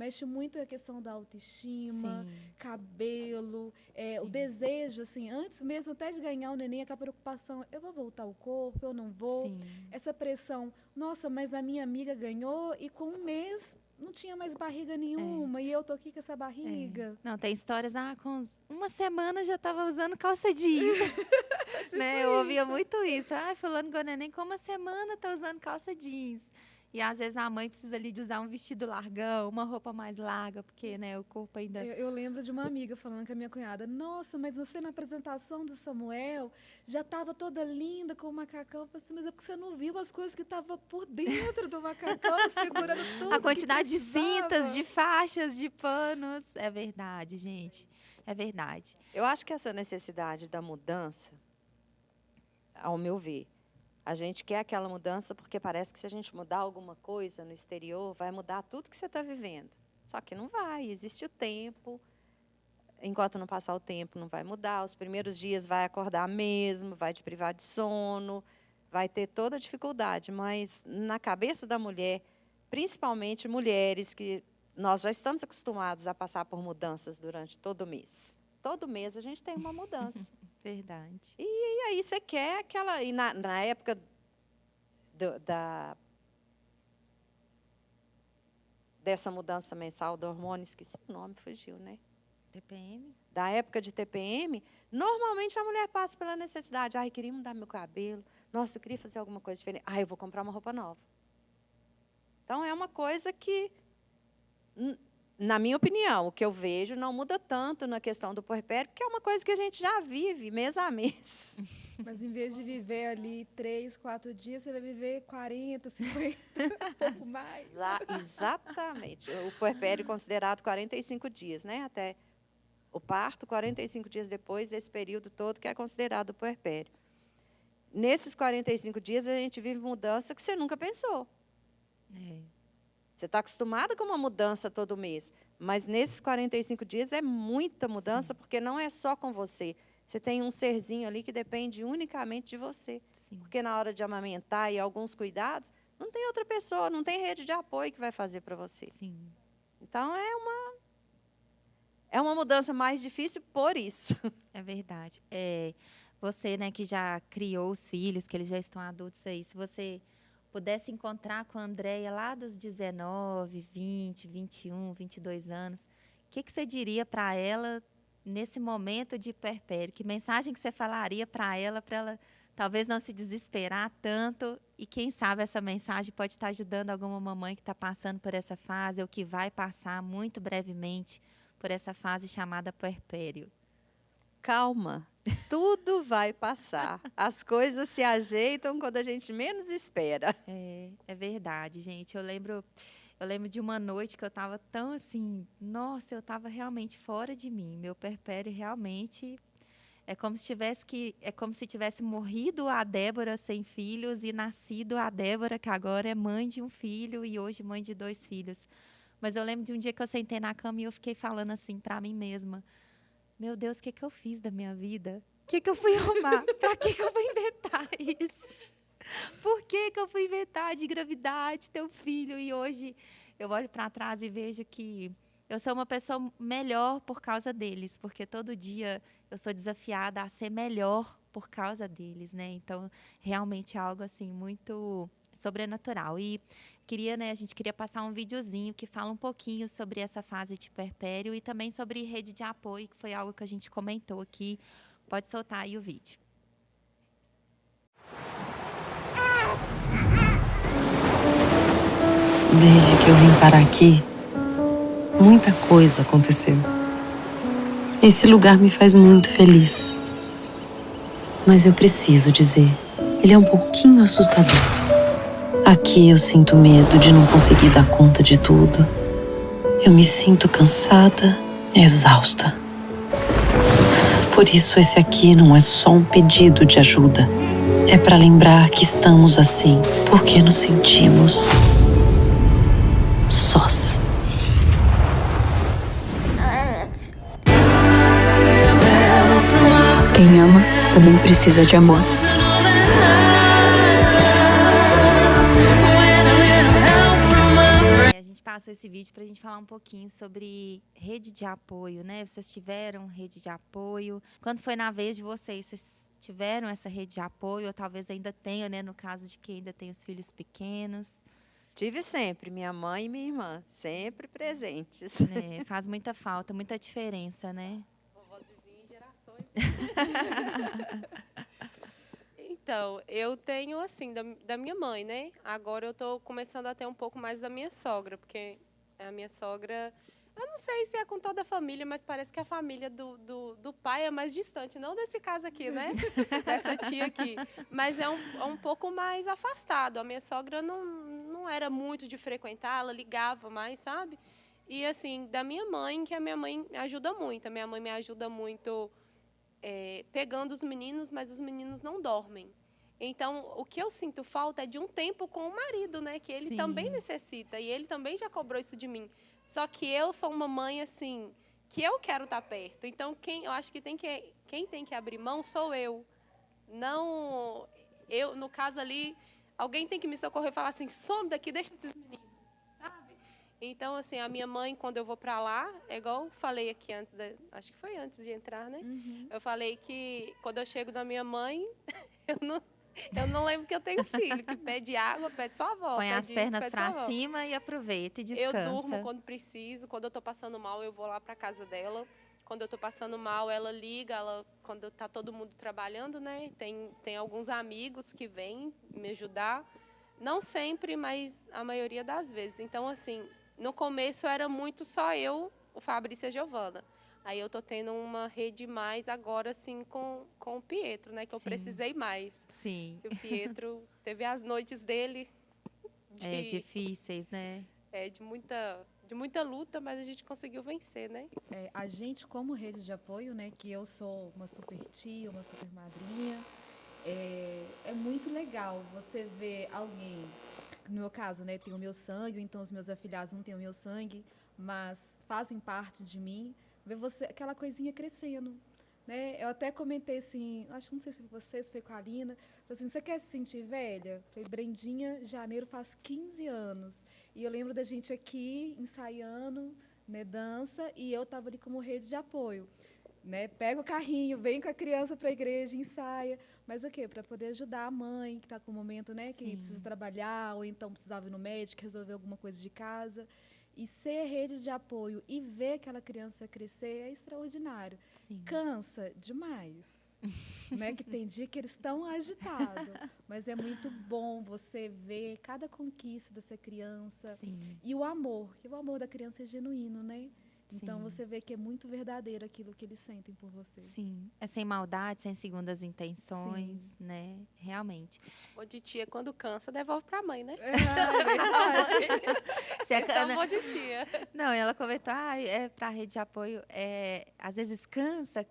a questão da autoestima, Sim, cabelo, o sim, desejo, assim, antes mesmo até de ganhar o neném, aquela preocupação, eu vou voltar ao corpo, eu não vou, sim. essa pressão, nossa, mas a minha amiga ganhou e com um mês não tinha mais barriga nenhuma e eu tô aqui com essa barriga. Não, tem histórias, com uma semana já estava usando calça jeans, né? Eu ouvia muito isso. Fulano com neném com uma semana tá usando calça jeans. E às vezes a mãe precisa ali de usar um vestido largão, uma roupa mais larga, porque, né, o corpo ainda... Eu lembro de uma amiga falando com a minha cunhada, nossa, mas você na apresentação do Samuel já estava toda linda com o macacão. Eu falei assim, mas é porque você não viu as coisas que estavam por dentro do macacão, segurando tudo. A quantidade que de cintas, precisava. de faixas, de panos. É verdade, gente. É verdade. Eu acho que essa necessidade da mudança, ao meu ver, a gente quer aquela mudança porque parece que se a gente mudar alguma coisa no exterior, vai mudar tudo que você está vivendo. Só que não vai, existe o tempo. Enquanto não passar o tempo, não vai mudar. Os primeiros dias vai acordar mesmo, vai te privar de sono, vai ter toda a dificuldade. Mas na cabeça da mulher, principalmente mulheres que nós já estamos acostumados a passar por mudanças durante todo mês. Todo mês a gente tem uma mudança. Verdade. E aí você quer aquela... E na época dessa mudança mensal do hormônio, esqueci o nome, fugiu, né? TPM? Da época de TPM, normalmente a mulher passa pela necessidade. Eu queria mudar meu cabelo. Nossa, eu queria fazer alguma coisa diferente. Eu vou comprar uma roupa nova. Então, é uma coisa que, na minha opinião, o que eu vejo não muda tanto na questão do puerpério, porque é uma coisa que a gente já vive mês a mês. Mas em vez de viver ali 3, 4 dias, você vai viver 40, 50, um pouco mais. Exatamente. O puerpério é considerado 45 dias, né? Até o parto, 45 dias depois, esse período todo que é considerado o puerpério. Nesses 45 dias, a gente vive mudança que você nunca pensou. Você está acostumada com uma mudança todo mês, mas nesses 45 dias é muita mudança, porque não é só com você. Você tem um serzinho ali que depende unicamente de você. Sim. Porque na hora de amamentar e alguns cuidados, não tem outra pessoa, não tem rede de apoio que vai fazer para você. Sim. Então, é uma mudança mais difícil por isso. É verdade. Você, né, que já criou os filhos, que eles já estão adultos aí, se você pudesse encontrar com a Andréia lá dos 19, 20, 21, 22 anos, o que você diria para ela nesse momento de puerpério? Que mensagem que você falaria para ela talvez não se desesperar tanto? E quem sabe essa mensagem pode estar ajudando alguma mamãe que está passando por essa fase ou que vai passar muito brevemente por essa fase chamada puerpério. Calma, tudo vai passar. As coisas se ajeitam quando a gente menos espera. É verdade, gente. Eu lembro de uma noite que eu estava tão assim, nossa, eu estava realmente fora de mim. Meu puerpério realmente é como se tivesse morrido a Débora sem filhos e nascido a Débora, que agora é mãe de um filho e hoje mãe de 2 filhos. Mas eu lembro de um dia que eu sentei na cama e eu fiquei falando assim para mim mesma: meu Deus, o que eu fiz da minha vida? O que eu fui arrumar? Para que eu fui inventar isso? Por que eu fui inventar de gravidade, ter um filho? E hoje eu olho para trás e vejo que eu sou uma pessoa melhor por causa deles, porque todo dia eu sou desafiada a ser melhor por causa deles, né? Então, realmente é algo assim muito sobrenatural. E a gente queria passar um videozinho que fala um pouquinho sobre essa fase de puerpério e também sobre rede de apoio, que foi algo que a gente comentou aqui. Pode soltar aí o vídeo. Desde que eu vim parar aqui, muita coisa aconteceu. Esse lugar me faz muito feliz. Mas eu preciso dizer, ele é um pouquinho assustador. Aqui eu sinto medo de não conseguir dar conta de tudo. Eu me sinto cansada, exausta. Por isso esse aqui não é só um pedido de ajuda. É para lembrar que estamos assim, porque nos sentimos sós. Quem ama também precisa de amor. passou esse vídeo para a gente falar um pouquinho sobre rede de apoio, né? Vocês tiveram rede de apoio? Quando foi na vez de vocês tiveram essa rede de apoio, ou talvez ainda tenham, né? No caso de quem ainda tem os filhos pequenos. Tive sempre, minha mãe e minha irmã, sempre presentes. Né? Faz muita falta, muita diferença, né? Vovozinha em gerações. Então, eu tenho, assim, da minha mãe, né? Agora eu estou começando a ter um pouco mais da minha sogra, porque a minha sogra, eu não sei se é com toda a família, mas parece que a família do pai é mais distante, não desse caso aqui, né? Dessa tia aqui. Mas é um pouco mais afastado. A minha sogra não era muito de frequentar, ela ligava mais, sabe? E, assim, da minha mãe, que a minha mãe me ajuda muito. A minha mãe me ajuda muito pegando os meninos, mas os meninos não dormem. Então, o que eu sinto falta é de um tempo com o marido, né? Que ele Sim. também necessita. E ele também já cobrou isso de mim. Só que eu sou uma mãe, assim, que eu quero estar perto. Então, eu acho que quem tem que abrir mão sou eu. Não... Eu, no caso ali, alguém tem que me socorrer e falar assim, some daqui, deixa esses meninos, sabe? Então, assim, a minha mãe, quando eu vou para lá, é igual eu falei aqui antes, acho que foi antes de entrar, né? Eu falei que quando eu chego da minha mãe, eu não lembro que eu tenho filho, que pede água, pede sua avó. Põe as pede pernas isso, pede sua para avó. cima e aproveita e Eu descansa. durmo quando preciso, quando eu estou passando mal, eu vou lá para casa dela. Quando eu estou passando mal, ela liga, quando está todo mundo trabalhando, né? Tem alguns amigos que vêm me ajudar. Não sempre, mas a maioria das vezes. Então, assim, no começo era muito só eu, o Fabrício e a Giovana. Aí eu tô tendo uma rede mais agora, assim, com o Pietro, né? Que eu Sim. precisei mais. Sim. Que o Pietro teve as noites dele Difíceis, né? de muita luta, mas a gente conseguiu vencer, né? A gente, como rede de apoio, né, que eu sou uma super tia, uma super madrinha, é muito legal você ver alguém, no meu caso, né, tem o meu sangue, então os meus afilhados não têm o meu sangue, mas fazem parte de mim, ver aquela coisinha crescendo. Né? Eu até comentei assim, acho que não sei se foi vocês, foi com a Alina, falei assim, você quer se sentir velha? Falei, Brendinha, janeiro faz 15 anos. E eu lembro da gente aqui ensaiando, né, dança, e eu estava ali como rede de apoio. Né? Pega o carrinho, vem com a criança para a igreja, ensaia. Mas o quê? Para poder ajudar a mãe, que está com um momento, né, que Sim. precisa trabalhar, ou então precisava ir no médico, resolver alguma coisa de casa. E ser rede de apoio e ver aquela criança crescer é extraordinário. Sim. Cansa demais. Né? Que tem dia que eles estão agitados. Mas é muito bom você ver cada conquista dessa criança. Sim. E o amor, que o amor da criança é genuíno, né? Então Sim. você vê que é muito verdadeiro aquilo que eles sentem por você. Sim. É sem maldade, sem segundas intenções, Sim. né? Realmente. O de tia, quando cansa, devolve para a mãe, né? É verdade. Se a Esse é Cana- o amor de tia. Não, ela comentou, para a rede de apoio, às vezes cansa.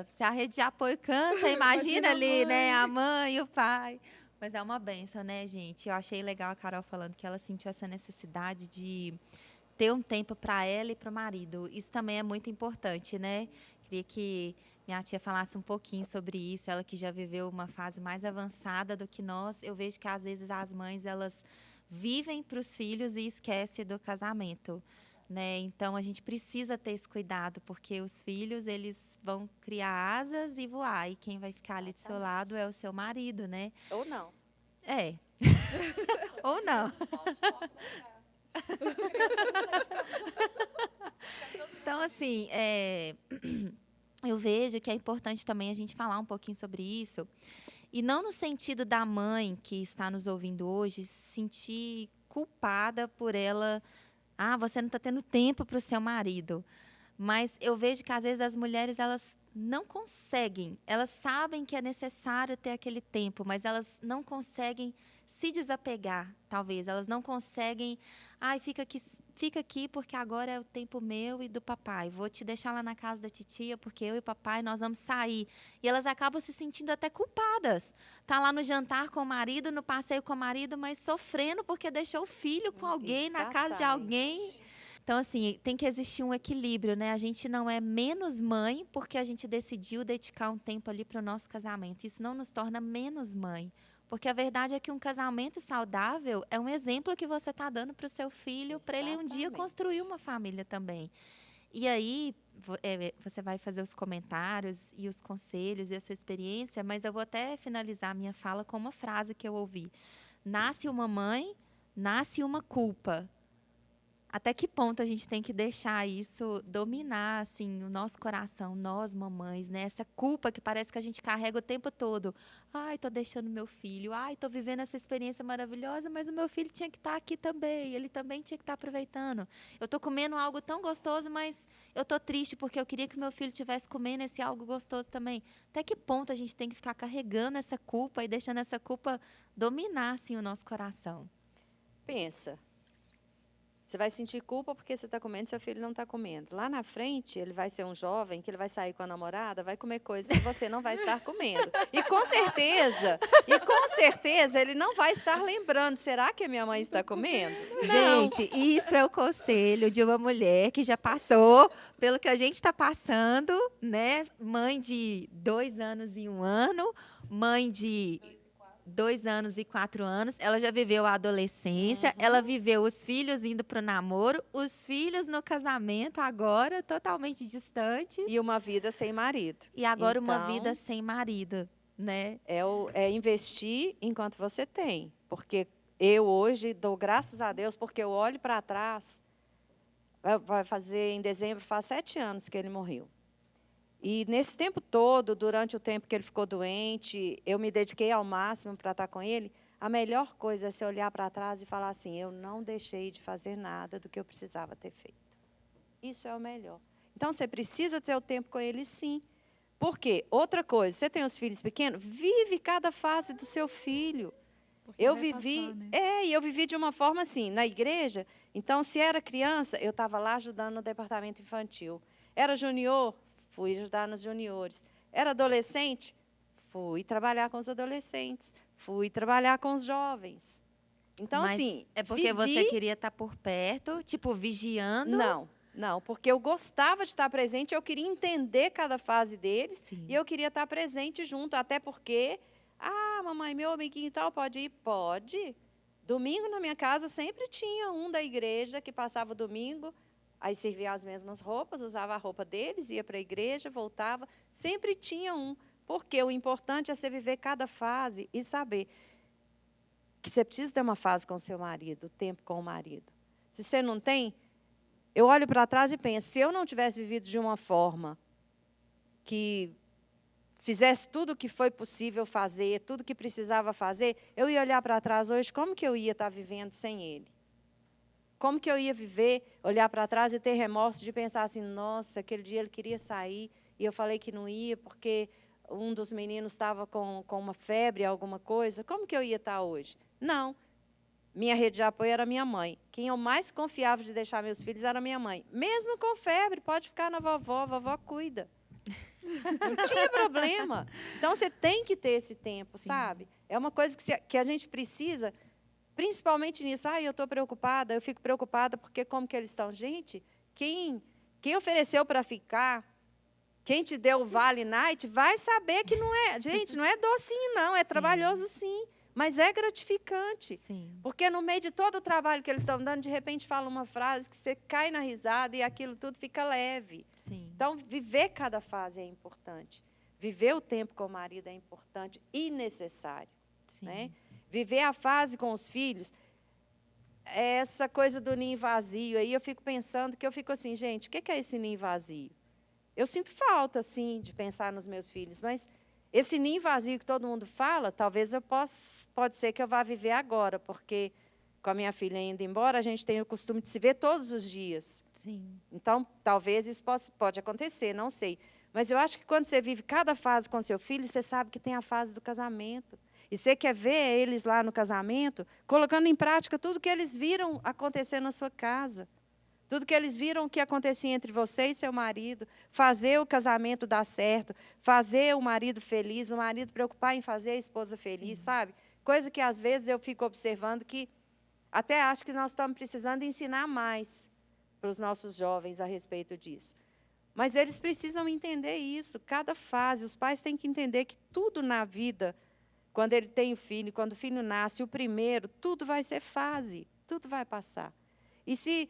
Se a rede de apoio cansa, imagina Imagina a ali, né? mãe. A mãe e o pai. Mas é uma bênção, né, gente? Eu achei legal a Carol falando que ela sentiu essa necessidade de ter um tempo para ela e para o marido. Isso também é muito importante, né? Queria que minha tia falasse um pouquinho sobre isso. Ela que já viveu uma fase mais avançada do que nós. Eu vejo que, às vezes, as mães, elas vivem para os filhos e esquecem do casamento, né? Então, a gente precisa ter esse cuidado, porque os filhos, eles vão criar asas e voar. E quem vai ficar ali do seu lado é o seu marido, né? Ou não. É. Ou não. Então, assim, eu vejo que é importante também a gente falar um pouquinho sobre isso. E não no sentido da mãe que está nos ouvindo hoje se sentir culpada por ela. Ah, você não está tendo tempo para o seu marido. Mas eu vejo que, às vezes, as mulheres, elas não conseguem. Elas sabem que é necessário ter aquele tempo, mas elas não conseguem se desapegar, talvez. Elas não conseguem... Ai, fica aqui porque agora é o tempo meu e do papai. Vou te deixar lá na casa da titia porque eu e o papai, nós vamos sair. E elas acabam se sentindo até culpadas. Tá lá no jantar com o marido, no passeio com o marido, mas sofrendo porque deixou o filho com alguém, na casa de alguém. Então, assim, tem que existir um equilíbrio, né? A gente não é menos mãe porque a gente decidiu dedicar um tempo ali para o nosso casamento. Isso não nos torna menos mãe, Porque a verdade é que um casamento saudável é um exemplo que você está dando para o seu filho, para ele um dia Exatamente. construir uma família também. E aí, você vai fazer os comentários e os conselhos e a sua experiência, mas eu vou até finalizar a minha fala com uma frase que eu ouvi. Nasce uma mãe, nasce uma culpa. Até que ponto a gente tem que deixar isso dominar, assim, o nosso coração, nós mamães, né? Essa culpa que parece que a gente carrega o tempo todo. Ai, tô deixando meu filho. Ai, tô vivendo essa experiência maravilhosa, mas o meu filho tinha que estar aqui também. Ele também tinha que estar aproveitando. Eu tô comendo algo tão gostoso, mas eu tô triste porque eu queria que meu filho estivesse comendo esse algo gostoso também. Até que ponto a gente tem que ficar carregando essa culpa e deixando essa culpa dominar, assim, o nosso coração? Pensa. Você vai sentir culpa porque você está comendo e seu filho não está comendo. Lá na frente, ele vai ser um jovem que ele vai sair com a namorada, vai comer coisas que você não vai estar comendo. E com certeza, ele não vai estar lembrando. Será que a minha mãe está comendo? Não. Gente, isso é o conselho de uma mulher que já passou pelo que a gente está passando, né? Mãe de 2 anos e 1 ano, mãe de 2 anos e 4 anos. Ela já viveu a adolescência, ela viveu os filhos indo para o namoro, os filhos no casamento agora, totalmente distantes. E uma vida sem marido. E agora uma Então, vida sem marido, né? É investir enquanto você tem. Porque eu hoje dou graças a Deus, porque eu olho para trás, vai fazer em dezembro, faz 7 anos que ele morreu. E nesse tempo todo, durante o tempo que ele ficou doente, eu me dediquei ao máximo para estar com ele. A melhor coisa é você olhar para trás e falar assim, eu não deixei de fazer nada do que eu precisava ter feito. Isso é o melhor. Então, você precisa ter o tempo com ele, sim. Por quê? Outra coisa, você tem os filhos pequenos, vive cada fase do seu filho. Porque Eu vai vivi, passar, né? e eu vivi de uma forma assim, na igreja. Então, se era criança, eu estava lá ajudando no departamento infantil. Era junior, fui ajudar nos juniores. Era adolescente, fui trabalhar com os adolescentes. Fui trabalhar com os jovens. Então, Mas assim, é porque vivi... você queria estar por perto, tipo, vigiando? Não, porque eu gostava de estar presente, eu queria entender cada fase deles, Sim. e eu queria estar presente junto, até porque, mamãe, meu amiguinho e tal, pode ir? Pode. Domingo na minha casa sempre tinha um da igreja que passava o domingo, aí servia as mesmas roupas, usava a roupa deles, ia para a igreja, voltava, sempre tinha um, porque o importante é você viver cada fase e saber que você precisa ter uma fase com o seu marido, tempo com o marido. Se você não tem, eu olho para trás e penso, se eu não tivesse vivido de uma forma que fizesse tudo o que foi possível fazer, tudo que precisava fazer, eu ia olhar para trás hoje, como que eu ia estar vivendo sem ele? Como que eu ia viver, olhar para trás e ter remorso de pensar assim, nossa, aquele dia ele queria sair e eu falei que não ia porque um dos meninos estava com uma febre, alguma coisa. Como que eu ia estar hoje? Não. Minha rede de apoio era minha mãe. Quem eu mais confiava de deixar meus filhos era minha mãe. Mesmo com febre, pode ficar na vovó, a vovó cuida. Não tinha problema. Então, você tem que ter esse tempo, sabe? É uma coisa que a gente precisa, principalmente nisso. Eu estou preocupada, eu fico preocupada porque como que eles estão? Gente, quem ofereceu para ficar, quem te deu o Vale Night, vai saber que não é... Gente, não é docinho, não. É trabalhoso, sim. Mas é gratificante. Sim. Porque no meio de todo o trabalho que eles estão dando, de repente fala uma frase que você cai na risada e aquilo tudo fica leve. Sim. Então, viver cada fase é importante. Viver o tempo com o marido é importante e necessário. Sim. Né? Viver a fase com os filhos, essa coisa do ninho vazio. Aí eu fico pensando, que eu fico assim, gente, o que é esse ninho vazio? Eu sinto falta, sim, de pensar nos meus filhos, mas... Esse ninho vazio que todo mundo fala, talvez pode ser que eu vá viver agora, porque com a minha filha indo embora, a gente tem o costume de se ver todos os dias. Sim. Então, talvez isso pode acontecer, não sei. Mas eu acho que quando você vive cada fase com seu filho, você sabe que tem a fase do casamento. E você quer ver eles lá no casamento, colocando em prática tudo que eles viram acontecer na sua casa. Tudo que eles viram que acontecia entre você e seu marido, fazer o casamento dar certo, fazer o marido feliz, o marido preocupar em fazer a esposa feliz, sabe? Coisa que, às vezes, eu fico observando que até acho que nós estamos precisando ensinar mais para os nossos jovens a respeito disso. Mas eles precisam entender isso, cada fase. Os pais têm que entender que tudo na vida quando ele tem o filho, quando o filho nasce, o primeiro, tudo vai ser fase, tudo vai passar. E se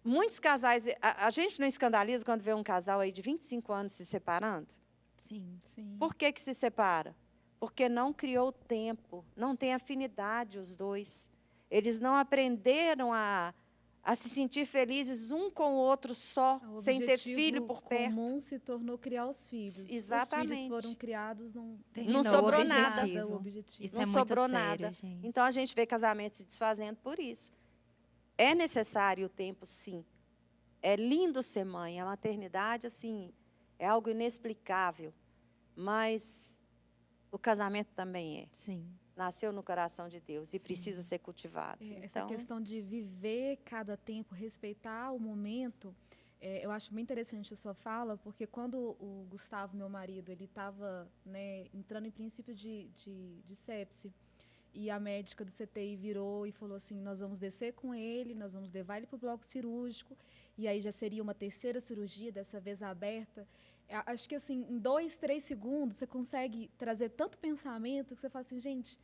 muitos casais, a gente não escandaliza quando vê um casal aí de 25 anos se separando? Sim. Sim. Por que se separa? Porque não criou tempo, não tem afinidade os dois. Eles não aprenderam a se sentir felizes um com o outro só, O sem ter objetivo filho por perto. comum se tornou criar os filhos. Exatamente. Os filhos foram criados, não Terminou Não sobrou o nada. objetivo. o objetivo. Isso Não é muito sobrou sério, nada. gente. Então, a gente vê casamentos se desfazendo por isso. É necessário o tempo, sim. É lindo ser mãe. A maternidade, assim, é algo inexplicável. Mas o casamento também é. Sim. Nasceu no coração de Deus e Sim. precisa ser cultivado. Essa questão de viver cada tempo, respeitar o momento, eu acho bem interessante a sua fala, porque quando o Gustavo, meu marido, ele estava, né, entrando em princípio de sepse, e a médica do CTI virou e falou assim, nós vamos descer com ele, nós vamos levar ele para o bloco cirúrgico, e aí já seria uma terceira cirurgia, dessa vez aberta. Acho que assim, em 2, 3 segundos, você consegue trazer tanto pensamento que você fala assim, gente,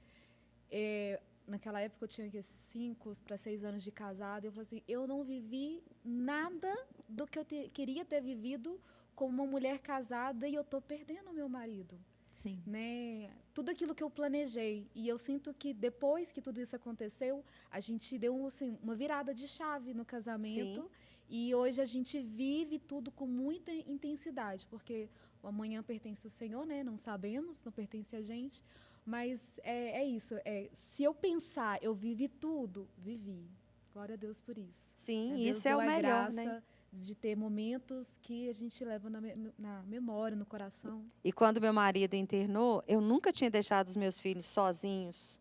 naquela época eu tinha 5 para 6 anos de casada, eu falei assim, eu não vivi nada do que eu queria ter vivido como uma mulher casada e eu estou perdendo o meu marido. Sim. Né? Tudo aquilo que eu planejei. E eu sinto que depois que tudo isso aconteceu, a gente deu assim, uma virada de chave no casamento. Sim. E hoje a gente vive tudo com muita intensidade, porque o amanhã pertence ao Senhor, né? Não sabemos, não pertence a gente. Mas é isso. Se eu pensar, eu vivi tudo, vivi. Glória a Deus por isso. Sim, Deus isso é deu o a melhor, graça né? de ter momentos que a gente leva na memória, no coração. E quando meu marido internou, eu nunca tinha deixado os meus filhos sozinhos.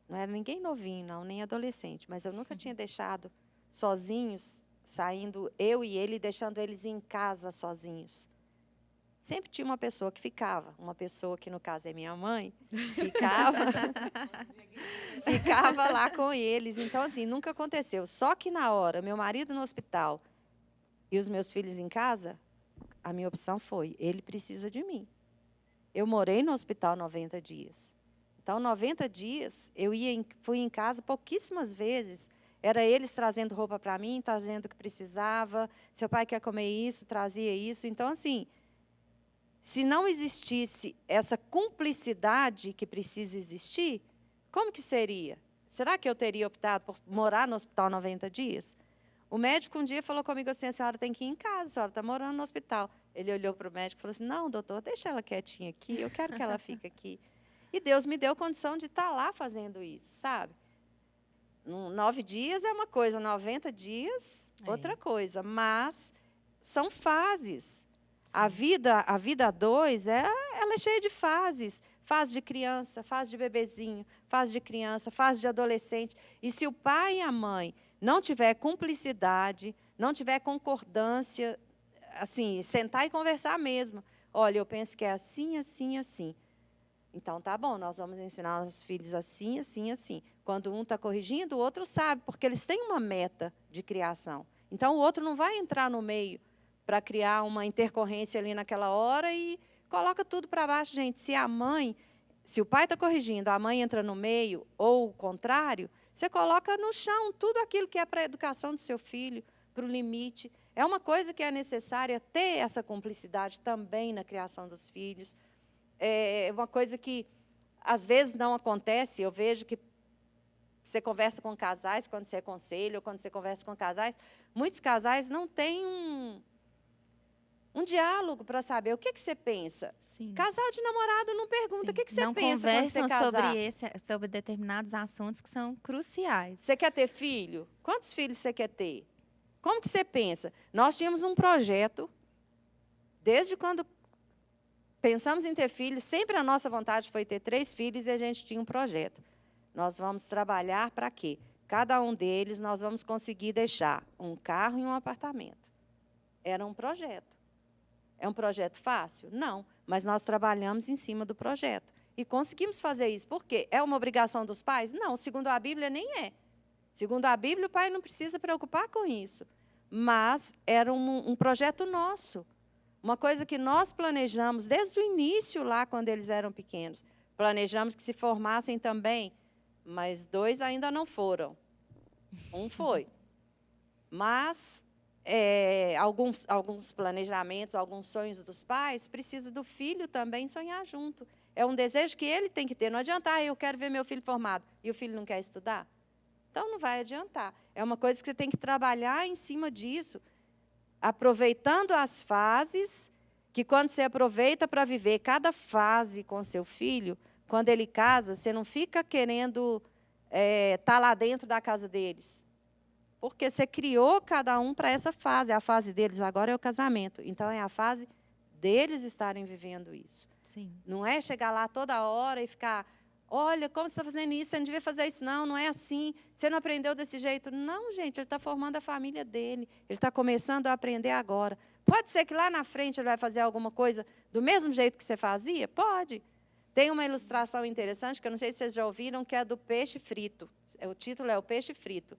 Não era ninguém novinho, não, nem adolescente, mas eu nunca tinha deixado sozinhos, saindo eu e ele, deixando eles em casa sozinhos. Sempre tinha uma pessoa que ficava, uma pessoa que no caso é minha mãe, ficava lá com eles. Então, assim, nunca aconteceu. Só que na hora, meu marido no hospital e os meus filhos em casa, a minha opção foi, ele precisa de mim. Eu morei no hospital 90 dias. Então, 90 dias, fui em casa pouquíssimas vezes. Era eles trazendo roupa para mim, trazendo o que precisava. Seu pai quer comer isso, trazia isso. Então, assim, se não existisse essa cumplicidade que precisa existir, como que seria? Será que eu teria optado por morar no hospital 90 dias? O médico um dia falou comigo assim, a senhora tem que ir em casa, a senhora está morando no hospital. Ele olhou para o médico e falou assim, não, doutor, deixa ela quietinha aqui, eu quero que ela fique aqui. E Deus me deu condição de estar lá fazendo isso, sabe? 9 dias é uma coisa, 90 dias, outra coisa. Mas são fases. A vida a 2, ela é cheia de fases. Fase de criança, fase de bebezinho, fase de criança, fase de adolescente. E se o pai e a mãe não tiver cumplicidade, não tiver concordância, assim, sentar e conversar mesmo. Olha, eu penso que é assim, assim, assim. Então, tá bom, nós vamos ensinar nossos filhos assim, assim, assim. Quando um está corrigindo, o outro sabe, porque eles têm uma meta de criação. Então, o outro não vai entrar no meio para criar uma intercorrência ali naquela hora e coloca tudo para baixo. Gente, se o pai está corrigindo, a mãe entra no meio, ou o contrário, você coloca no chão tudo aquilo que é para a educação do seu filho, para o limite. É uma coisa que é necessária ter essa cumplicidade também na criação dos filhos. É uma coisa que, às vezes, não acontece. Eu vejo que você conversa com casais, quando você aconselha, ou quando você conversa com casais, muitos casais não têm um diálogo para saber o que você pensa. Sim. Casal de namorado não pergunta o que você não pensa quando você casar. conversam sobre determinados assuntos que são cruciais. Você quer ter filho? Quantos filhos você quer ter? Como que você pensa? Nós tínhamos um projeto, desde quando pensamos em ter filhos, sempre a nossa vontade foi ter 3 filhos e a gente tinha um projeto. Nós vamos trabalhar para quê? Cada um deles nós vamos conseguir deixar um carro e um apartamento. Era um projeto. É um projeto fácil? Não, mas nós trabalhamos em cima do projeto. E conseguimos fazer isso. Por quê? É uma obrigação dos pais? Não, segundo a Bíblia, nem é. Segundo a Bíblia, o pai não precisa preocupar com isso. Mas era um projeto nosso. Uma coisa que nós planejamos desde o início, lá quando eles eram pequenos. Planejamos que se formassem também, mas 2 ainda não foram. Um foi. Mas alguns planejamentos, alguns sonhos dos pais, precisa do filho também sonhar junto. É um desejo que ele tem que ter. Não adianta, eu quero ver meu filho formado, e o filho não quer estudar. Então, não vai adiantar. É uma coisa que você tem que trabalhar em cima disso, aproveitando as fases, que quando você aproveita para viver cada fase com seu filho, quando ele casa, você não fica querendo estar lá dentro da casa deles. Porque você criou cada um para essa fase. A fase deles agora é o casamento. Então, é a fase deles estarem vivendo isso. Sim. Não é chegar lá toda hora e ficar, olha, como você está fazendo isso? Você não devia fazer isso, não é assim. Você não aprendeu desse jeito. Não, gente, ele está formando a família dele. Ele está começando a aprender agora. Pode ser que lá na frente ele vai fazer alguma coisa do mesmo jeito que você fazia? Pode. Tem uma ilustração interessante, que eu não sei se vocês já ouviram, que é do peixe frito. O título é O Peixe Frito.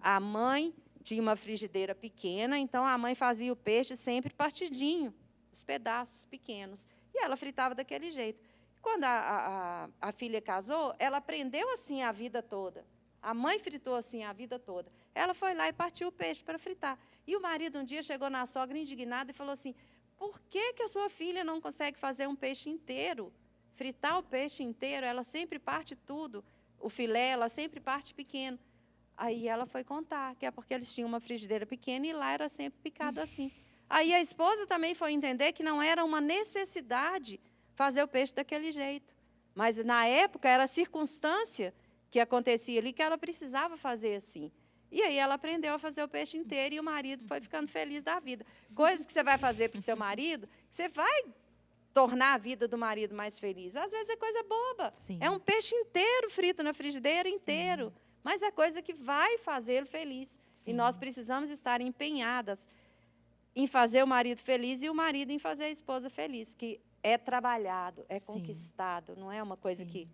A mãe tinha uma frigideira pequena, então a mãe fazia o peixe sempre partidinho, os pedaços pequenos. E ela fritava daquele jeito. Quando a filha casou, ela aprendeu assim a vida toda. A mãe fritou assim a vida toda. Ela foi lá e partiu o peixe para fritar. E o marido um dia chegou na sogra indignado e falou assim, por que a sua filha não consegue fazer um peixe inteiro? Fritar o peixe inteiro, ela sempre parte tudo. O filé, ela sempre parte pequeno. Aí ela foi contar, que é porque eles tinham uma frigideira pequena e lá era sempre picado assim. Aí a esposa também foi entender que não era uma necessidade fazer o peixe daquele jeito. Mas, na época, era a circunstância que acontecia ali que ela precisava fazer assim. E aí ela aprendeu a fazer o peixe inteiro e o marido foi ficando feliz da vida. Coisas que você vai fazer para o seu marido, que você vai tornar a vida do marido mais feliz. Às vezes é coisa boba. Sim. É um peixe inteiro frito na frigideira, inteiro. Mas é coisa que vai fazê-lo feliz. Sim. E nós precisamos estar empenhadas em fazer o marido feliz e o marido em fazer a esposa feliz, que é trabalhado, é Sim. conquistado, não é uma coisa Sim. que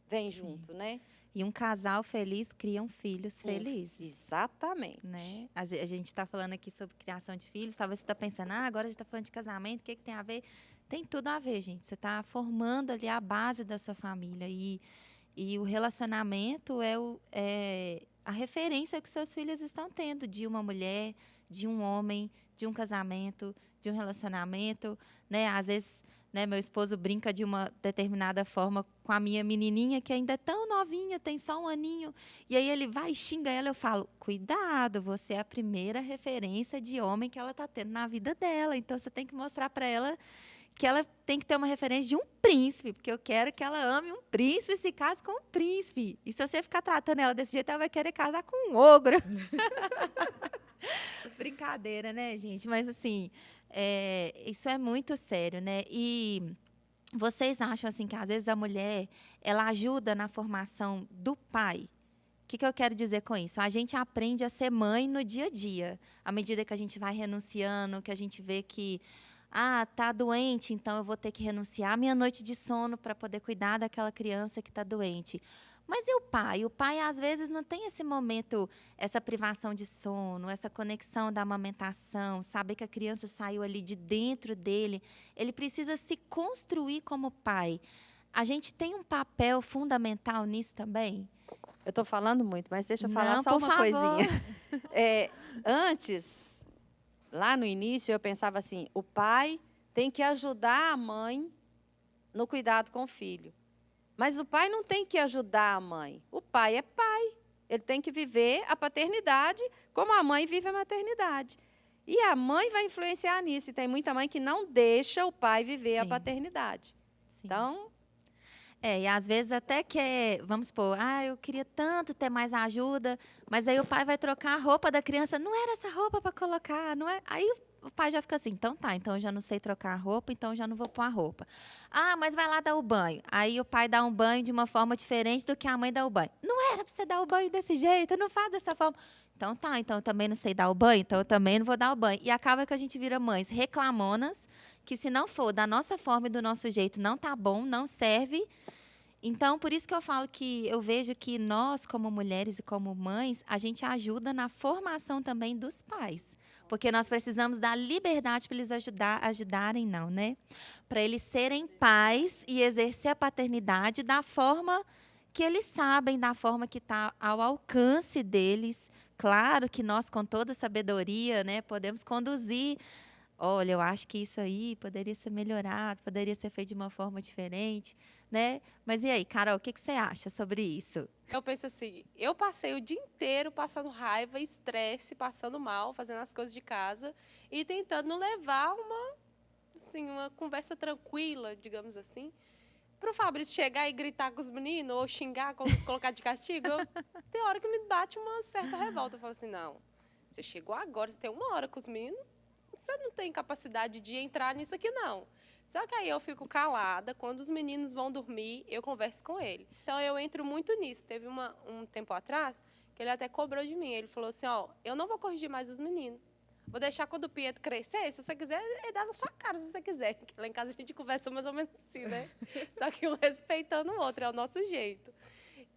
vem Sim. junto, né? E um casal feliz criam filhos felizes. Exatamente. Né? A gente está falando aqui sobre criação de filhos, talvez você está pensando, agora a gente está falando de casamento, o que tem a ver? Tem tudo a ver, gente. Você está formando ali a base da sua família. E o relacionamento é a referência que seus filhos estão tendo de uma mulher, de um homem, de um casamento, de um relacionamento. Né? Às vezes, né, meu esposo brinca de uma determinada forma com a minha menininha, que ainda é tão novinha, tem só 1 aninho. E aí ele vai e xinga ela. Eu falo, cuidado, você é a primeira referência de homem que ela está tendo na vida dela. Então, você tem que mostrar para ela que ela tem que ter uma referência de um príncipe, porque eu quero que ela ame um príncipe e se case com um príncipe. E se você ficar tratando ela desse jeito, ela vai querer casar com um ogro. Brincadeira, né, gente? Mas, assim, isso é muito sério, né? E vocês acham, assim, que às vezes a mulher, ela ajuda na formação do pai? O que eu quero dizer com isso? A gente aprende a ser mãe no dia a dia. À medida que a gente vai renunciando, que a gente vê que tá doente, então eu vou ter que renunciar à minha noite de sono para poder cuidar daquela criança que está doente. Mas e o pai? O pai, às vezes, não tem esse momento, essa privação de sono, essa conexão da amamentação, saber que a criança saiu ali de dentro dele. Ele precisa se construir como pai. A gente tem um papel fundamental nisso também? Eu estou falando muito, mas deixa eu falar Não, só por uma favor. coisinha. Antes, lá no início, eu pensava assim, o pai tem que ajudar a mãe no cuidado com o filho. Mas o pai não tem que ajudar a mãe. O pai é pai. Ele tem que viver a paternidade como a mãe vive a maternidade. E a mãe vai influenciar nisso. E tem muita mãe que não deixa o pai viver a Sim. paternidade. Sim. Então, E às vezes até quer, vamos supor, eu queria tanto ter mais ajuda, mas aí o pai vai trocar a roupa da criança, não era essa roupa para colocar, não é? Aí o pai já fica assim, então tá, então eu já não sei trocar a roupa, então eu já não vou pôr a roupa. Mas vai lá dar o banho. Aí o pai dá um banho de uma forma diferente do que a mãe dá o banho. Não era para você dar o banho desse jeito, não faz dessa forma. Então tá, então eu também não sei dar o banho, então eu também não vou dar o banho. E acaba que a gente vira mães reclamonas, que se não for da nossa forma e do nosso jeito, não tá bom, não serve. Então, por isso que eu falo que eu vejo que nós, como mulheres e como mães, a gente ajuda na formação também dos pais. Porque nós precisamos dar liberdade para eles ajudarem, não, né? Para eles serem pais e exercer a paternidade da forma que eles sabem, da forma que está ao alcance deles. Claro que nós, com toda sabedoria, né, podemos conduzir. Olha, eu acho que isso aí poderia ser melhorado, poderia ser feito de uma forma diferente, né? Mas e aí, Carol, o que você acha sobre isso? Eu penso assim, eu passei o dia inteiro passando raiva, estresse, passando mal, fazendo as coisas de casa e tentando levar uma conversa tranquila, digamos assim, para o Fabrício chegar e gritar com os meninos, ou xingar, colocar de castigo. Tem hora que me bate uma certa revolta. Eu falo assim, não, você chegou agora, você tem 1 hora com os meninos, você não tem capacidade de entrar nisso aqui, não. Só que aí eu fico calada, quando os meninos vão dormir, eu converso com ele. Então, eu entro muito nisso. Teve um tempo atrás que ele até cobrou de mim. Ele falou assim, ó, eu não vou corrigir mais os meninos. Vou deixar quando o Pietro crescer, se você quiser, ele dá na sua cara, se você quiser. Porque lá em casa a gente conversa mais ou menos assim, né? Só que um respeitando o outro, é o nosso jeito.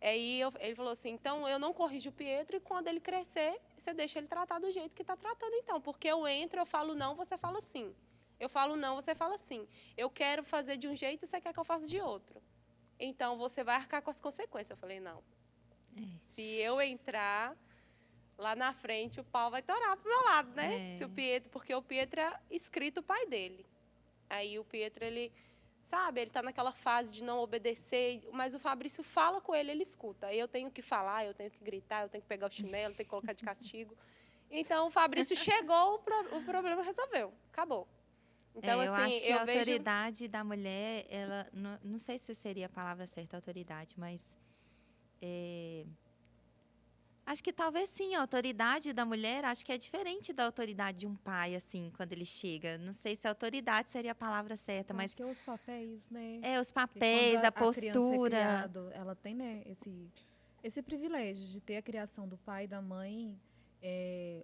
Aí ele falou assim, então eu não corrijo o Pietro e quando ele crescer, você deixa ele tratar do jeito que está tratando então. Porque eu entro, eu falo não, você fala sim. Eu falo não, você fala sim. Eu quero fazer de um jeito, você quer que eu faça de outro. Então, você vai arcar com as consequências. Eu falei, não. Se eu entrar lá na frente, o pau vai torar pro meu lado, né? Se o Pietro, porque o Pietro é escrito o pai dele. Aí o Pietro, ele, sabe, ele tá naquela fase de não obedecer, mas o Fabrício fala com ele, ele escuta. Aí eu tenho que falar, eu tenho que gritar, eu tenho que pegar o chinelo, tenho que colocar de castigo. Então, o Fabrício chegou, o problema resolveu. Acabou. Então, eu assim, acho que a vejo... autoridade da mulher, ela não sei se seria a palavra certa, autoridade, mas acho que talvez sim, a autoridade da mulher, acho que é diferente da autoridade de um pai, assim, quando ele chega. Não sei se autoridade seria a palavra certa, mas Acho que é os papéis, né? os Porque papéis, quando a a criança é postura. criado, ela tem, né, esse privilégio de ter a criação do pai e da mãe.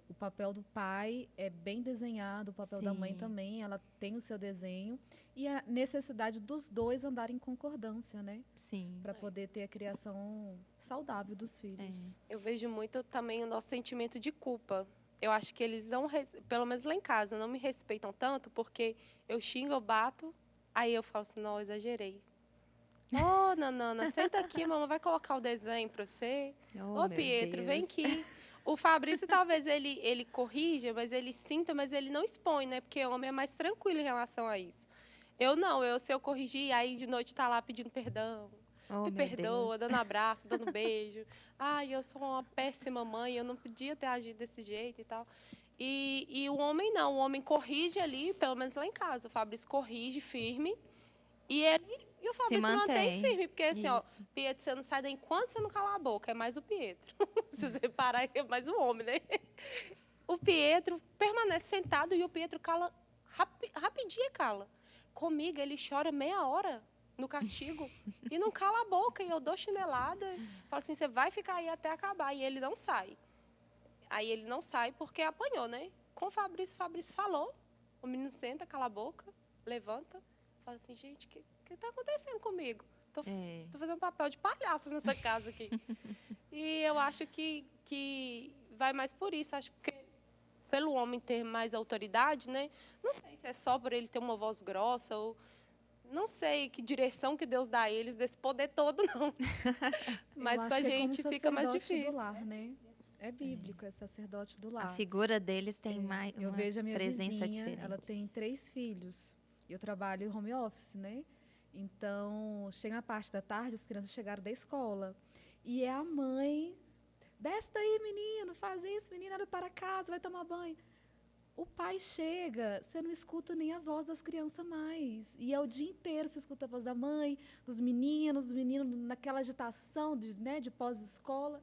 O papel do pai é bem desenhado, o papel da mãe Sim. também, ela tem o seu desenho. E a necessidade dos dois andarem em concordância, né? Sim. Para poder ter a criação saudável dos filhos. Eu vejo muito também o nosso sentimento de culpa. Eu acho que eles não, pelo menos lá em casa, não me respeitam tanto, porque eu xingo, eu bato, aí eu falo assim, não, eu exagerei. Ô, Nanana, senta aqui, mamãe vai colocar o desenho para você. Ô, Pietro, vem aqui. O Fabrício, talvez, ele corrija, mas ele sinta, mas ele não expõe, né? Porque o homem é mais tranquilo em relação a isso. Eu não, se eu corrigir, aí de noite tá lá pedindo perdão. Me perdoa, dando abraço, dando beijo. Ai, eu sou uma péssima mãe, eu não podia ter agido desse jeito e tal. E o homem não, o homem corrige ali, pelo menos lá em casa. O Fabrício corrige firme e o Fabrício se mantém firme. Porque assim, ó, Pietro, você não sai daí enquanto você não calar a boca. É mais o Pietro. Se você parar, é mais o homem, né? O Pietro permanece sentado e o Pietro cala, rapidinho cala. Comigo, ele chora meia hora no castigo e não cala a boca. E eu dou chinelada, falo assim, você vai ficar aí até acabar. E ele não sai. Aí ele não sai porque apanhou, né? Com o Fabrício falou. O menino senta, cala a boca, levanta. Fala assim, gente, o que está acontecendo comigo? Tô fazendo um papel de palhaço nessa casa aqui. E eu acho que vai mais por isso. Acho que pelo homem ter mais autoridade, né? Não sei se é só por ele ter uma voz grossa ou... Não sei que direção que Deus dá a eles desse poder todo, não. Mas com a gente fica mais difícil. Do lar, né? É bíblico, é sacerdote do lar. A figura deles tem mais uma eu vejo a minha presença vizinha, diferente. Ela tem 3 filhos. E eu trabalho home office, né? Então, chega na parte da tarde, as crianças chegaram da escola. E é a mãe, desce daí, menino, faz isso, menina, anda para casa, vai tomar banho. O pai chega, você não escuta nem a voz das crianças mais. E é o dia inteiro, você escuta a voz da mãe, dos meninos naquela agitação de pós-escola.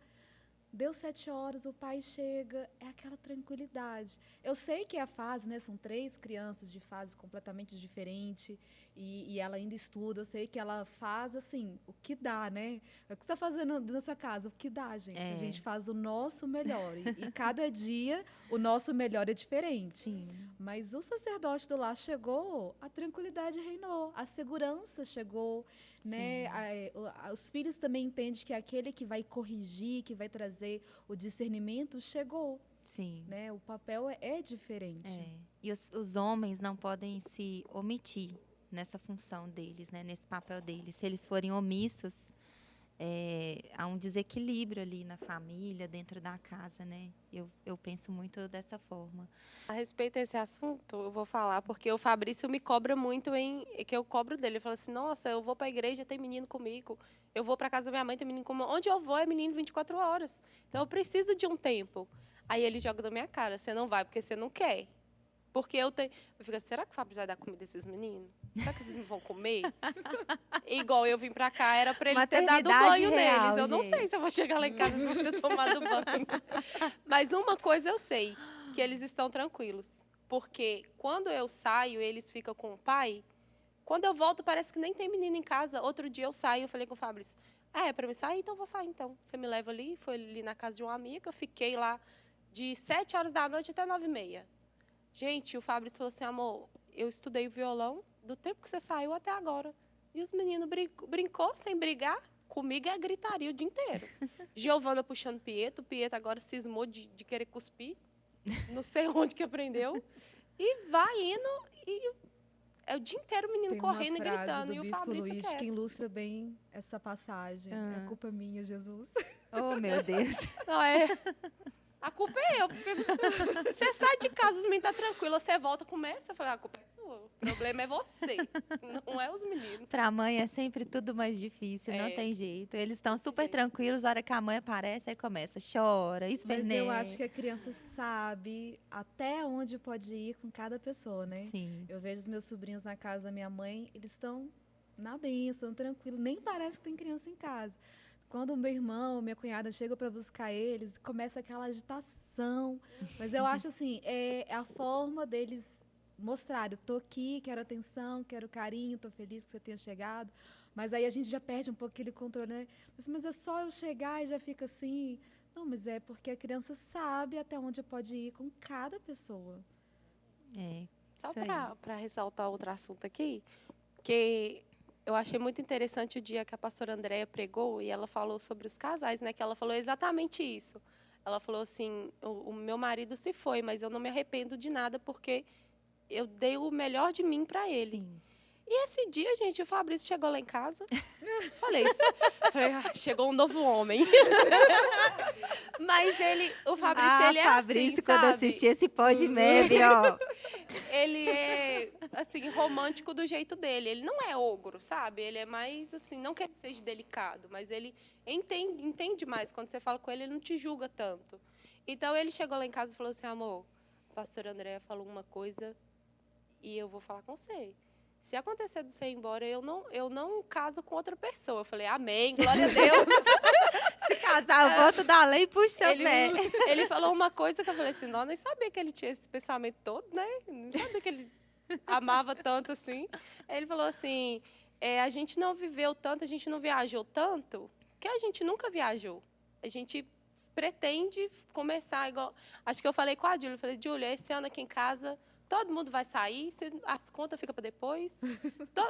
Deu 7 horas, o pai chega, é aquela tranquilidade. Eu sei que é a fase, né? São 3 crianças de fases completamente diferentes e ela ainda estuda. Eu sei que ela faz, assim, o que dá, né? O que você está fazendo na sua casa? O que dá, gente? A gente faz o nosso melhor. E cada dia o nosso melhor é diferente. Sim. Mas o sacerdote do lar chegou, a tranquilidade reinou, a segurança chegou, né? Os filhos também entendem que aquele que vai corrigir, que vai trazer o discernimento, chegou. Sim. Né? O papel é diferente. E os homens não podem se omitir nessa função deles, né? Nesse papel deles. Se eles forem omissos, há um desequilíbrio ali na família, dentro da casa, né? Eu penso muito dessa forma. A respeito desse assunto, eu vou falar, porque o Fabrício me cobra muito que eu cobro dele. Ele fala assim, nossa, eu vou para a igreja, tem menino comigo. Eu vou para casa da minha mãe, tem menino comigo. Onde eu vou é menino 24 horas. Então, eu preciso de um tempo. Aí ele joga na minha cara, você não vai porque você não quer. Porque eu fico, será que o Fabrício vai dar comida a esses meninos? Será que esses vão comer? Igual eu vim pra cá, era pra ele ter dado banho neles. Eu não sei se eu vou chegar lá em casa e vou ter tomado banho. Mas uma coisa eu sei, que eles estão tranquilos. Porque quando eu saio, eles ficam com o pai. Quando eu volto, parece que nem tem menino em casa. Outro dia eu saio, eu falei com o Fabrício, é pra me sair? Então vou sair, então. Você me leva ali, foi ali na casa de uma amiga, eu fiquei lá de 7 horas da noite até 9h30. Gente, o Fabrício falou assim, amor, eu estudei violão do tempo que você saiu até agora. E os meninos brincou sem brigar. Comigo é gritaria o dia inteiro. Giovana puxando Pietro. Pietro agora cismou de querer cuspir. Não sei onde que aprendeu. E vai indo e é o dia inteiro o menino Tem correndo uma frase e gritando. do E o Bispo Fabrício Luiz quer. que ilustra bem essa passagem. É a culpa minha, Jesus. Oh, meu Deus. Não, a culpa é eu. Você sai de casa, os meninos estão tranquilos. Você volta, começa a falar, a culpa é sua. O problema é você, não é os meninos. Para a mãe é sempre tudo mais difícil, não tem jeito. Eles estão super tranquilos, a hora que a mãe aparece, aí começa, chora, esperneia. Mas eu acho que a criança sabe até onde pode ir com cada pessoa, né? Sim. Eu vejo os meus sobrinhos na casa da minha mãe, eles estão na bênção, tranquilos, nem parece que tem criança em casa. Quando o meu irmão, minha cunhada chegam para buscar eles, começa aquela agitação. Mas eu acho assim, é a forma deles mostrarem, eu tô aqui, quero atenção, quero carinho, tô feliz que você tenha chegado. Mas aí a gente já perde um pouco aquele controle, né? Mas é só eu chegar e já fica assim. Não, mas é porque a criança sabe até onde pode ir com cada pessoa. Só para ressaltar outro assunto aqui, que eu achei muito interessante o dia que a pastora Andréia pregou e ela falou sobre os casais, né? Que ela falou exatamente isso. Ela falou assim, o meu marido se foi, mas eu não me arrependo de nada porque eu dei o melhor de mim para ele. Sim. E esse dia, gente, o Fabrício chegou lá em casa. Falei, chegou um novo homem. Mas o Fabrício, ele é Fabrício, assim, quando sabe? assistir esse Podmeb, ó. Ele é, assim, romântico do jeito dele. Ele não é ogro, sabe? Ele é mais, assim, não que ele seja delicado, mas ele entende mais. Quando você fala com ele, ele não te julga tanto. Então, ele chegou lá em casa e falou assim, amor, a pastora Andréia falou uma coisa e eu vou falar com você. Se acontecer de você ir embora, eu não caso com outra pessoa. Eu falei, amém, glória a Deus. Se casar, eu volto da lei e puxo seu pé. Ele falou uma coisa que eu falei assim, não, nem sabia que ele tinha esse pensamento todo, né? Nem sabia que ele amava tanto assim. Ele falou assim, a gente não viveu tanto, a gente não viajou tanto, que a gente nunca viajou. A gente pretende começar igual... Acho que eu falei com a Júlia, eu falei, Júlia, esse ano aqui em casa... Todo mundo vai sair, as contas ficam para depois.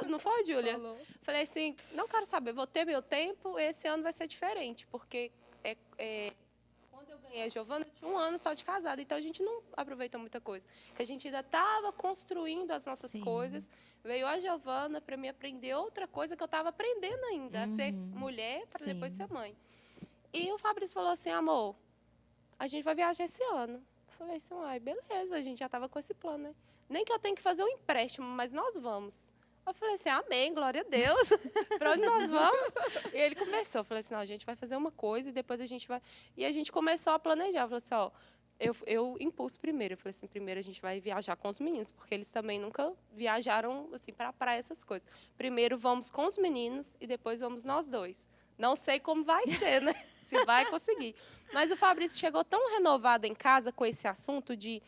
Não foi, Júlia? Falou. Falei assim, não quero saber, vou ter meu tempo, esse ano vai ser diferente, porque quando eu ganhei a Giovana, eu tinha 1 ano só de casada, então a gente não aproveitou muita coisa. A gente ainda estava construindo as nossas coisas. Veio a Giovana para me aprender outra coisa que eu estava aprendendo ainda, a ser mulher para depois ser mãe. E o Fabrício falou assim, amor, a gente vai viajar esse ano. Eu falei assim, ai, beleza, a gente já estava com esse plano, né? Nem que eu tenha que fazer um empréstimo, mas nós vamos. Eu falei assim, amém, glória a Deus. Para onde nós vamos? E ele começou, eu falei assim, não, a gente vai fazer uma coisa e depois a gente vai... E a gente começou a planejar. Eu falei assim, ó, eu impulso primeiro. Eu falei assim, primeiro a gente vai viajar com os meninos, porque eles também nunca viajaram assim, para praia, essas coisas. Primeiro vamos com os meninos e depois vamos nós dois. Não sei como vai ser, né? se vai conseguir. Mas o Fabrício chegou tão renovado em casa com esse assunto de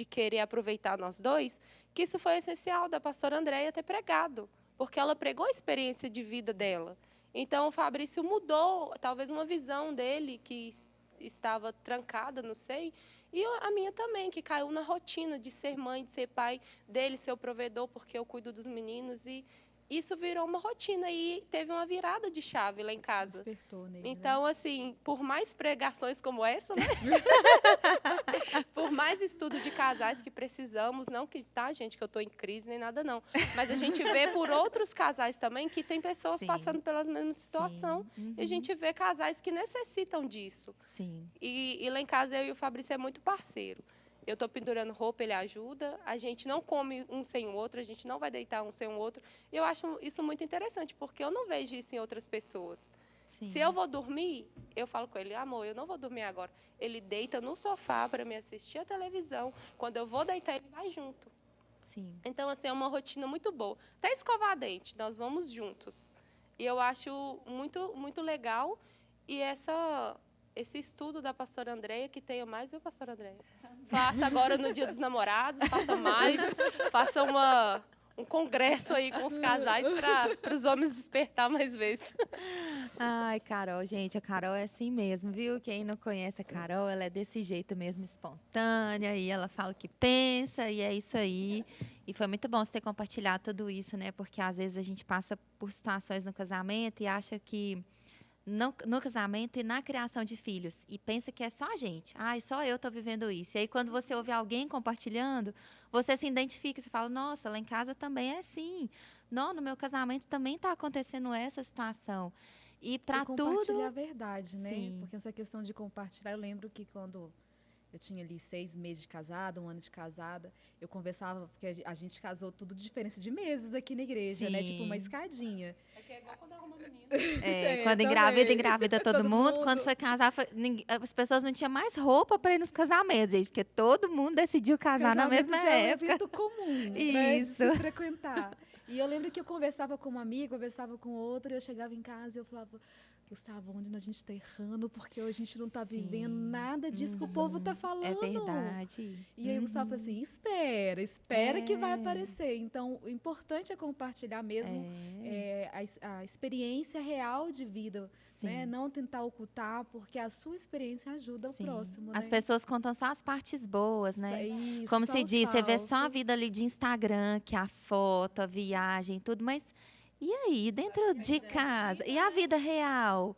querer aproveitar nós dois, que isso foi essencial da pastora Andréia ter pregado, porque ela pregou a experiência de vida dela. Então, o Fabrício mudou, talvez, uma visão dele que estava trancada, não sei, e a minha também, que caiu na rotina de ser mãe, de ser pai, dele ser o provedor, porque eu cuido dos meninos, e isso virou uma rotina e teve uma virada de chave lá em casa. Despertou nele, Então, assim, por mais pregações como essa, né? Por mais estudo de casais que precisamos, não que, tá, gente, que eu estou em crise nem nada, não. Mas a gente vê por outros casais também que tem pessoas Sim. passando pela mesma situação. Sim. E a gente vê casais que necessitam disso. Sim. E lá em casa, eu e o Fabrício é muito parceiro. Eu estou pendurando roupa, ele ajuda. A gente não come um sem o outro, a gente não vai deitar um sem o outro. E eu acho isso muito interessante, porque eu não vejo isso em outras pessoas. Sim. Se eu vou dormir, eu falo com ele, amor, eu não vou dormir agora. Ele deita no sofá para me assistir a televisão. Quando eu vou deitar, ele vai junto. Sim. Então, assim, é uma rotina muito boa. Até escovar dente, nós vamos juntos. E eu acho muito, muito legal. E esse estudo da pastora Andréia, que tenha mais, viu, pastora Andréia? Faça agora no Dia dos Namorados, faça mais, faça um congresso aí com os casais para os homens despertar mais vezes. Ai, Carol, gente, a Carol é assim mesmo, viu? Quem não conhece a Carol, ela é desse jeito mesmo, espontânea, e ela fala o que pensa, e é isso aí. E foi muito bom você ter compartilhado tudo isso, né? Porque às vezes a gente passa por situações no casamento e acha que no casamento e na criação de filhos. E pensa que é só a gente. Ai, só eu estou vivendo isso. E aí, quando você ouve alguém compartilhando, você se identifica. Você fala, nossa, lá em casa também é assim. Não, no meu casamento também está acontecendo essa situação. E para tudo... compartilhar a verdade, né? Sim. Porque essa questão de compartilhar, eu lembro que quando eu tinha ali 6 meses de casada, 1 ano de casada, eu conversava, porque a gente casou tudo de diferença de meses aqui na igreja, né? Tipo uma Sim. escadinha. É que é igual quando arruma menino. Quando também. engravida todo Todo mundo. mundo. Quando foi casar, as pessoas não tinham mais roupa para ir nos casamentos, gente, porque todo mundo decidiu casar na Casamento mesma já é um época. evento comum, né? De Isso. se frequentar. E eu lembro que eu conversava com uma amiga, conversava com outra, e eu chegava em casa e eu falava, Gustavo, onde a gente está errando? Porque a gente não está vivendo Sim. nada disso que o povo está falando. É verdade. E aí o Gustavo falou assim, espera que vai aparecer. Então, o importante é compartilhar mesmo a experiência real de vida, né? Não tentar ocultar, porque a sua experiência ajuda o próximo, As né? pessoas contam só as partes boas, né? Isso, Como só se os diz, você vê só a falsos. vida ali de Instagram, que é a foto, a viagem, tudo, mas e aí, dentro de casa? E a vida real?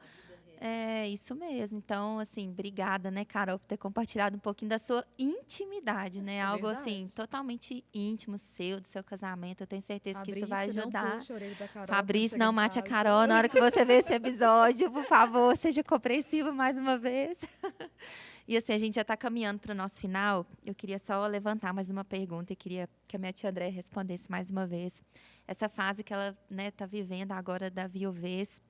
É isso mesmo. Então, assim, obrigada, né, Carol, por ter compartilhado um pouquinho da sua intimidade, né? Algo assim, verdade. totalmente íntimo seu, do seu casamento. Eu tenho certeza que isso vai Fabrício, não ajudar. puxa a orelha da Carol quando Fabrício, chega não em mate a casa. Carol na hora que você vê esse episódio, por favor, seja compreensivo mais uma vez. E assim, a gente já está caminhando para o nosso final. Eu queria só levantar mais uma pergunta e queria que a minha tia André respondesse mais uma vez. Essa fase que ela está vivendo agora da viuvez,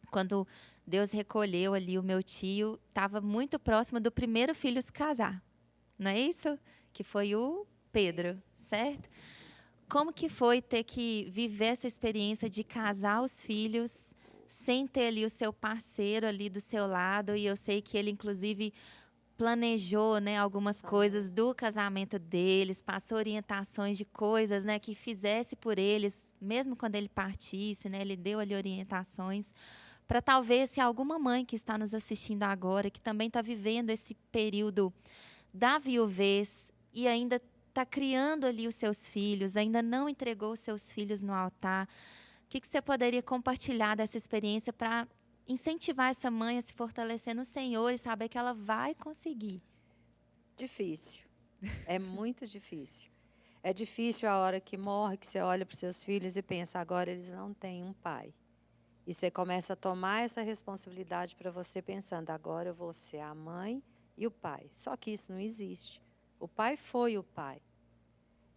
quando Deus recolheu ali o meu tio, estava muito próximo do primeiro filho se casar. Não é isso? Que foi o Pedro, certo? Como que foi ter que viver essa experiência de casar os filhos sem ter ali o seu parceiro ali do seu lado? E eu sei que ele, inclusive, planejou, né, algumas coisas do casamento deles, passou orientações de coisas, né, que fizesse por eles, mesmo quando ele partisse, né, ele deu ali orientações para talvez se alguma mãe que está nos assistindo agora, que também está vivendo esse período da viuvez e ainda está criando ali os seus filhos, ainda não entregou os seus filhos no altar, o que você poderia compartilhar dessa experiência para incentivar essa mãe a se fortalecer no Senhor e saber que ela vai conseguir? Difícil. É muito difícil. É difícil a hora que morre, que você olha para os seus filhos e pensa, agora eles não têm um pai. E você começa a tomar essa responsabilidade para você, pensando, agora eu vou ser a mãe e o pai. Só que isso não existe. O pai foi o pai.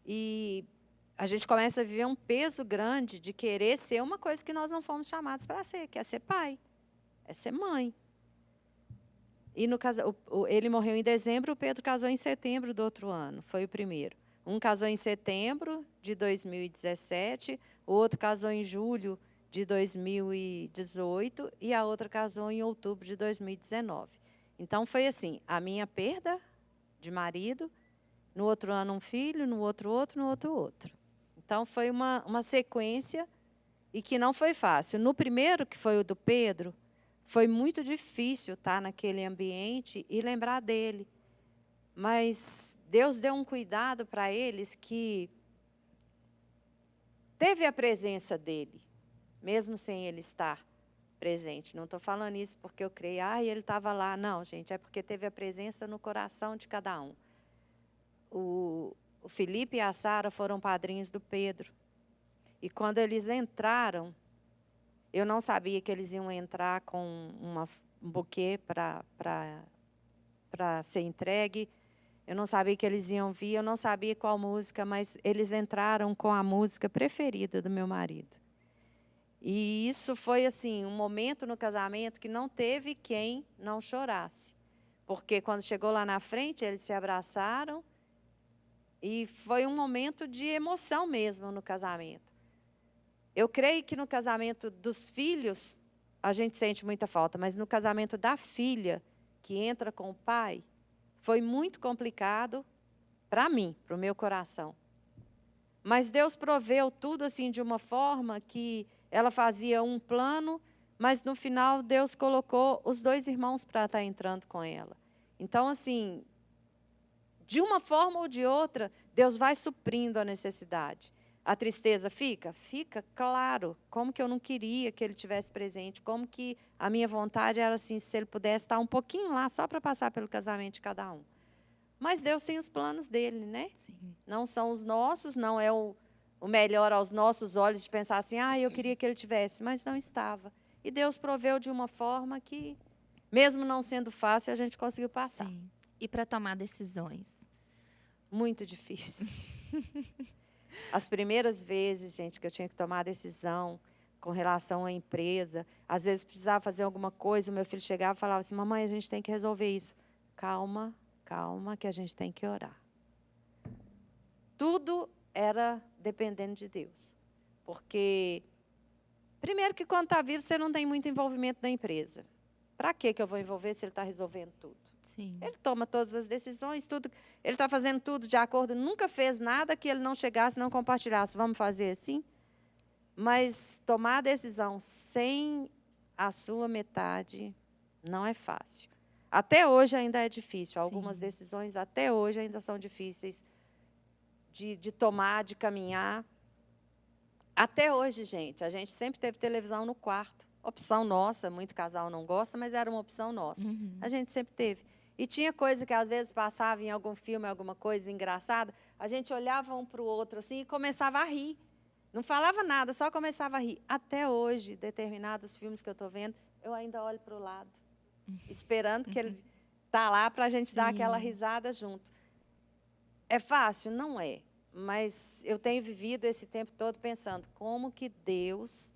E a gente começa a viver um peso grande de querer ser uma coisa que nós não fomos chamados para ser, que é ser pai, é ser mãe. E no ele morreu em dezembro, o Pedro casou em setembro do outro ano, foi o primeiro. Um casou em setembro de 2017, o outro casou em julho de 2018 e a outra casou em outubro de 2019. Então, foi assim, a minha perda de marido, no outro ano um filho, no outro, no outro. Então, foi uma sequência e que não foi fácil. No primeiro, que foi o do Pedro, foi muito difícil estar naquele ambiente e lembrar dele. Mas Deus deu um cuidado para eles que teve a presença dele, mesmo sem ele estar presente. Não estou falando isso porque eu creio, ele estava lá. Não, gente, é porque teve a presença no coração de cada um. O Felipe e a Sara foram padrinhos do Pedro. E quando eles entraram, eu não sabia que eles iam entrar com um buquê para ser entregue. Eu não sabia que eles iam vir, eu não sabia qual música, mas eles entraram com a música preferida do meu marido. E isso foi assim, um momento no casamento que não teve quem não chorasse. Porque quando chegou lá na frente, eles se abraçaram e foi um momento de emoção mesmo no casamento. Eu creio que no casamento dos filhos, a gente sente muita falta, mas no casamento da filha, que entra com o pai, foi muito complicado para mim, para o meu coração. Mas Deus proveu tudo assim de uma forma que ela fazia um plano, mas no final Deus colocou os 2 irmãos para estar entrando com ela. Então, assim, de uma forma ou de outra, Deus vai suprindo a necessidade. A tristeza fica? Fica, claro. Como que eu não queria que ele tivesse presente, como que a minha vontade era assim, se ele pudesse estar um pouquinho lá, só para passar pelo casamento de cada um. Mas Deus tem os planos dele, né? Sim. Não são os nossos, não é o melhor aos nossos olhos de pensar assim, eu queria que ele tivesse, mas não estava. E Deus proveu de uma forma que, mesmo não sendo fácil, a gente conseguiu passar. Sim. E para tomar decisões? Muito difícil. As primeiras vezes, gente, que eu tinha que tomar decisão com relação à empresa, às vezes precisava fazer alguma coisa, o meu filho chegava e falava assim, mamãe, a gente tem que resolver isso. Calma, que a gente tem que orar. Tudo era dependendo de Deus. Porque, primeiro que quando está vivo, você não tem muito envolvimento na empresa. Para que eu vou envolver se ele está resolvendo tudo? Sim. Ele toma todas as decisões, tudo. Ele está fazendo tudo de acordo, nunca fez nada que ele não chegasse, não compartilhasse. Vamos fazer assim? Mas tomar a decisão sem a sua metade não é fácil. Até hoje ainda é difícil. Algumas decisões até hoje ainda são difíceis de tomar, de caminhar. Até hoje, gente, a gente sempre teve televisão no quarto. Opção nossa, muito casal não gosta, mas era uma opção nossa. A gente sempre teve. E tinha coisa que às vezes passava em algum filme, alguma coisa engraçada, a gente olhava um para o outro assim e começava a rir. Não falava nada, só começava a rir. Até hoje, determinados filmes que eu estou vendo, eu ainda olho para o lado, esperando que ele está lá para a gente dar aquela risada junto. É fácil? Não é. Mas eu tenho vivido esse tempo todo pensando como que Deus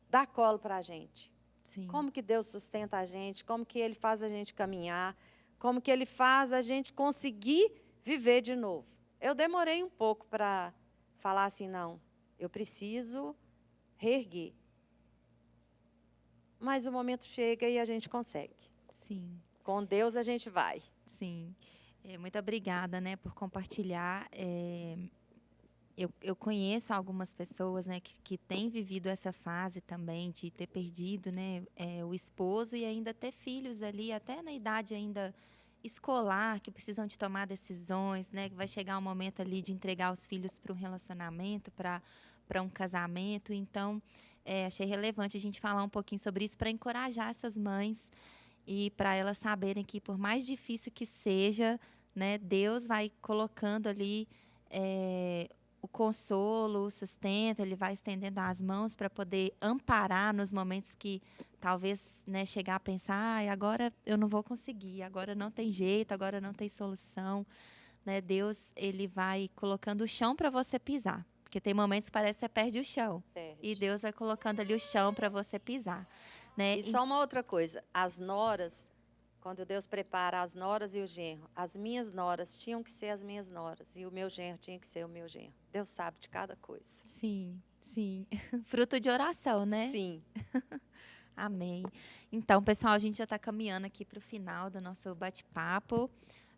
dá colo para a gente. Sim. Como que Deus sustenta a gente, como que Ele faz a gente caminhar, como que Ele faz a gente conseguir viver de novo. Eu demorei um pouco para falar assim, não, eu preciso reerguer. Mas o momento chega e a gente consegue. Sim. Com Deus a gente vai. Sim. Muito obrigada, né, por compartilhar. Eu conheço algumas pessoas, né, que têm vivido essa fase também de ter perdido, né, o esposo e ainda ter filhos ali, até na idade ainda escolar, que precisam de tomar decisões, né, que vai chegar um momento ali de entregar os filhos para um relacionamento, para um casamento. Então, achei relevante a gente falar um pouquinho sobre isso para encorajar essas mães e para elas saberem que, por mais difícil que seja, né, Deus vai colocando ali o consolo, o sustento, Ele vai estendendo as mãos para poder amparar nos momentos que talvez, né, chegar a pensar, agora eu não vou conseguir, agora não tem jeito, agora não tem solução. Né? Deus, Ele vai colocando o chão para você pisar. Porque tem momentos que parece que você perde o chão. E Deus vai colocando ali o chão para você pisar. Né? E só uma outra coisa, as noras Quando Deus prepara as noras e o genro, as minhas noras tinham que ser as minhas noras e o meu genro tinha que ser o meu genro. Deus sabe de cada coisa. Sim, sim. Fruto de oração, né? Sim. Amém. Então, pessoal, a gente já está caminhando aqui para o final do nosso bate-papo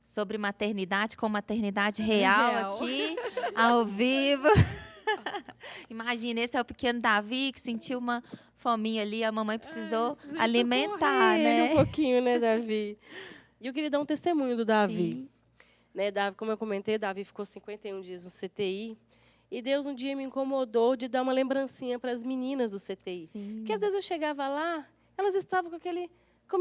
sobre maternidade, com maternidade real Real. aqui, ao vivo. Imagina, esse é o pequeno Davi que sentiu uma fominha ali, a mamãe precisou alimentar, Ele né? um pouquinho, né, Davi? E eu queria dar um testemunho do Davi. Sim. Né, Davi, como eu comentei, Davi ficou 51 dias no CTI. E Deus um dia me incomodou de dar uma lembrancinha para as meninas do CTI. Sim. Porque às vezes eu chegava lá, elas estavam com o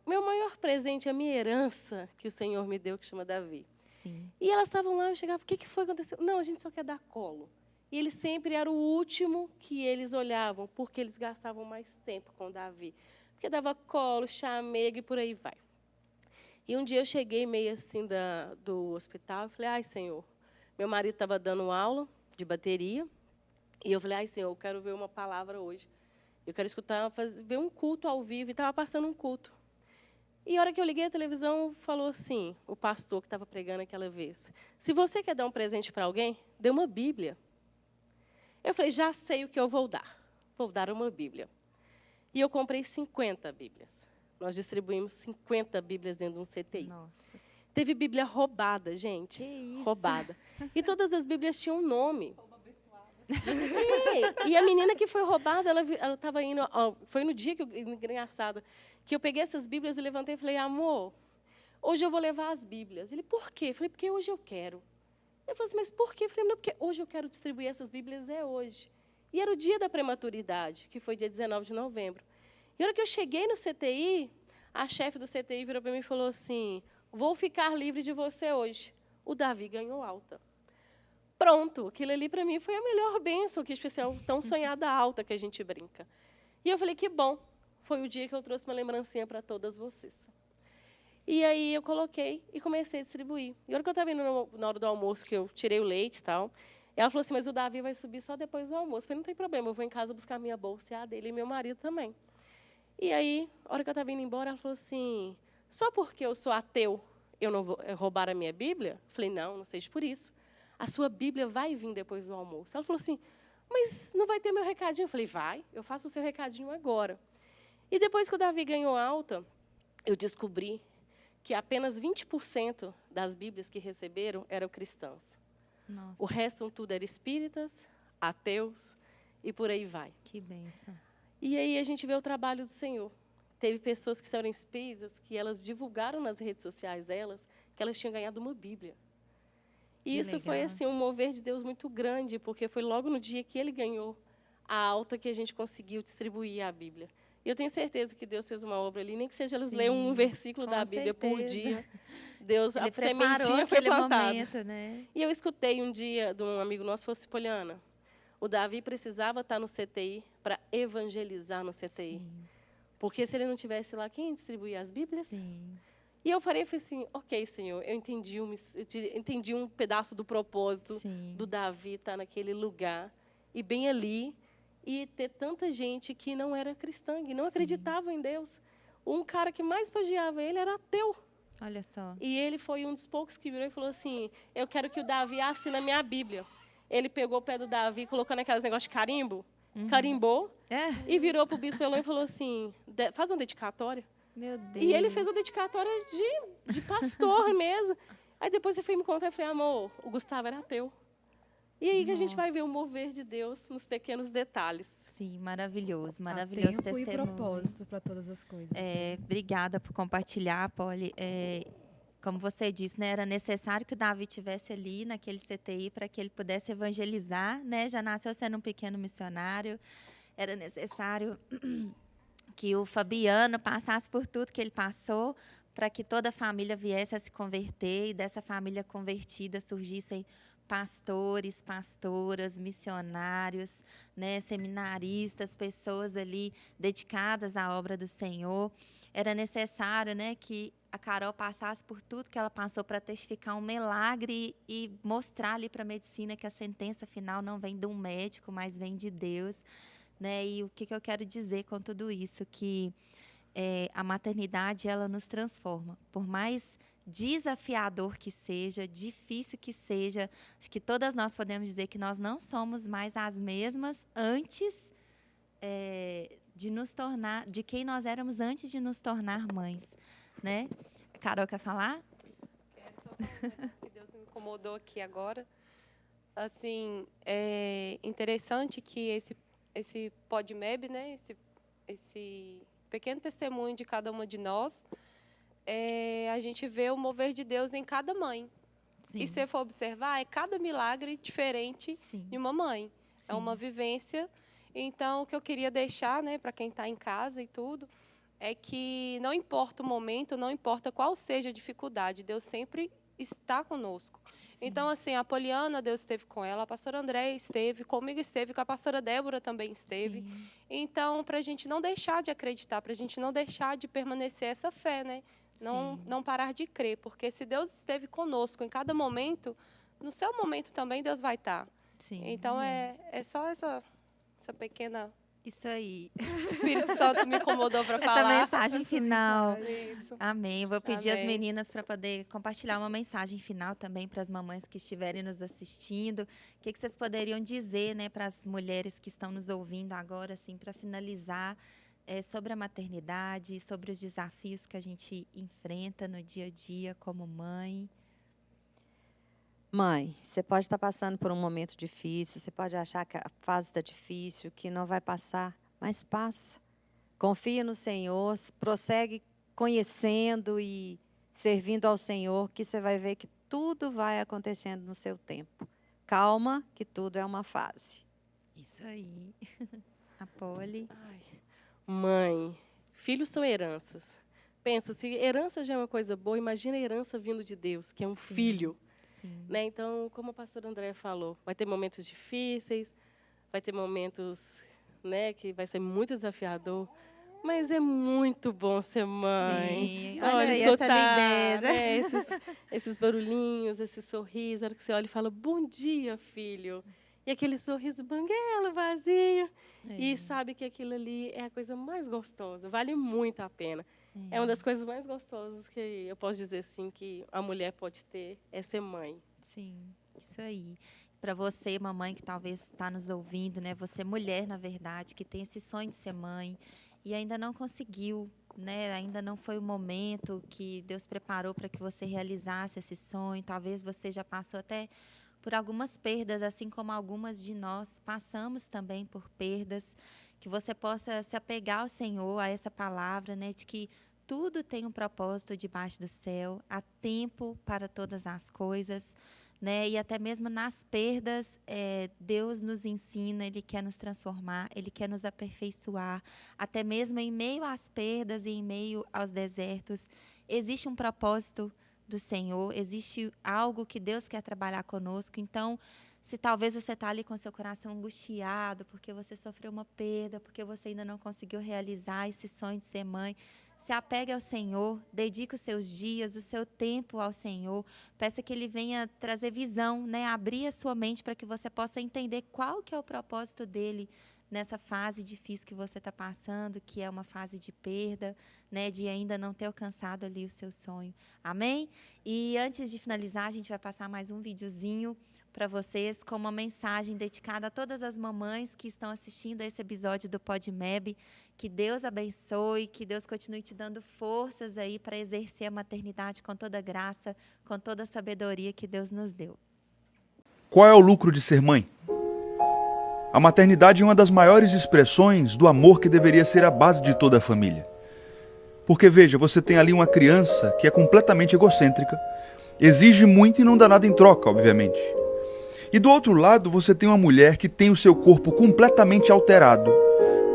meu maior presente, a minha herança que o Senhor me deu, que chama Davi. Sim. E elas estavam lá, eu chegava, o que foi que aconteceu? Não, a gente só quer dar colo. E ele sempre era o último que eles olhavam, porque eles gastavam mais tempo com Davi. Porque dava colo, chamego e por aí vai. E um dia eu cheguei meio assim do hospital e falei, ai, Senhor, meu marido estava dando aula de bateria, e eu falei, ai, Senhor, eu quero ver uma palavra hoje. Eu quero escutar, ver um culto ao vivo, e estava passando um culto. E a hora que eu liguei a televisão, falou assim, o pastor que estava pregando aquela vez, se você quer dar um presente para alguém, dê uma Bíblia. Eu falei, já sei o que eu vou dar uma Bíblia. E eu comprei 50 Bíblias. Nós distribuímos 50 Bíblias dentro de um CTI. Nossa. Teve Bíblia roubada, gente. Que isso? Roubada. E todas as Bíblias tinham um nome. E a menina que foi roubada, ela estava indo. Foi no dia que engraçado, que eu peguei essas Bíblias e levantei e falei, amor, hoje eu vou levar as Bíblias. Ele, por quê? Eu falei, porque hoje eu quero. Eu falei assim, mas por quê? Eu falei, não, porque hoje eu quero distribuir essas Bíblias, é hoje. E era o dia da prematuridade, que foi dia 19 de novembro. E a hora que eu cheguei no CTI, a chefe do CTI virou para mim e falou assim, vou ficar livre de você hoje. O Davi ganhou alta. Pronto, aquilo ali para mim foi a melhor bênção, que especial, tão sonhada alta que a gente brinca. E eu falei, que bom, foi o dia que eu trouxe uma lembrancinha para todas vocês. E aí eu coloquei e comecei a distribuir. E a hora que eu estava indo na hora do almoço, que eu tirei o leite e tal, ela falou assim, mas o Davi vai subir só depois do almoço. Eu falei, não tem problema, eu vou em casa buscar minha bolsa e a dele e meu marido também. E aí, a hora que eu estava indo embora, ela falou assim, só porque eu sou ateu, eu não vou roubar a minha Bíblia? Eu falei, não seja por isso. A sua Bíblia vai vir depois do almoço. Ela falou assim, mas não vai ter meu recadinho? Eu falei, vai, eu faço o seu recadinho agora. E depois que o Davi ganhou alta, eu descobri que apenas 20% das Bíblias que receberam eram cristãos. Nossa, O resto tudo era espíritas, ateus e por aí vai. que bênção. E aí a gente vê o trabalho do Senhor. Teve pessoas que eram espíritas, que elas divulgaram nas redes sociais delas, que elas tinham ganhado uma Bíblia. E Que isso foi legal. assim um mover de Deus muito grande, porque foi logo no dia que ele ganhou a alta que a gente conseguiu distribuir a Bíblia. E eu tenho certeza que Deus fez uma obra ali, nem que seja elas Sim, lerem um versículo com da Bíblia por certeza. dia. Deus, Ele a preparou sementinha foi aquele plantada. momento, né? E eu escutei um dia de um amigo nosso, falou assim, Poliana, o Davi precisava estar no CTI para evangelizar no CTI. Sim, Porque se ele não estivesse lá, quem ia distribuir as Bíblias? sim. E eu falei assim, ok, Senhor, eu entendi um pedaço do propósito Sim. do Davi estar naquele lugar, e bem ali, e ter tanta gente que não era cristã, que não Sim. acreditava em Deus. Um cara que mais plagiava ele era ateu. Olha só. E ele foi um dos poucos que virou e falou assim, eu quero que o Davi assine a minha Bíblia. Ele pegou o pé do Davi, colocou naqueles negócios de carimbo, carimbou, É, e virou para o bispo Elon e falou assim, faz uma dedicatória. meu Deus. E ele fez a dedicatória de pastor mesmo. Aí depois você foi me contar e falei, amor, o Gustavo era ateu. E aí que a gente vai ver o mover de Deus nos pequenos detalhes. Sim, maravilhoso, Há maravilhoso tempo e testemunho. propósito para todas as coisas. né? Obrigada por compartilhar, Poli. Como você disse, né, era necessário que o Davi estivesse ali naquele CTI para que ele pudesse evangelizar, né? Já nasceu sendo um pequeno missionário. Era necessário que o Fabiano passasse por tudo que ele passou para que toda a família viesse a se converter e dessa família convertida surgissem pastores, pastoras, missionários, né, seminaristas, pessoas ali dedicadas à obra do Senhor. Era necessário, né, que a Carol passasse por tudo que ela passou para testificar um milagre e mostrar ali para a medicina que a sentença final não vem de um médico, mas vem de Deus. Né? E o que eu quero dizer com tudo isso? Que a maternidade, ela nos transforma. Por mais desafiador que seja, difícil que seja, acho que todas nós podemos dizer que nós não somos mais as mesmas antes de quem nós éramos antes de nos tornar mães, né? Carol, quer falar? Só que Deus me incomodou aqui agora. Assim, é interessante que esse PodMeb, né, esse pequeno testemunho de cada uma de nós, a gente vê o mover de Deus em cada mãe. Sim. E se você for observar, é cada milagre diferente Sim. de uma mãe. Sim. É uma vivência. Então, o que eu queria deixar, né, para quem está em casa e tudo, é que não importa o momento, não importa qual seja a dificuldade, Deus sempre está conosco. Sim. Então, assim, a Poliana, Deus esteve com ela, a pastora Andréia esteve, comigo esteve, com a pastora Débora também esteve. Sim. Então, para a gente não deixar de acreditar, para a gente não deixar de permanecer essa fé, né? Não parar de crer, porque se Deus esteve conosco em cada momento, no seu momento também Deus vai estar. Sim. Então, é só essa pequena... Isso aí. O Espírito Santo me incomodou para falar. Essa mensagem final. Isso. Amém. Vou pedir às Amém. meninas para poder compartilhar uma mensagem final também para as mamães que estiverem nos assistindo. O que vocês poderiam dizer, né, para as mulheres que estão nos ouvindo agora, assim, para finalizar, sobre a maternidade, sobre os desafios que a gente enfrenta no dia a dia como mãe? Mãe, você pode estar passando por um momento difícil, você pode achar que a fase está difícil, que não vai passar, mas passa. Confia no Senhor, prossegue conhecendo e servindo ao Senhor, que você vai ver que tudo vai acontecendo no seu tempo. Calma, que tudo é uma fase. Isso aí. A Poli. Mãe, filhos são heranças. Pensa, se herança já é uma coisa boa, imagina a herança vindo de Deus, que é um filho. Sim. Né? Então, como a pastora Andréia falou, vai ter momentos difíceis, vai ter momentos, né, que vai ser muito desafiador, mas é muito bom ser mãe. Sim. Olha aí essa lindeza. Né, esses barulhinhos, esse sorriso, a hora que você olha e fala, bom dia, filho. E aquele sorriso banguelo, vazio. E sabe que aquilo ali é a coisa mais gostosa, vale muito a pena. É uma das coisas mais gostosas que eu posso dizer assim que a mulher pode ter, é ser mãe. Sim, isso aí. Para você, mamãe, que talvez está nos ouvindo, né? Você, mulher, na verdade, que tem esse sonho de ser mãe e ainda não conseguiu, né? Ainda não foi o momento que Deus preparou para que você realizasse esse sonho. Talvez você já passou até por algumas perdas, assim como algumas de nós passamos também por perdas. Que você possa se apegar ao Senhor, a essa palavra, né, de que tudo tem um propósito debaixo do céu, há tempo para todas as coisas, né, e até mesmo nas perdas, Deus nos ensina, Ele quer nos transformar, Ele quer nos aperfeiçoar, até mesmo em meio às perdas e em meio aos desertos, existe um propósito do Senhor, existe algo que Deus quer trabalhar conosco. Então, se talvez você está ali com seu coração angustiado, porque você sofreu uma perda, porque você ainda não conseguiu realizar esse sonho de ser mãe, se apegue ao Senhor, dedique os seus dias, o seu tempo ao Senhor, peça que Ele venha trazer visão, né? Abrir a sua mente para que você possa entender qual que é o propósito dEle nessa fase difícil que você está passando, que é uma fase de perda, né? De ainda não ter alcançado ali o seu sonho. Amém? E antes de finalizar, a gente vai passar mais um videozinho para vocês com uma mensagem dedicada a todas as mamães que estão assistindo a esse episódio do PodMeb. Que Deus abençoe, que Deus continue te dando forças aí para exercer a maternidade com toda a graça, com toda a sabedoria que Deus nos deu. Qual é o lucro de ser mãe? A maternidade é uma das maiores expressões do amor que deveria ser a base de toda a família. Porque, veja, você tem ali uma criança que é completamente egocêntrica, exige muito e não dá nada em troca, obviamente. E do outro lado, você tem uma mulher que tem o seu corpo completamente alterado,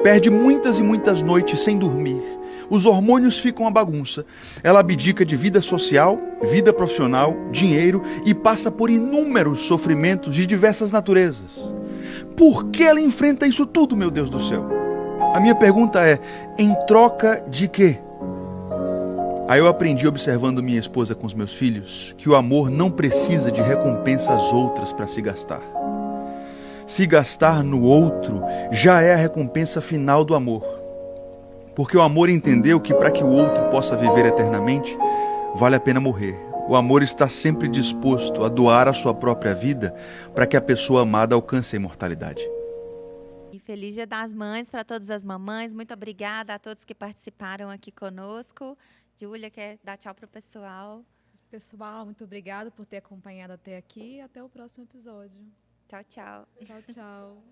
perde muitas e muitas noites sem dormir, os hormônios ficam uma bagunça, ela abdica de vida social, vida profissional, dinheiro e passa por inúmeros sofrimentos de diversas naturezas. Por que ela enfrenta isso tudo, meu Deus do céu? A minha pergunta é, em troca de quê? Aí eu aprendi observando minha esposa com os meus filhos que o amor não precisa de recompensas outras para se gastar. Se gastar no outro já é a recompensa final do amor. Porque o amor entendeu que para que o outro possa viver eternamente, vale a pena morrer. O amor está sempre disposto a doar a sua própria vida para que a pessoa amada alcance a imortalidade. E feliz Dia das Mães para todas as mamães. Muito obrigada a todos que participaram aqui conosco. Júlia, quer dar tchau para o pessoal? Pessoal, muito obrigada por ter acompanhado até aqui e até o próximo episódio. Tchau, tchau. Tchau, tchau.